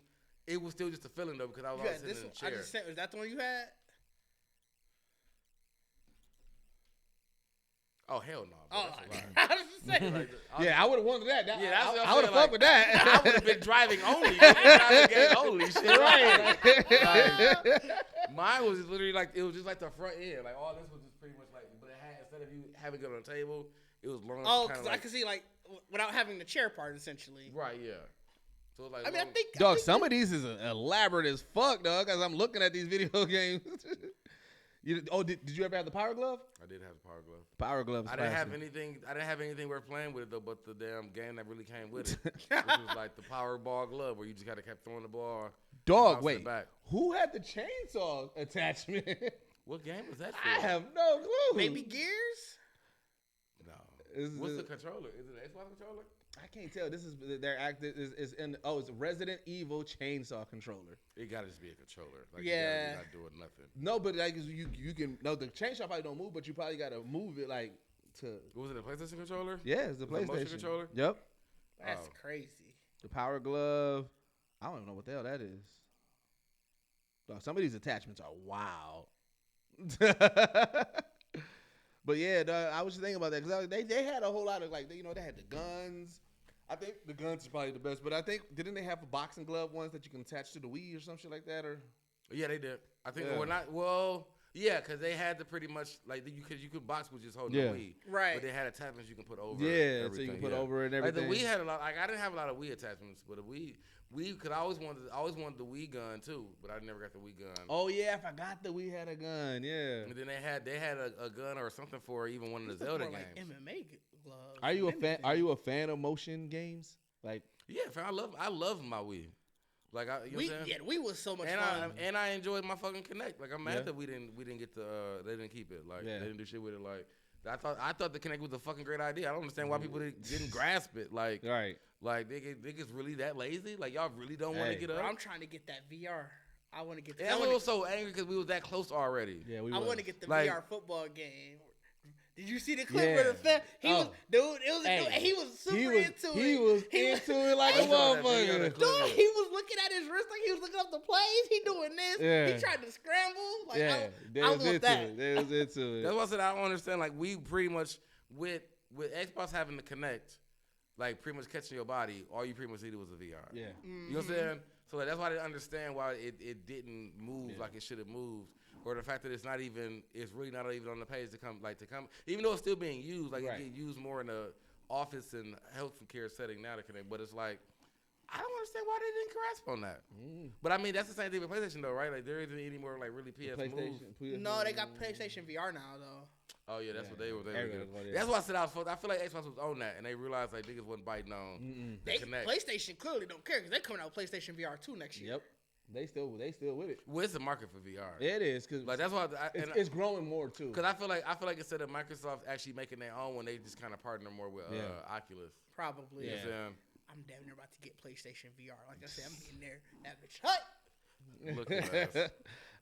It was still just a feeling though because I was always sitting in the chair. Is that the one you had? Oh hell no! Oh, I was just saying. I would have wanted that. I would have fucked with that. I would have been driving only. Driving game only. Shit, right? Mine was just literally like it was just like the front end. Like all this was just pretty much like, but it had instead of you having it on the table, it was long. Oh, because I could see like without having the chair part essentially. Right. Yeah. So like, I mean, dog, some of these is elaborate as fuck, dog. Because I'm looking at these video games. Did you ever have the Power Glove? I did have the Power Glove. Power Glove. I didn't have anything worth playing with it though, but the damn game that really came with it, which was like the Power Ball Glove, where you just gotta kept throwing the ball. Dog, wait. Who had the chainsaw attachment? What game was that for? I have no clue. Maybe Gears? No. What's the controller? Is it an Xbox controller? I can't tell. This is their act is in. Oh, it's a Resident Evil chainsaw controller. It gotta just be a controller. Like, yeah. You're not doing nothing. No, but like you can. No, the chainsaw probably don't move, but you probably gotta move it like to. Was it a PlayStation controller? Yeah, it's a PlayStation motion controller. Yep. That's crazy. The Power Glove. I don't even know what the hell that is. Dog, some of these attachments are wild. But yeah, dog, I was just thinking about that because they had a whole lot of like they had the guns. I think the guns is probably the best, but I think didn't they have a boxing glove ones that you can attach to the Wii or some shit like that? Or yeah, they did. I think we're not. Well, yeah, because they had to pretty much like you could box with just holding the Wii, right? But they had attachments you can put over. Yeah, so you can put over and everything. Like the Wii had a lot. Like I didn't have a lot of Wii attachments, but the Wii because I always wanted the Wii gun too, but I never got the Wii gun. Oh yeah, I forgot that we had a gun. Yeah. And then they had a gun or something for even one of the Zelda games. Like MMA gloves. Are you a fan of motion games? Like yeah, I love my Wii. Like we was so much fun. And I enjoyed my fucking Kinect. Like I'm mad that we didn't get they didn't keep it. Like they didn't do shit with it. Like I thought the Kinect was a fucking great idea. I don't understand why people didn't grasp it. Like right. Like niggas really that lazy? Like y'all really don't want to get up? Bro, I'm trying to get that VR. I want to get. I was so angry because we was that close already. Yeah, I want to get the VR football game. Did you see the clip where the he was super into it. He was into it like a motherfucker. Dude, he was looking at his wrist like he was looking up the plays. He doing this. Yeah. He tried to scramble. Like, I was into it. They was into it. That's why I said I don't understand. Like we pretty much with Xbox having to connect, like pretty much catching your body, all you pretty much needed was a VR. Yeah. Mm-hmm. You know what I'm saying? So like, that's why I didn't understand why it didn't move like it should have moved. Or the fact that it's really not even on the page to come, even though it's still being used, like it get used more in the office and health care setting now to connect. But it's like, I don't understand why they didn't grasp on that. Mm. But I mean, that's the same thing with PlayStation though, right? Like there isn't any more like really PS moves. No, they got PlayStation VR now though. Oh yeah, that's what they were. That's why I said I feel like Xbox was on that, and they realized like niggas wasn't biting on the Connect. PlayStation clearly don't care because they're coming out with PlayStation VR 2 next year. Yep. They still with it. Well, it's a market for VR. It is because like that's why it's growing more too. Because I feel like instead of Microsoft actually making their own one, they just kind of partner more with Oculus. Probably. Yeah. I'm damn near about to get PlayStation VR. Like I said, I'm getting there. That bitch hut. Look at us.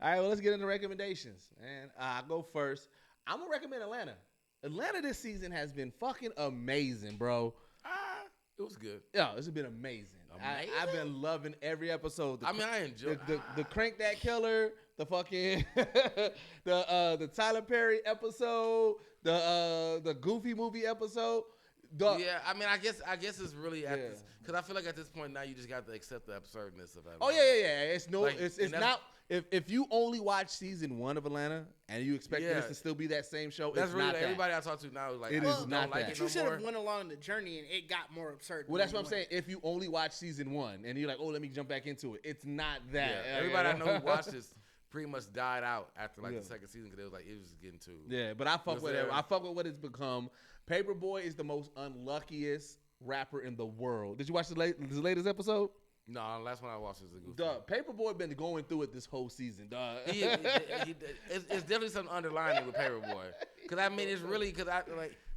All right, well let's get into recommendations. And I'll go first. I'm gonna recommend Atlanta. Atlanta this season has been fucking amazing, bro. It was good. Yeah, it's been amazing. I've been loving every episode. I enjoy the Crank That Killer, the fucking the Tyler Perry episode, the Goofy movie episode. Yeah, I mean, I guess it's really at this, because I feel like at this point now you just got to accept the absurdness of it. Oh yeah. It's no, like, it's not. If you only watch season 1 of Atlanta and you expect this to still be that same show, that's it's really not that. Everybody I talk to now is like, it is not like that. it no you should have more. went along the journey and it got more absurd. Well, that's what I'm saying. If you only watch season 1 and you're like, oh, let me jump back into it, it's not that. Yeah, everybody I know who watched this pretty much died out after like the second season because it was getting too. Yeah, but I fuck with it. I fuck with what it's become. Paperboy is the most unluckiest rapper in the world. Did you watch the latest episode? No, the last one I watched was a goofy. Paperboy been going through it this whole season, dog. It's definitely something underlying with Paperboy. Because I mean, it's really because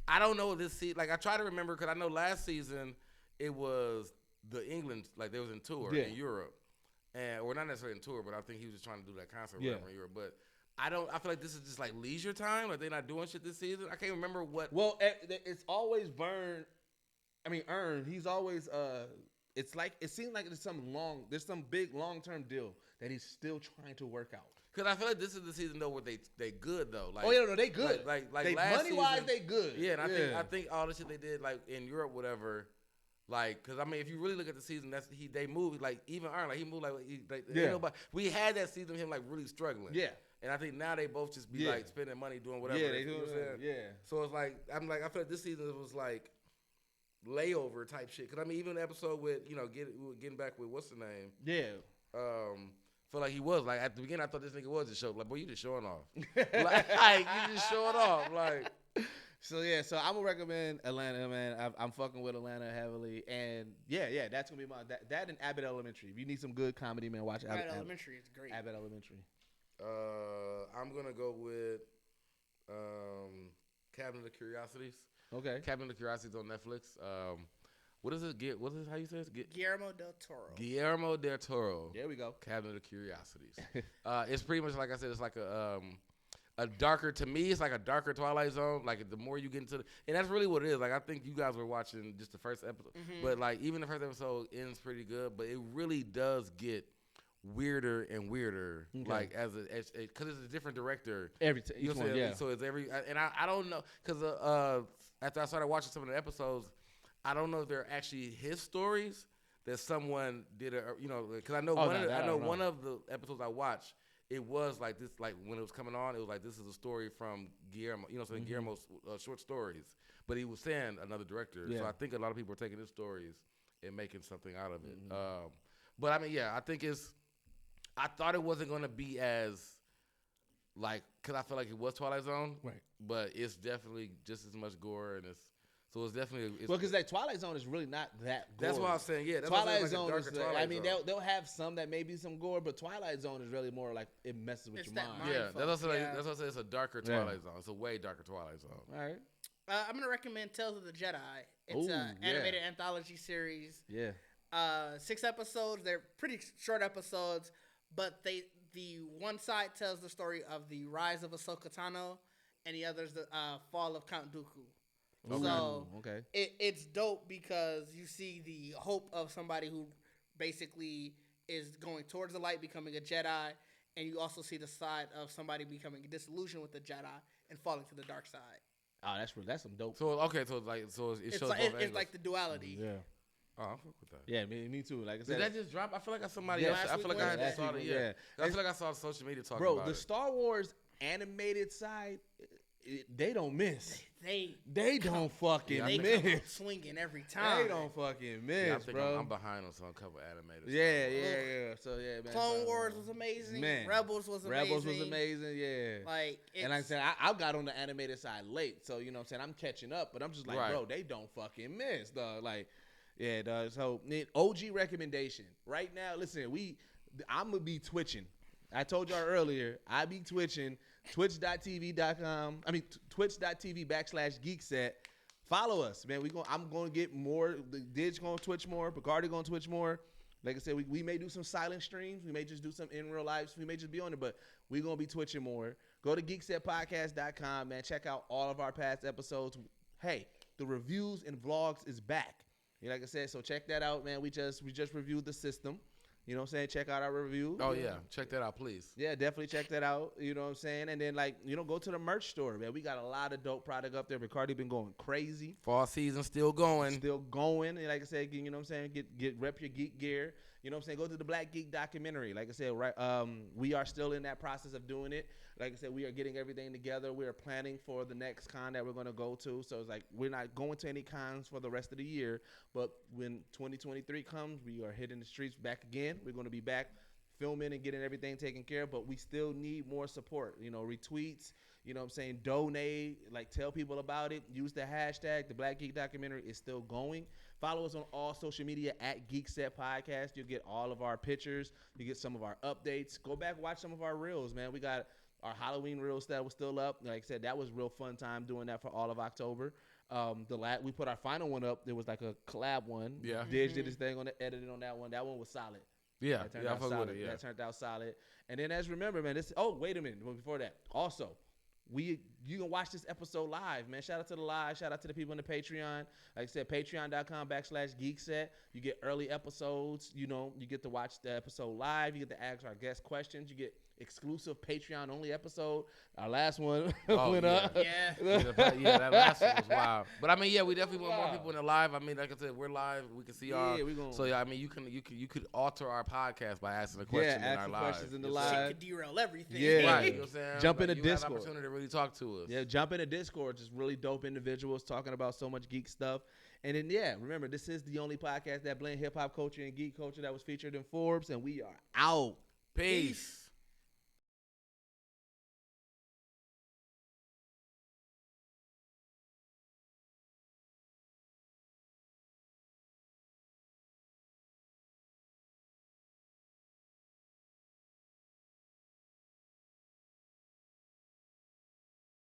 I don't know this season. Like I try to remember because I know last season it was the England, like they was in tour in Europe, or not necessarily in tour, but I think he was just trying to do that concert in Europe. But I feel like this is just like leisure time. Like they're not doing shit this season. I can't remember what. Well, it's always Earn. He's always It's like it seems like there's some big long-term deal that he's still trying to work out. Because I feel like this is the season though where they good though. Like, they good. Like they, last money-wise, season, they good. Yeah, and I think all the shit they did like in Europe, whatever. Like, because I mean, if you really look at the season, they moved like even Earn, like he moved like we had that season of him like really struggling. Yeah. And I think now they both just be like spending money doing whatever. Yeah, they do. So it's like I feel like this season was like layover type shit. Because I mean, even the episode with getting back with what's the name? Yeah. Feel like he was like at the beginning. I thought this nigga was just showing. Like, boy, you just showing off. like you just showing off. Like. So I'm gonna recommend Atlanta, man. I'm fucking with Atlanta heavily, and that's gonna be that and Abbott Elementary. If you need some good comedy, man, watch Abbott Elementary. It's great. Abbott Elementary. I'm gonna go with Cabinet of Curiosities. Okay. Cabinet of Curiosities on Netflix. What is it? How you say it? Guillermo del Toro. Guillermo del Toro. There we go. Cabinet of Curiosities. It's pretty much like I said. It's like a darker, to me, it's like a darker Twilight Zone. Like the more you get into and that's really what it is. Like I think you guys were watching just the first episode, but like even the first episode ends pretty good. But it really does get weirder and weirder. Okay. Like because it's a different director every time. You know, yeah. So it's and I don't know because after I started watching some of the episodes, I don't know if they're actually his stories that someone did because I know one of the episodes I watched. It was like this, like when it was coming on, it was like this is a story from Guillermo, Guillermo's short stories. But he was saying another director, so I think a lot of people are taking his stories and making something out of it. But I mean, I think I thought it wasn't gonna be as like, cause I feel like it was Twilight Zone, right? But it's definitely just as much gore and so it's definitely because that Twilight Zone is really not that gore. That's what I was saying. Yeah, that's Twilight Zone is. I mean, they'll have some that may be some gore, but Twilight Zone is really more like it messes with your mind. Yeah, that's what I say. It's a darker Twilight Zone. It's a way darker Twilight Zone. All right. I'm gonna recommend Tales of the Jedi. It's an animated anthology series. Yeah. 6 episodes. They're pretty short episodes, but the one side tells the story of the rise of Ahsoka Tano, and the other's the fall of Count Dooku. Okay. So it's dope because you see the hope of somebody who basically is going towards the light, becoming a Jedi, and you also see the side of somebody becoming disillusioned with the Jedi and falling to the dark side. Oh, that's some dope. So it shows it's like the duality. Yeah. Oh, I fuck with that. Yeah, me too. Like I said, did that just drop? I feel like somebody else. I feel like I saw it. Yeah. I feel like I saw social media talking about it. Bro, the Star Wars animated side. They don't miss. They don't fucking miss. They come swinging every time. They don't fucking miss, bro. I'm behind on some couple animators. Yeah. So man. Clone Wars was amazing. Man. Rebels was amazing. Yeah. And like I said, I got on the animated side late, so you know what I'm saying, I'm catching up, but I'm just like, bro, they don't fucking miss, dog. Like, yeah, dog. So OG recommendation right now. Listen, I'm gonna be twitching. I told y'all earlier, I be twitching. Twitch.tv.com. I mean, twitch.tv/Geekset. Follow us, man. I'm going to get more. The Did's going to Twitch more. Bacardi going to Twitch more. Like I said, we may do some silent streams. We may just do some in real life. We may just be on it, but we're going to be twitching more. Go to GeeksetPodcast.com, man. Check out all of our past episodes. Hey, the reviews and vlogs is back. Like I said, so check that out, man. We just reviewed the system. You know what I'm saying? Check out our review. Oh, yeah. Check that out, please. Yeah, definitely check that out. You know what I'm saying? And then, like, go to the merch store, man. We got a lot of dope product up there. Ricardo been going crazy. Fall season still going. Still going. And like I said, you know what I'm saying? Get rep your geek gear. You know what I'm saying? Go to the Black Geek documentary. Like I said, right, we are still in that process of doing it. Like I said, we are getting everything together. We are planning for the next con that we're going to go to. So it's like we're not going to any cons for the rest of the year. But when 2023 comes, we are hitting the streets back again. We're going to be back filming and getting everything taken care of. But we still need more support. Retweets. You know what I'm saying? Donate. Like, tell people about it. Use the hashtag. The Black Geek documentary is still going. Follow us on all social media at GeeksetPodcast. You'll get all of our pictures. You get some of our updates. Go back, watch some of our reels, man. We got our Halloween reels that was still up. Like I said, that was real fun time doing that for all of October. We put our final one up. It was like a collab one. Yeah. Didge did his thing on the editing on that one. That one was solid. Yeah. That turned out solid. And then remember, man, wait a minute. Before that, also, you can watch this episode live, man. Shout out to the live. Shout out to the people in the Patreon. Like I said, patreon.com/Geekset. You get early episodes. You get to watch the episode live. You get to ask our guest questions. You get exclusive Patreon only episode. Our last one went up. Yeah. That last one was wild. But I mean, we definitely want more people in the live. I mean, like I said, we're live. We can see our. Yeah, we gonna. So I mean, you could alter our podcast by asking a question in our live. Questions in the live. Shit could derail everything. Yeah. Right. You know what I'm saying? Jump into you Discord. have opportunity to really talk to us. Yeah, jump into Discord. Just really dope individuals talking about so much geek stuff. And then, remember, this is the only podcast that blend hip hop culture and geek culture that was featured in Forbes, and we are out. Peace.